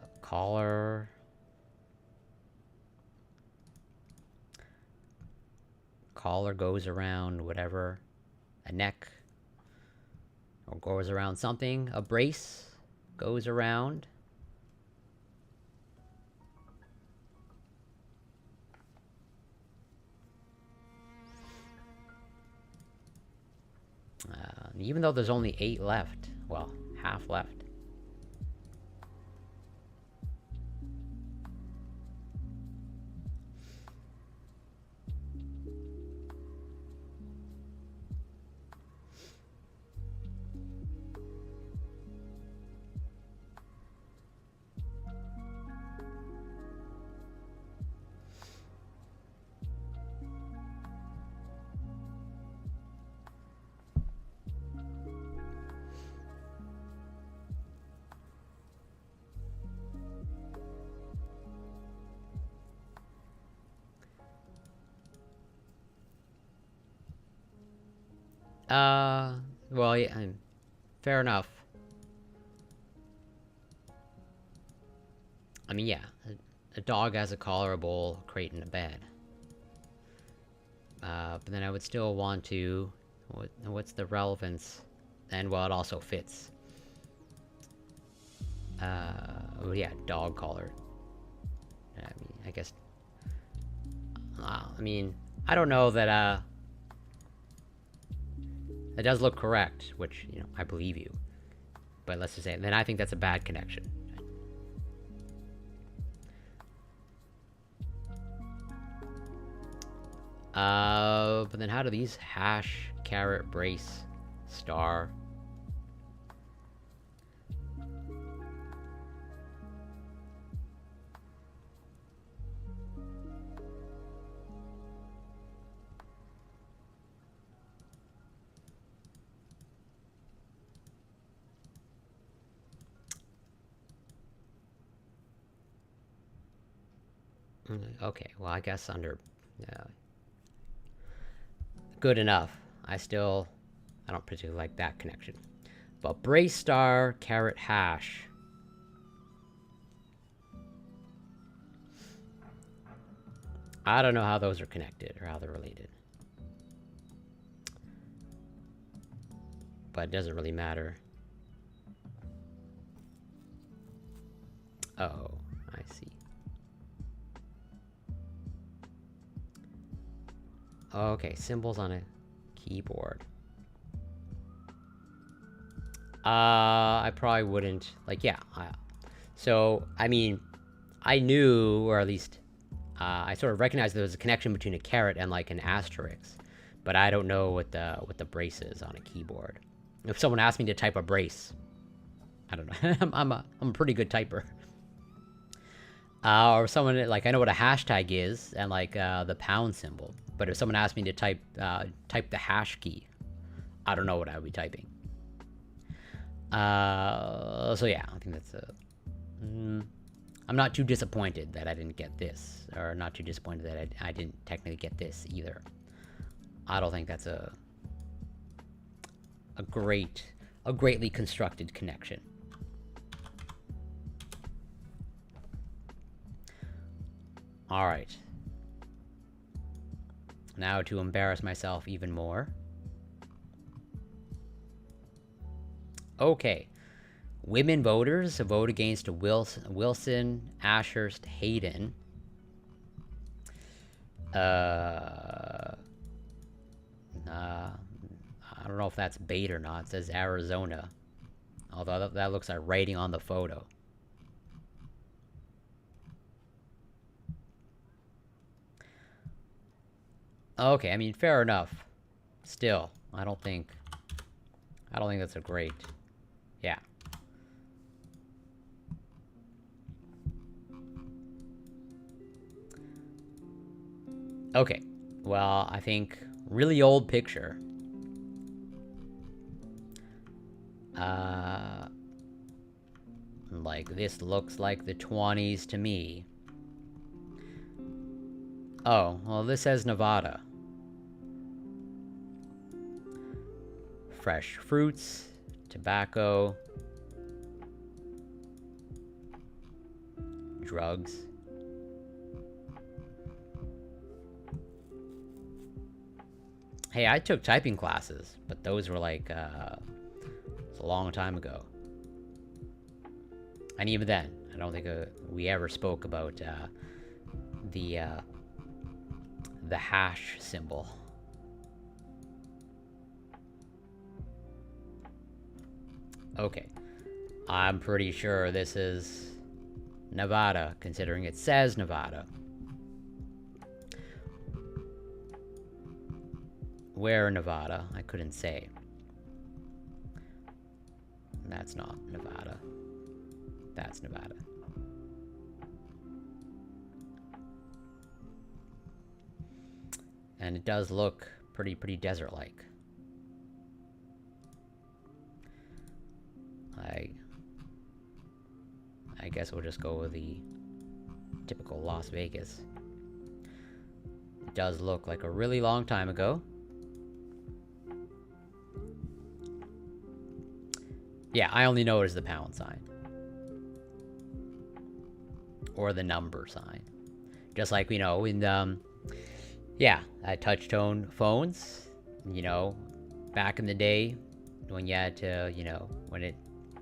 A collar. Collar goes around whatever. A neck. Or goes around something. A brace goes around. Even though there's only 8 left. Well, half left. Well, yeah, fair enough. I mean, yeah, a dog has a collar, a bowl, a crate, and a bed. But then I would still want to... What's the relevance? And, well, it also fits. Oh yeah, dog collar. I mean, I guess... I mean, I don't know that, it does look correct, which, you know, I believe you. But let's just say, then I think that's a bad connection. But then how do these hash, carrot, brace, star... Okay, well, I guess under... good enough. I don't particularly like that connection. But brace, star, carrot, hash. I don't know how those are connected, or how they're related. But it doesn't really matter. Oh, I see. Okay, symbols on a keyboard. I probably wouldn't... Like, yeah. So, I mean, I knew, or at least... I sort of recognized there was a connection between a carrot and, like, an asterisk. But I don't know what the brace is on a keyboard. If someone asked me to type a brace... I don't know. I'm a pretty good typer. Or someone... Like, I know what a hashtag is, and, like, the pound symbol. But if someone asked me to type the hash key, I don't know what I would be typing. So yeah, I think that's a... I'm not too disappointed that I didn't get this, or not too disappointed that I didn't technically get this either. I don't think that's a greatly constructed connection. All right. Now to embarrass myself even more. Okay. Women voters vote against Wilson, Ashurst, Hayden. I don't know if that's bait or not. It says Arizona. Although that looks like writing on the photo. Okay, I mean, fair enough. Still, I don't think that's a great... Yeah. Okay. Well, I think really old picture. Uh, like, this looks like the 20s to me. Oh, well, this says Nevada. Fresh fruits, tobacco, drugs. Hey, I took typing classes, but those were like, it's a long time ago. And even then, I don't think we ever spoke about the hash symbol. Okay, I'm pretty sure this is Nevada, considering it says Nevada. Where in Nevada? I couldn't say. That's not Nevada. That's Nevada. And it does look pretty desert-like. I guess we'll just go with the typical Las Vegas. It does look like a really long time ago. Yeah, I only know it as the pound sign. Or the number sign. Just like, you know, in, yeah, touch-tone phones, you know, back in the day, when you had to, you know,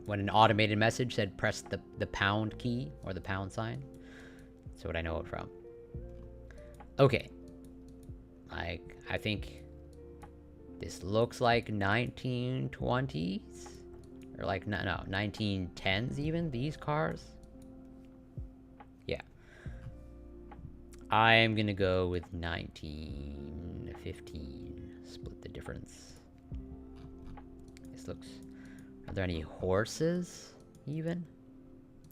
when an automated message said press the pound key, or the pound sign. That's what I know it from. Okay. I think this looks like 1920s? Or like, no, 1910s even, these cars? Yeah. I'm gonna go with 1915. Split the difference. This looks... Are there any horses, even?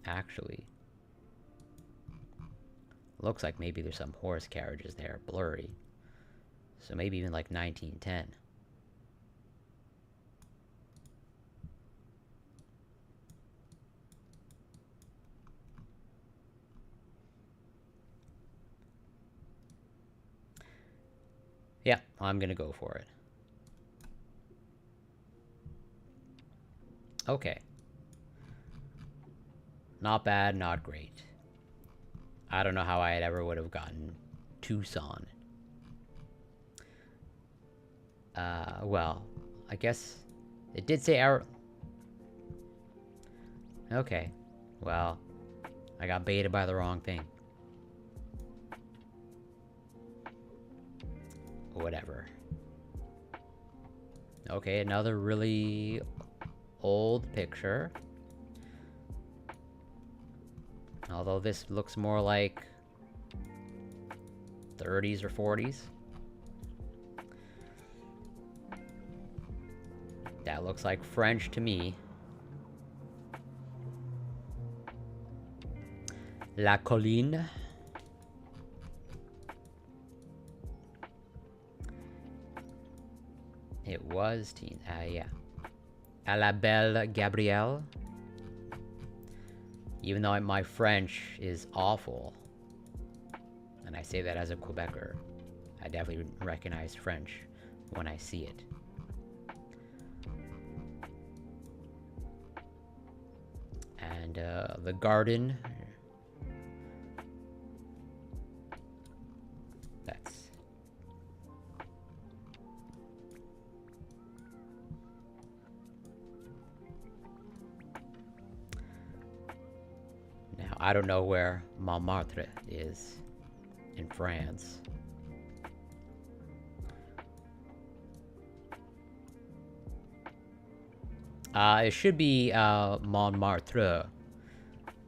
Actually. Looks like maybe there's some horse carriages there, blurry. So maybe even like 1910. Yeah, I'm gonna go for it. Okay. Not bad, not great. I don't know how I ever would have gotten Tucson. Well, I guess it did say Okay. Well, I got baited by the wrong thing. Whatever. Okay, another really old picture. Although this looks more like 30s or 40s. That looks like French to me. La Colline. It was yeah. À la Belle Gabrielle. Even though my French is awful, and I say that as a Quebecer, I definitely recognize French when I see it. And the garden. That's... Now, I don't know where Montmartre is in France. It should be Montmartre,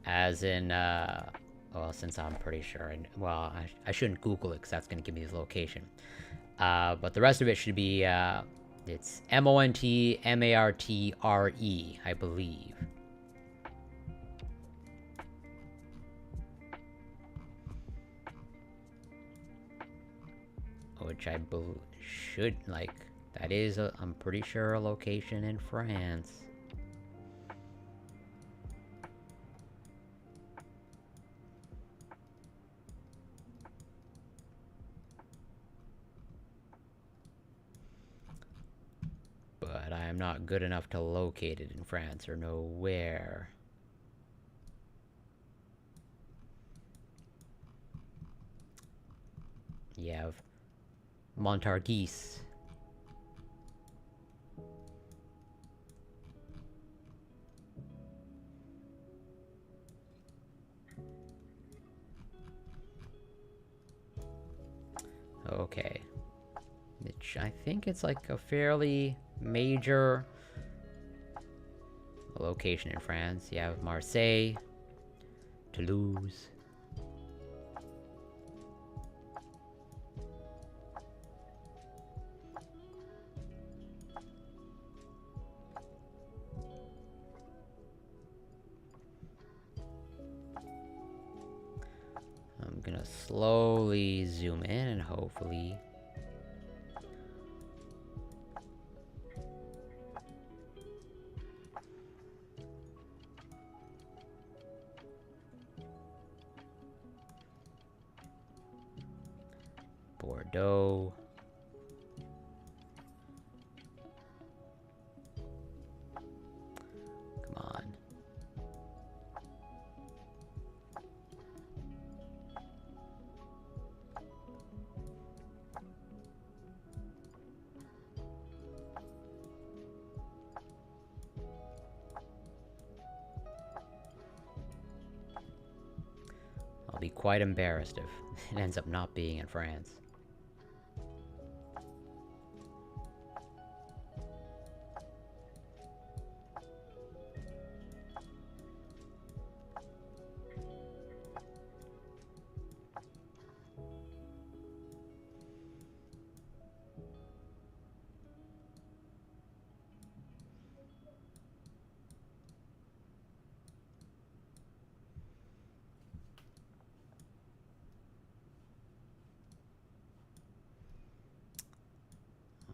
as in, well, since I'm pretty sure, well, I shouldn't Google it because that's going to give me the location. But the rest of it should be, it's Montmartre, I believe. Which I should, like, that is, I'm pretty sure, a location in France. But I am not good enough to locate it in France or know where. You have Montargis. Okay. Which I think it's like a fairly major location in France. You have Marseille, Toulouse. I'm gonna slowly zoom in and hopefully... Bordeaux. Come on. I'll be quite embarrassed if it ends up not being in France.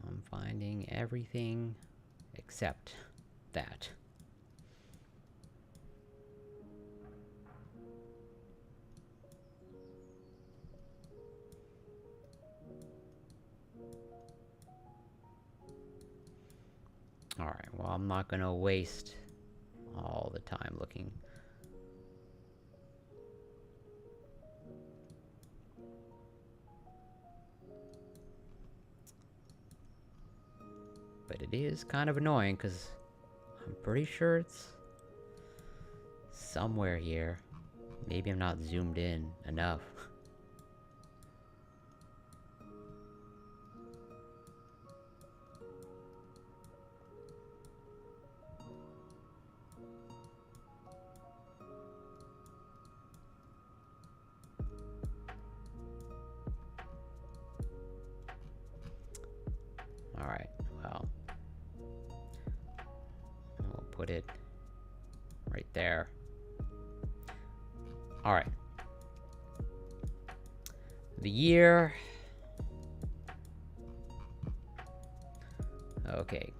I'm finding everything except that. Alright, well, I'm not gonna waste all the time looking. But it is kind of annoying, because I'm pretty sure it's somewhere here. Maybe I'm not zoomed in enough. Alright, well. We'll put it right there. Alright. The year... Okay.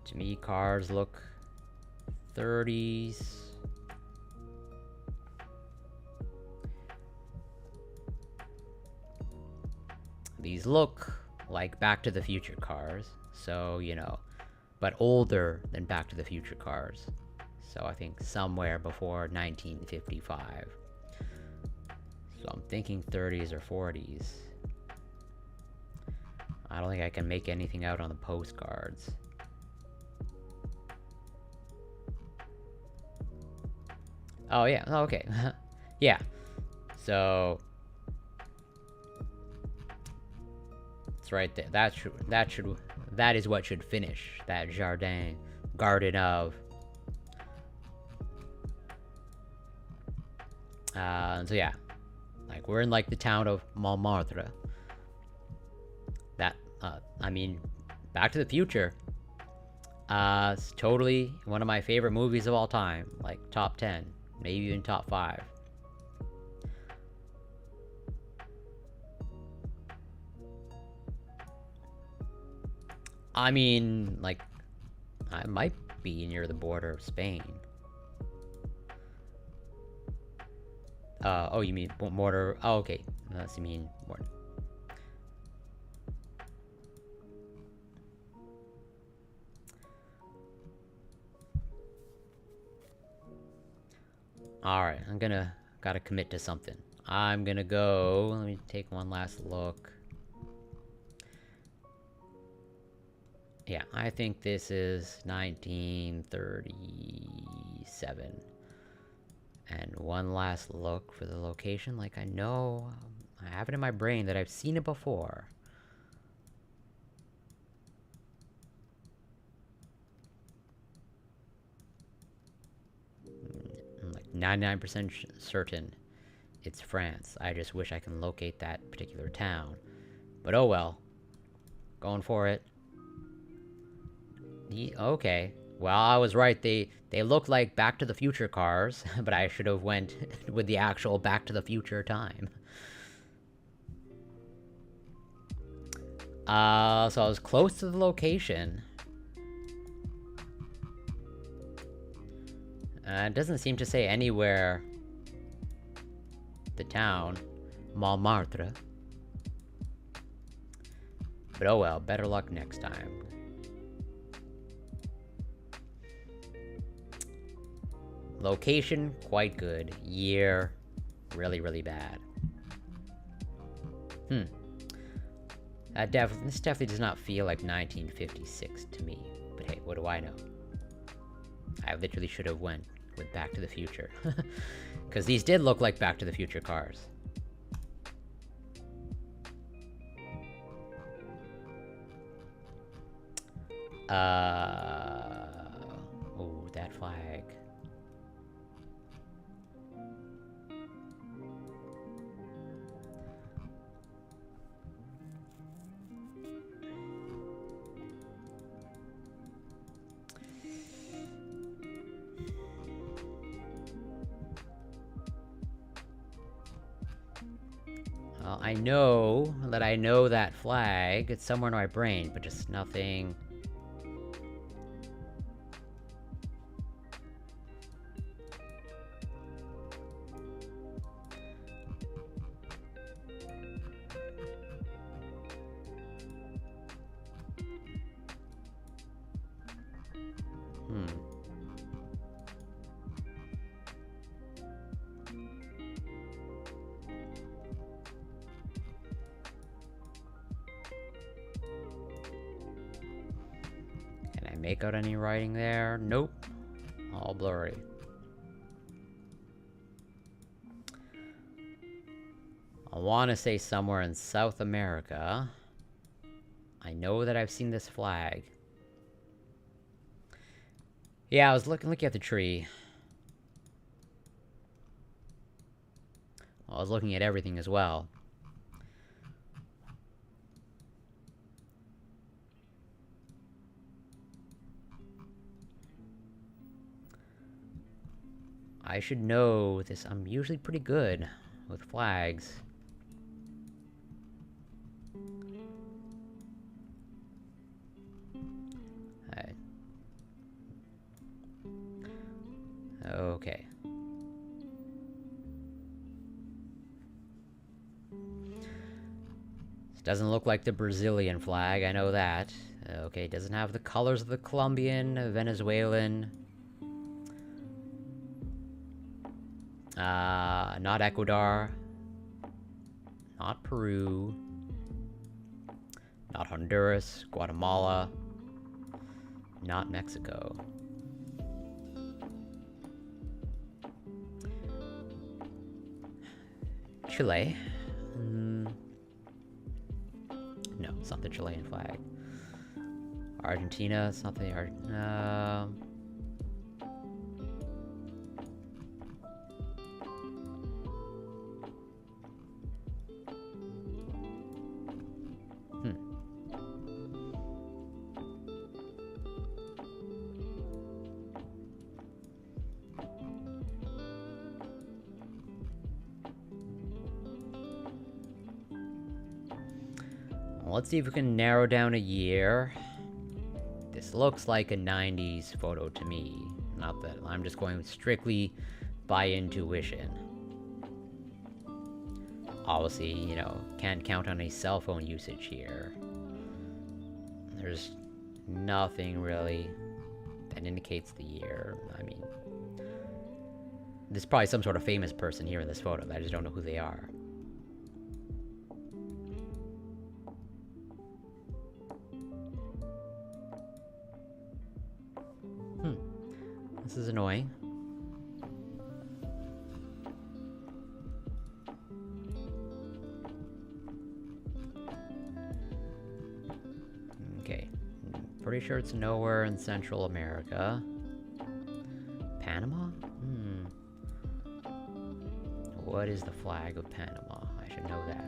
To me, cars look 30s. These look like Back to the Future cars, so, you know, but older than Back to the Future cars. So I think somewhere before 1955. So I'm thinking 30s or 40s. I don't think I can make anything out on the postcards. Oh yeah, okay. Yeah. So it's right there. That is what should finish that Jardin Garden of. So yeah, like we're in like the town of Montmartre. That, I mean, Back to the Future. It's totally one of my favorite movies of all time. Like top 10, maybe even top 5. I mean, like, I might be near the border of Spain. Oh, you mean border? Oh, okay. Unless you mean border. Alright, gotta commit to something. I'm gonna go, let me take one last look. Yeah, I think this is 1937. And one last look for the location, like I know, I have it in my brain that I've seen it before. I'm like 99% certain it's France. I just wish I can locate that particular town. But oh well. Going for it. Okay. Well, I was right. They look like Back to the Future cars, but I should have went with the actual Back to the Future time. So I was close to the location. It doesn't seem to say anywhere the town. Montmartre. But oh well, better luck next time. Location, quite good. Year, really, really bad. This definitely does not feel like 1956 to me. But hey, what do I know? I literally should have went with Back to the Future. Because these did look like Back to the Future cars. Oh, that flag. Well, I know that flag. It's somewhere in my brain, but just nothing. Make out any writing there? Nope. All blurry. I want to say somewhere in South America. I know that I've seen this flag. Yeah, I was looking at the tree. Well, I was looking at everything as well. I should know this. I'm usually pretty good with flags. Alright. Okay. This doesn't look like the Brazilian flag, I know that. Okay, it doesn't have the colors of the Colombian, Venezuelan. Not Ecuador. Not Peru. Not Honduras, Guatemala. Not Mexico. Chile. No, it's not the Chilean flag. Argentina. It's not the Let's see if we can narrow down a year. This looks like a 90s photo to me. Not that I'm just going strictly by intuition. Obviously, you know, can't count on any cell phone usage here. There's nothing really that indicates the year. I mean, there's probably some sort of famous person here in this photo, but I just don't know who they are. This is annoying. Okay. Pretty sure it's nowhere in Central America. Panama? What is the flag of Panama? I should know that.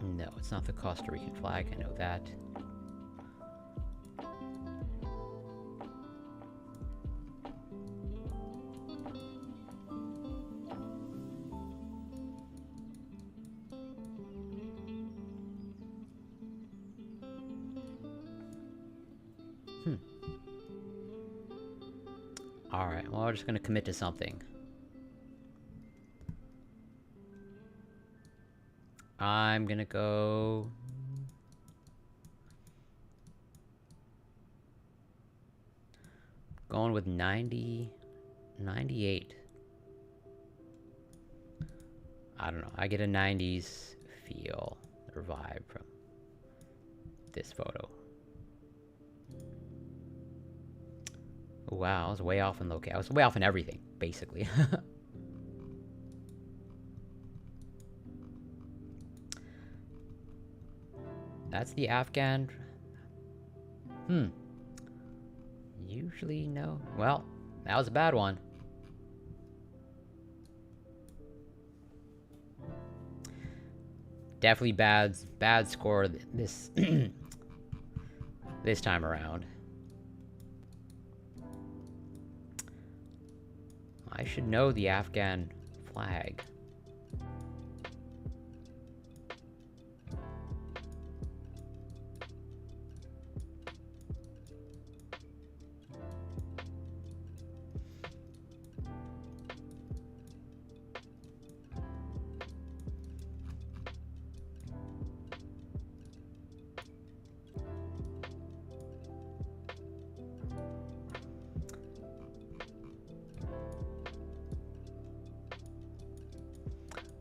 No, it's not the Costa Rican flag, I know that. Alright, well, we're just gonna commit to something. I'm gonna go... going with 98. I don't know, I get a 90s feel or vibe from this photo. Wow, I was way off in location. I was way off in everything, basically. That's the Afghan... Usually no. Well, that was a bad one. Definitely bad score this this time around. I should know the Afghan flag.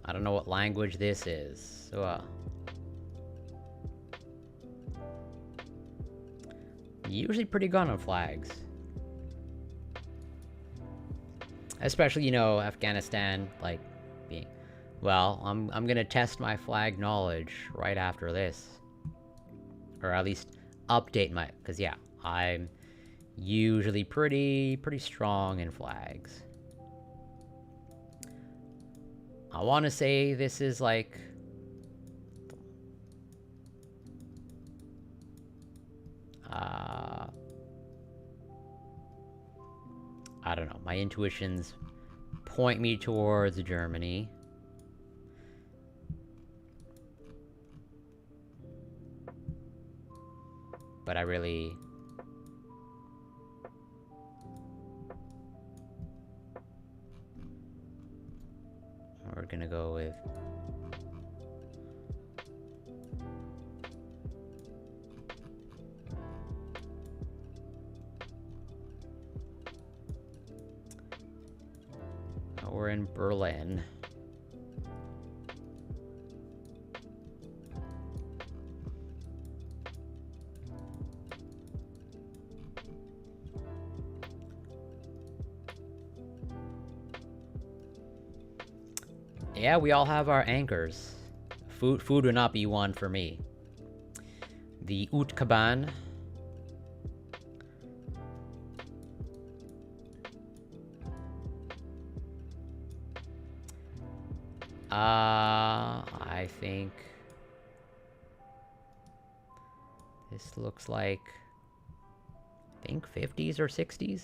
I don't know what language this is, so, usually pretty good on flags. Especially, you know, Afghanistan, like, being... Well, I'm gonna test my flag knowledge right after this. Or at least update my... Because, yeah, I'm usually pretty strong in flags. I want to say this is like... I don't know. My intuitions point me towards Germany. But I really... We're gonna go with... We're in Berlin. Yeah, we all have our anchors. Food would not be one for me. The Utkaban. I think this looks like, I think 50s or 60s.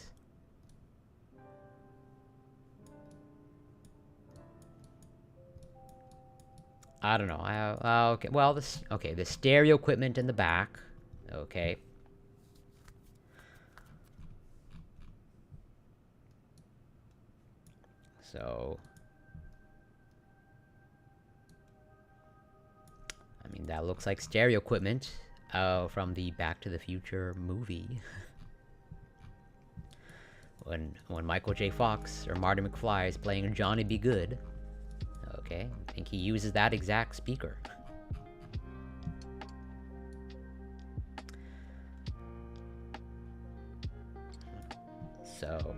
I don't know. Okay. Well, this. Okay, the stereo equipment in the back. Okay. So, I mean, that looks like stereo equipment from the Back to the Future movie. when Michael J. Fox or Marty McFly is playing Johnny Be Good. Okay, I think he uses that exact speaker. So,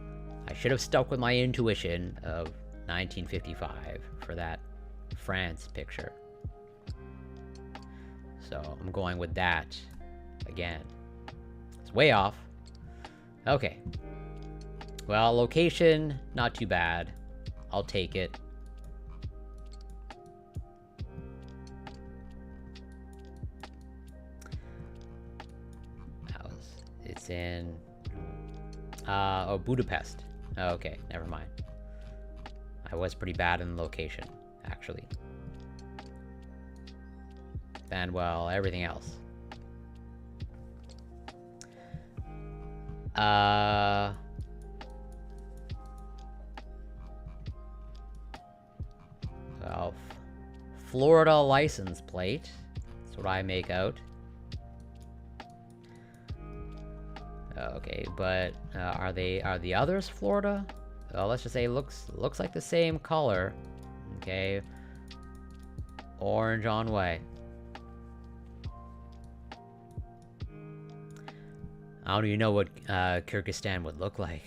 I should have stuck with my intuition of 1955 for that France picture. So, I'm going with that again. It's way off. Okay. Well, location, not too bad. I'll take it. It's in... oh, Budapest. Oh, okay, never mind. I was pretty bad in the location, actually. And, well, everything else. Well, Florida license plate. That's what I make out. Okay, but are the others Florida? Well, let's just say looks like the same color. Okay, orange on way. I don't even know what Kyrgyzstan would look like.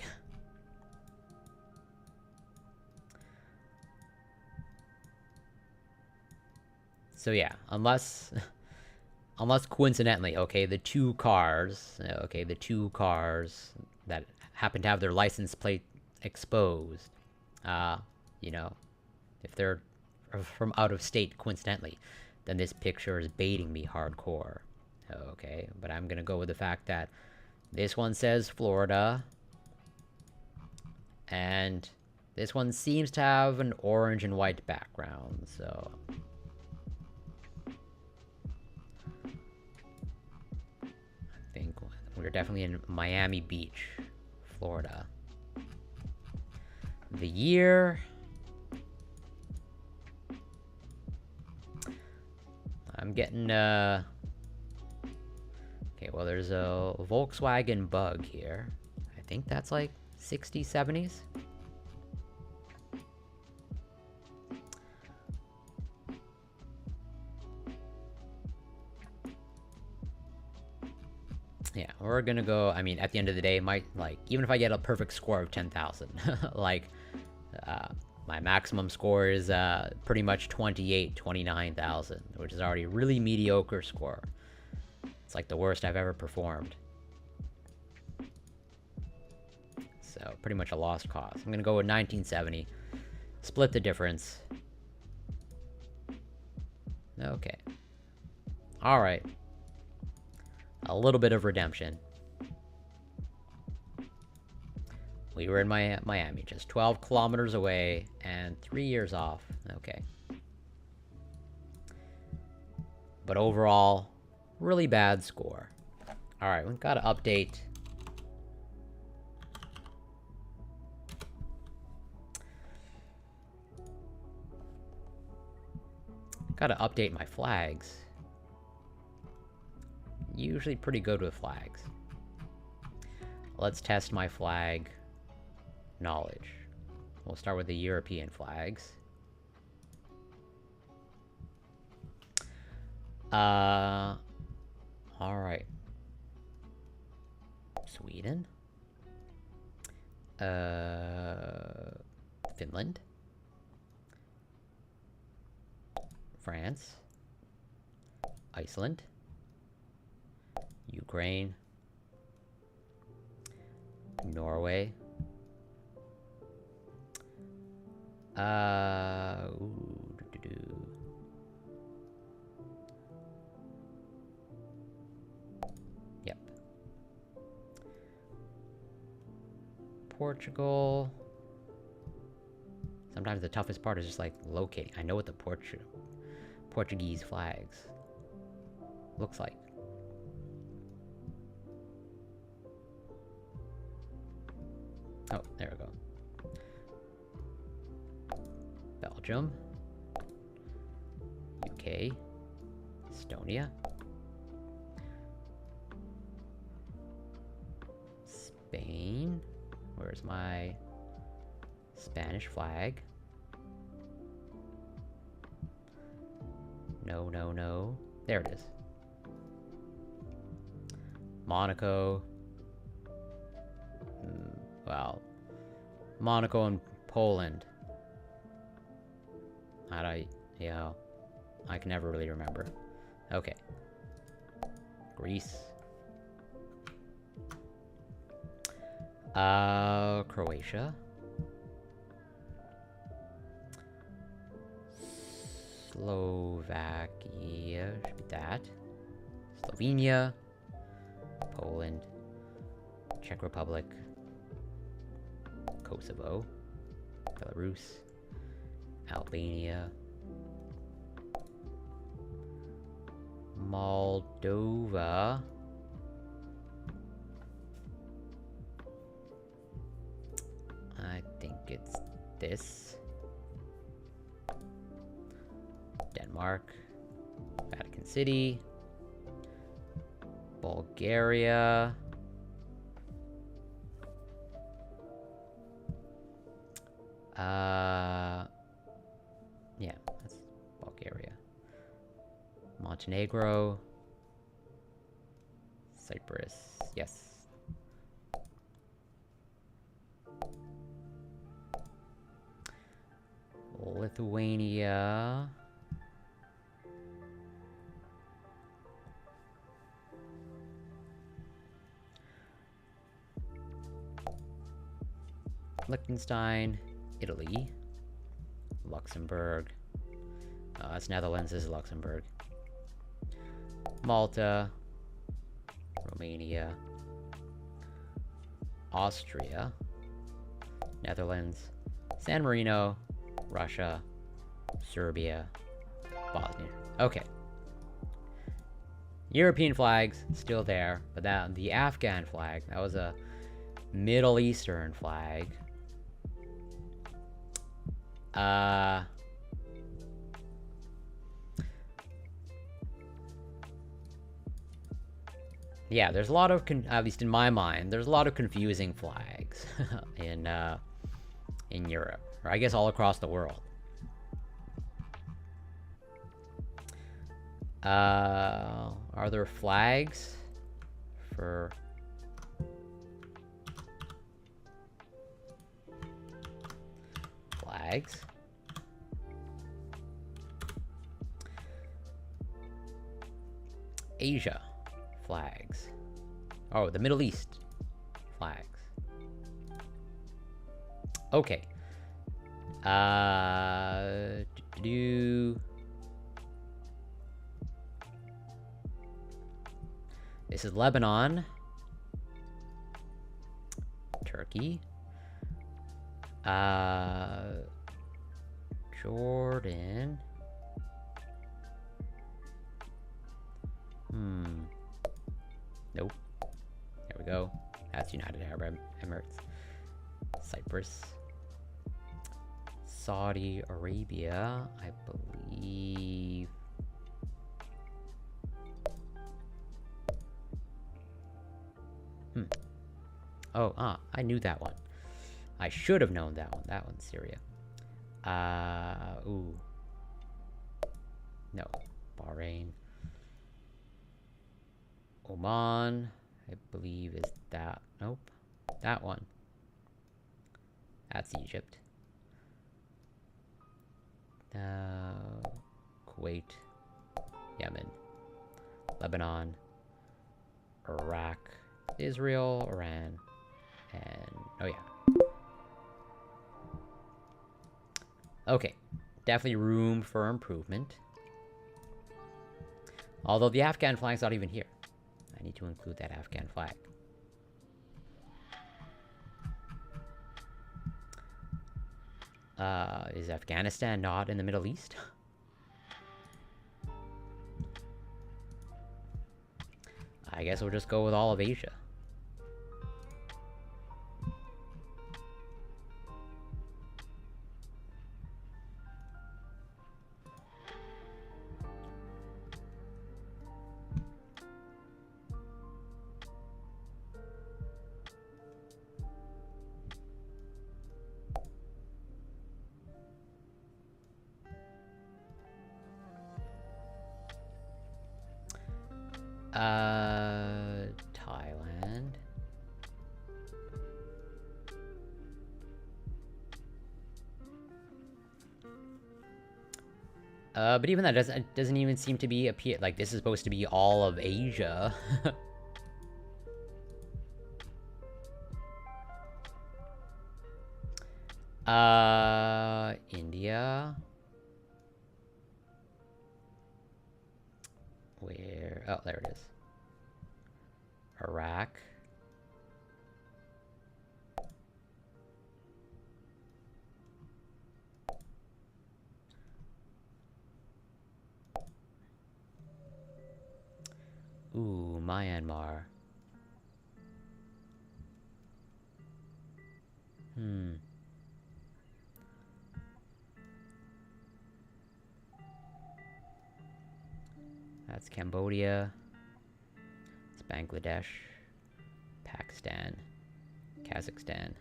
So yeah, unless coincidentally, okay, the two cars that happen to have their license plate exposed, you know, if they're from out of state coincidentally, then this picture is baiting me hardcore. Okay, but I'm gonna go with the fact that this one says Florida, and this one seems to have an orange and white background, so... We're definitely in Miami Beach, Florida. The year... I'm getting, okay, well, there's a Volkswagen Bug here. I think that's like 60s, 70s. Yeah, we're gonna go, I mean, at the end of the day, even if I get a perfect score of 10,000, like, my maximum score is, pretty much 29,000, which is already a really mediocre score. It's like the worst I've ever performed. So, pretty much a lost cause. I'm gonna go with 1970. Split the difference. Okay. Alright. A little bit of redemption. We were in Miami, just 12 kilometers away, and 3 years off. Okay. But overall, really bad score. Alright, we've got to update. Got to update my flags. Usually pretty good with flags. Let's test my flag knowledge. We'll start with the European flags. Alright. Sweden. Finland. France, Iceland, Ukraine, Norway, yep. Portugal. Sometimes the toughest part is just like locating. I know what the Portuguese flags looks like. Oh, there we go. Belgium, UK, Estonia, Spain. Where's my Spanish flag? No, no, no. There it is. Monaco. Well, Monaco and Poland. Yeah, I can never really remember. Okay. Greece. Croatia. Slovakia, should be that. Slovenia. Poland. Czech Republic. Kosovo. Belarus. Albania. Moldova. I think it's this. Denmark. Vatican City. Bulgaria. Yeah, that's Bulgaria. Montenegro. Cyprus. Yes. Lithuania. Liechtenstein. Italy. Luxembourg. It's Netherlands, this is Luxembourg. Malta. Romania. Austria. Netherlands. San Marino. Russia. Serbia. Bosnia. Okay. European flags, still there, but the Afghan flag, that was a Middle Eastern flag. Yeah, there's a lot of, at least in my mind, there's a lot of confusing flags in Europe, or I guess all across the world. Are there flags for flags? Asia flags. Oh, the Middle East flags. Okay. This is Lebanon. Turkey. Jordan. Nope. There we go. That's United Arab Emirates. Cyprus. Saudi Arabia, I believe. Oh, I knew that one. I should have known that one. That one's Syria. Ooh. No. Bahrain. Oman, I believe is that. Nope. That one. That's Egypt. Kuwait, Yemen, Lebanon, Iraq, Israel, Iran, and... oh yeah. Okay, definitely room for improvement. Although the Afghan flag's not even here. I need to include that Afghan flag. Is Afghanistan not in the Middle East? I guess we'll just go with all of Asia. Thailand. But even that doesn't even seem to be like this is supposed to be all of Asia. India. Where? Oh, there it is. Iraq. Ooh, Myanmar. That's Cambodia. It's Bangladesh. Pakistan. Kazakhstan.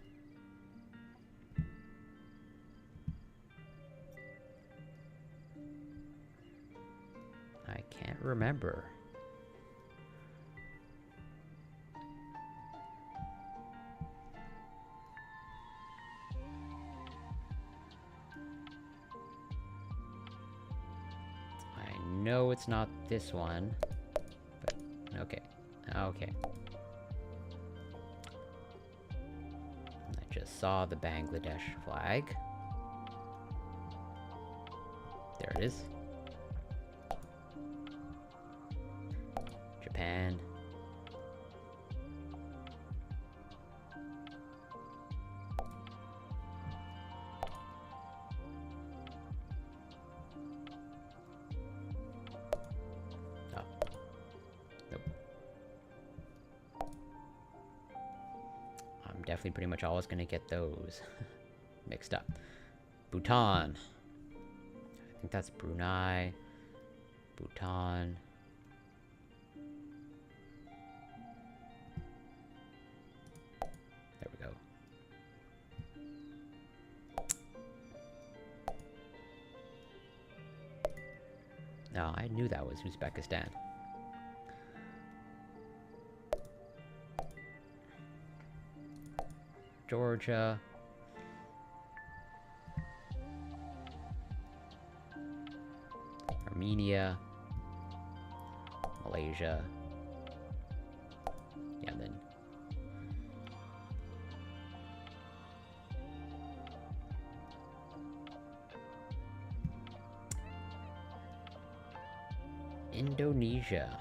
I can't remember. I know it's not this one, but okay. Okay. I just saw the Bangladesh flag. There it is. Japan. Oh. Nope. I'm definitely pretty much always gonna get those mixed up. Bhutan. I think that's Brunei. Bhutan. There we go. No, I knew that was Uzbekistan. Georgia. Armenia. Malaysia. Yemen. Indonesia.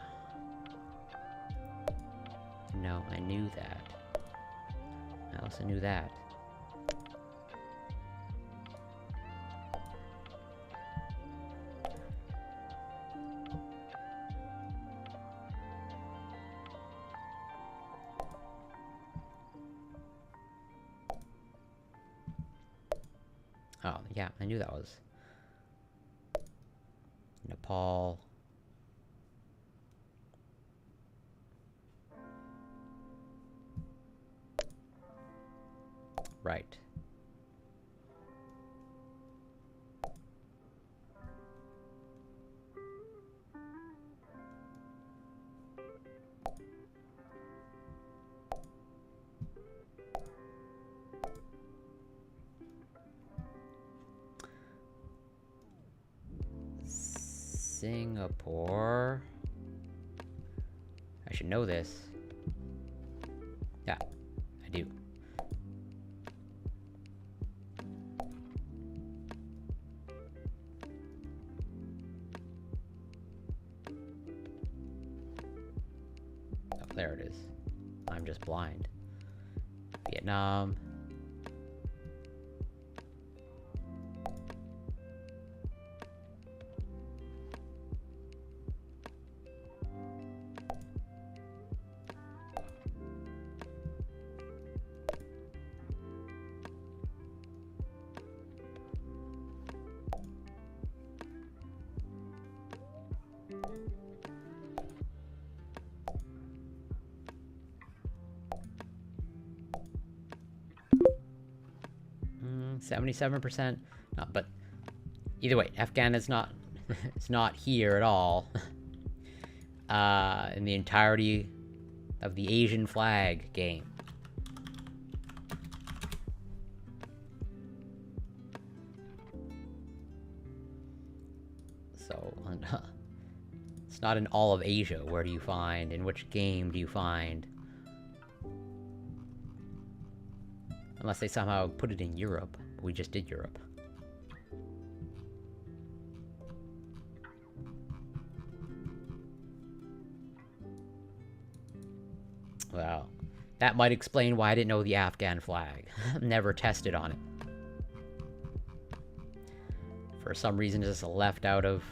No, I knew that. I also knew that. Oh, yeah, I knew that was Nepal. Right. Singapore. I should know this. Yeah, I do. Oh, there it is. I'm just blind. Vietnam. Mm, 77%. No, but either way, Afghan is not it's not here at all. In the entirety of the Asian flag game. So, it's not in all of Asia. Where do you find? In which game do you find? Unless they somehow put it in Europe. We just did Europe. Well, that might explain why I didn't know the Afghan flag. Never tested on it. For some reason, it's just left out of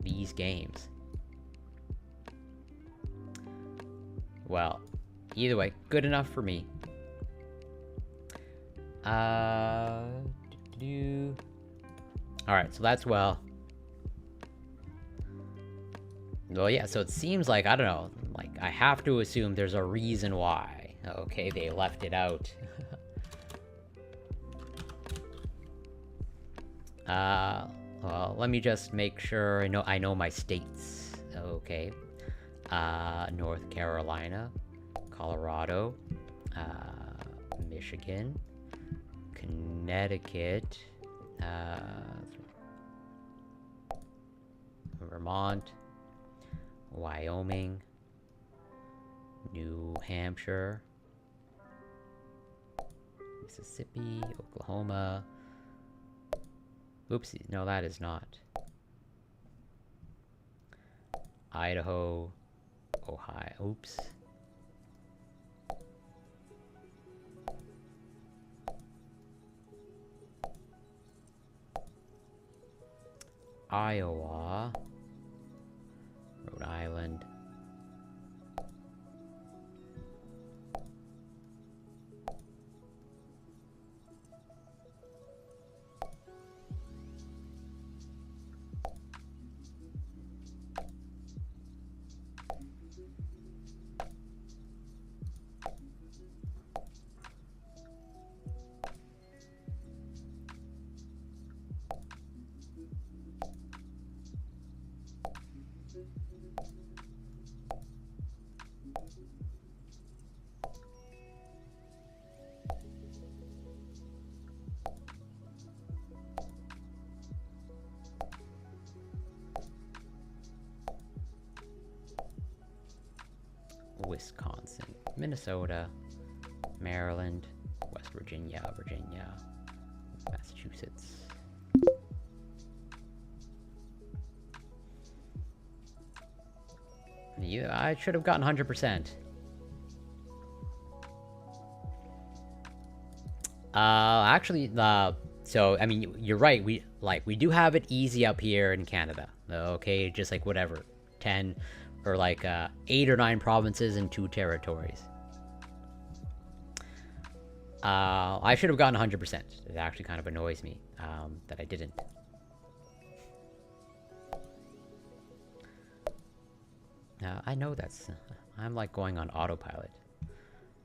these games. Well, either way, good enough for me. Alright, so that's well, yeah, so it seems like, I don't know, like, I have to assume there's a reason why. Okay, they left it out. Well, let me just make sure I know my states. Okay. North Carolina, Colorado, Michigan, Connecticut, Vermont, Wyoming, New Hampshire, Mississippi, Oklahoma. Oopsie, no, that is not. Idaho, Ohio, oops. Iowa, Rhode Island, Wisconsin, Minnesota, Maryland, West Virginia, Massachusetts. Yeah, I should have gotten 100%. Actually, so, I mean, you're right, we do have it easy up here in Canada, okay? Just like whatever, 10, or like, 8 or 9 provinces and 2 territories. I should have gotten 100%. It actually kind of annoys me, that I didn't. I know I'm like going on autopilot.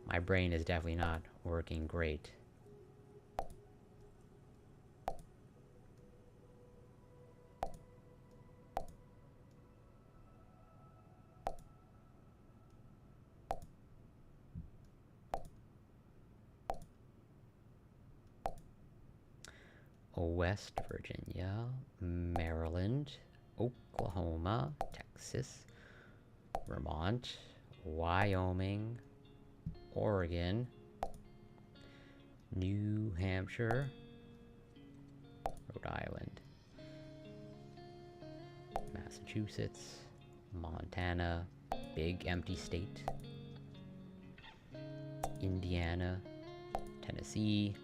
My brain is definitely not working great. West Virginia, Maryland, Oklahoma, Texas, Vermont, Wyoming, Oregon, New Hampshire, Rhode Island, Massachusetts, Montana, big empty state, Indiana, Tennessee,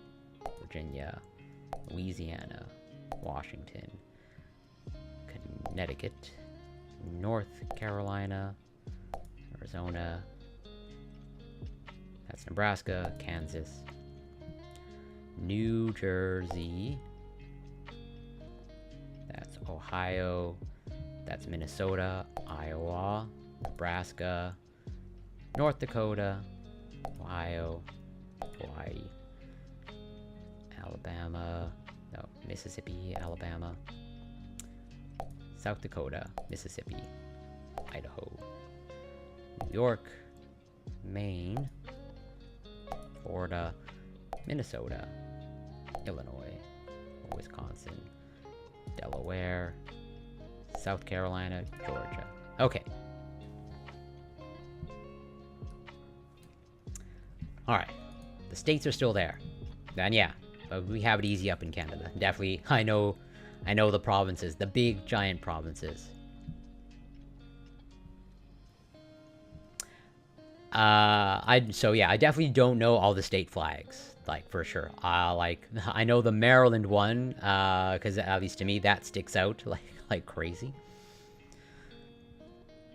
Virginia, Louisiana, Washington, Connecticut, North Carolina, Arizona, that's Nebraska, Kansas, New Jersey, that's Ohio, that's Minnesota, Iowa, Nebraska, North Dakota, Ohio, Hawaii, Alabama, no, Mississippi, Alabama, South Dakota, Mississippi, Idaho, New York, Maine, Florida, Minnesota, Illinois, Wisconsin, Delaware, South Carolina, Georgia. Okay. Alright. The states are still there. Then yeah, but we have it easy up in Canada. Definitely, I know the provinces, the big giant provinces. I definitely don't know all the state flags, like, for sure. Like, I know the Maryland one, because at least to me, that sticks out like crazy.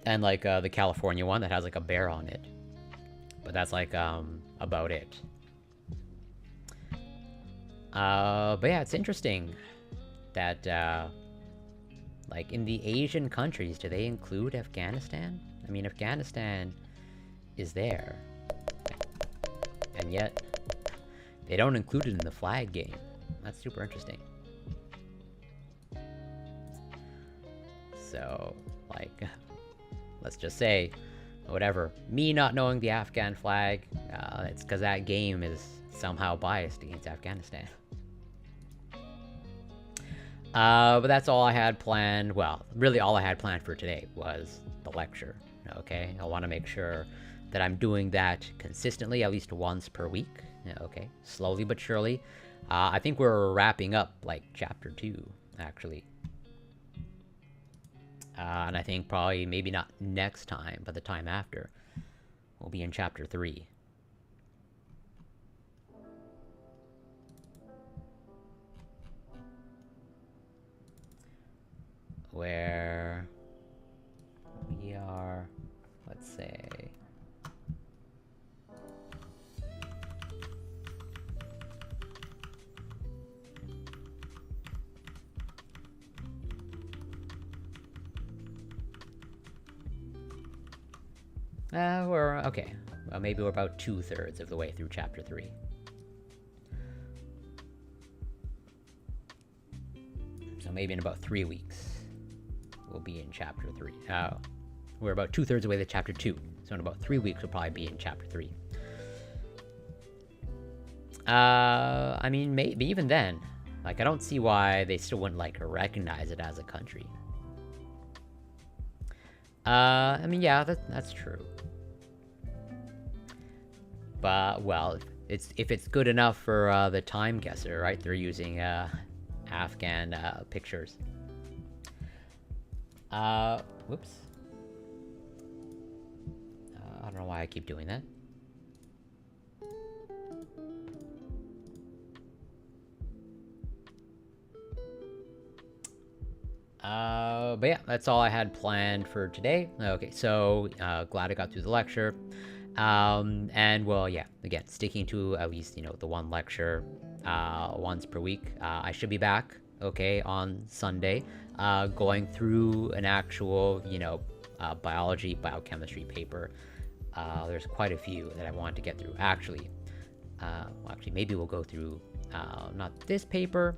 And, like, the California one that has, like, a bear on it. But that's, like, about it. But yeah, it's interesting that, like, in the Asian countries, do they include Afghanistan? I mean, Afghanistan is there. And yet, they don't include it in the flag game. That's super interesting. So, like, let's just say, whatever, me not knowing the Afghan flag, it's because that game is somehow biased against Afghanistan. But that's all I had planned. Well, really all I had planned for today was the lecture. Okay, I want to make sure that I'm doing that consistently, at least once per week. Okay, slowly but surely. I think we're wrapping up, like, chapter 2, actually. And I think probably, maybe not next time, but the time after, we'll be in chapter 3. Where we are, let's say, we're, okay, well, maybe we're about 2/3 of the way through chapter 3. So maybe in about 3 weeks, we'll be in chapter 3. We're about 2/3 of the way to chapter 2. So in about 3 weeks, we'll probably be in chapter 3. I mean, maybe even then, like, I don't see why they still wouldn't, like, recognize it as a country. I mean, yeah, that's true. But, well, if it's good enough for the time guesser, right? They're using Afghan pictures. Whoops. I don't know why I keep doing that. But yeah, that's all I had planned for today. Okay, so glad I got through the lecture. And well, yeah, again, sticking to at least, the one lecture once per week. I should be back, okay, on Sunday, going through an actual, biology, biochemistry paper. There's quite a few that I wanted to get through. Actually, maybe we'll go through not this paper,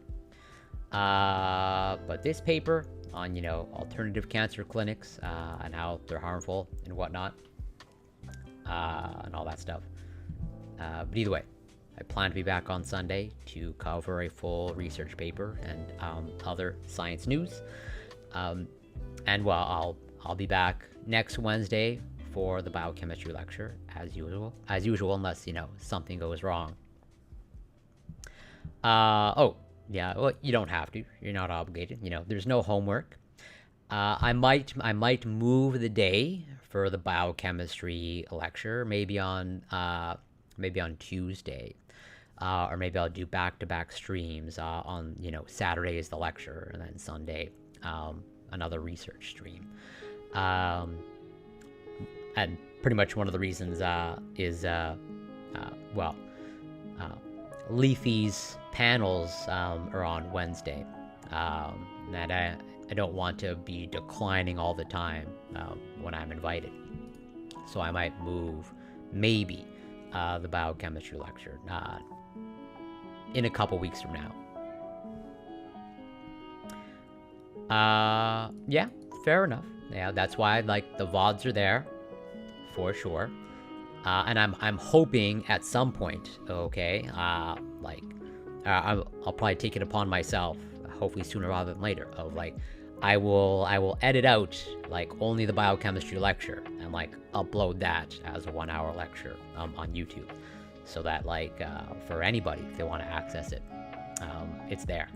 but this paper on, alternative cancer clinics and how they're harmful and whatnot, and all that stuff. But either way, I plan to be back on Sunday to cover a full research paper and other science news. And well, I'll be back next Wednesday for the biochemistry lecture as usual. Unless something goes wrong. Oh yeah, well, you don't have to. You're not obligated. There's no homework. I might move the day for the biochemistry lecture, maybe on Tuesday, or maybe I'll do back-to-back streams. On Saturday is the lecture, and then Sunday, another research stream. And pretty much one of the reasons is Leafy's panels are on Wednesday, and I don't want to be declining all the time when I'm invited. So I might move maybe the biochemistry lecture in a couple weeks from now. Yeah, fair enough. Yeah, that's why the VODs are there, for sure. And I'm hoping at some point, okay, I'll probably take it upon myself, hopefully sooner rather than later, of I will edit out only the biochemistry lecture and upload that as a 1-hour lecture on YouTube, so that for anybody, if they want to access it, it's there.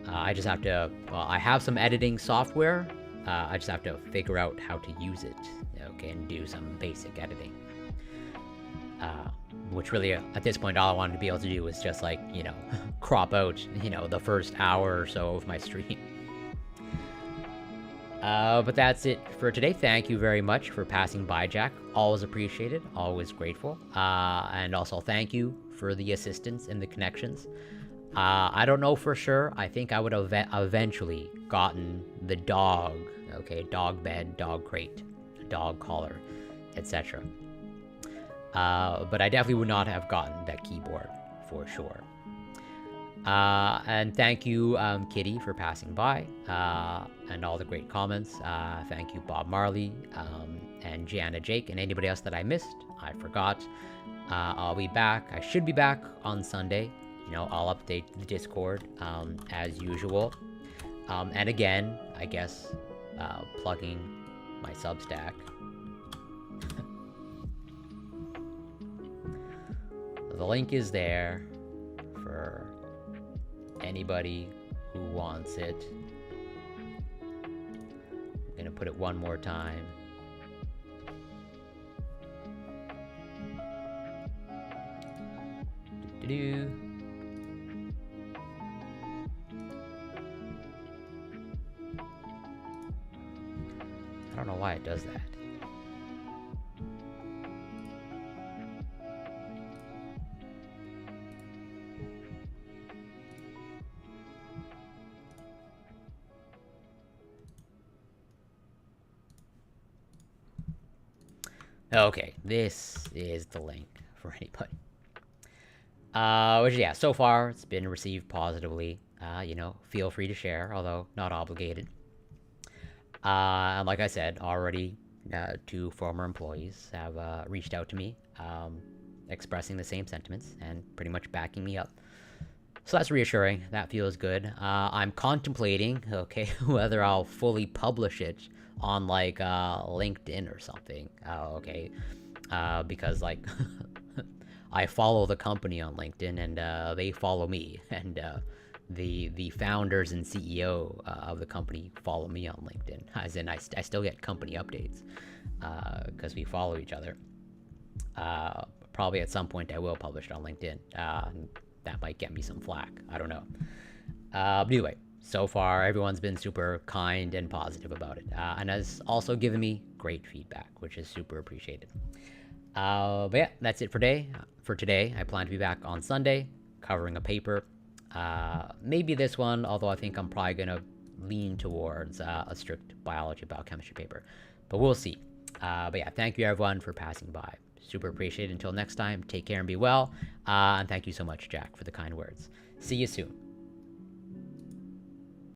I just have to, I have some editing software. I just have to figure out how to use it, okay, and do some basic editing. Which really, at this point, all I wanted to be able to do was just crop out, the first hour or so of my stream. But that's it for today. Thank you very much for passing by, Jack. Always appreciated, always grateful. And also thank you for the assistance and the connections. I don't know for sure. I think I would have eventually gotten the dog, okay, dog bed, dog crate, dog collar, etc. But I definitely would not have gotten that keyboard, for sure. And thank you, Kitty, for passing by, and all the great comments. Thank you, Bob Marley, and Gianna Jake, and anybody else that I missed. I forgot. I'll be back. I should be back on Sunday. I'll update the Discord, as usual. And again, I guess, plugging my Substack. The link is there for anybody who wants it. I'm gonna put it one more time. Do-do-do. I don't know why it does that. Okay, this is the link for anybody. Which, yeah, so far it's been received positively. Feel free to share, although not obligated. And like I said, already 2 former employees have reached out to me, expressing the same sentiments and pretty much backing me up. So that's reassuring. That feels good. I'm contemplating, okay, whether I'll fully publish it on LinkedIn or something. Okay, because I follow the company on LinkedIn, and they follow me, and the founders and CEO of the company follow me on LinkedIn. As in, I still get company updates because we follow each other. Probably at some point I will publish it on LinkedIn. That might get me some flack. I don't know. But anyway, so far everyone's been super kind and positive about it, and has also given me great feedback, which is super appreciated. But yeah, that's it for today. I plan to be back on Sunday covering a paper. Maybe this one, although I think I'm probably gonna lean towards a strict biology biochemistry paper, but we'll see. But yeah, thank you everyone for passing by. Super appreciated. Until next time, take care and be well. And thank you so much, Jack, for the kind words. See you soon.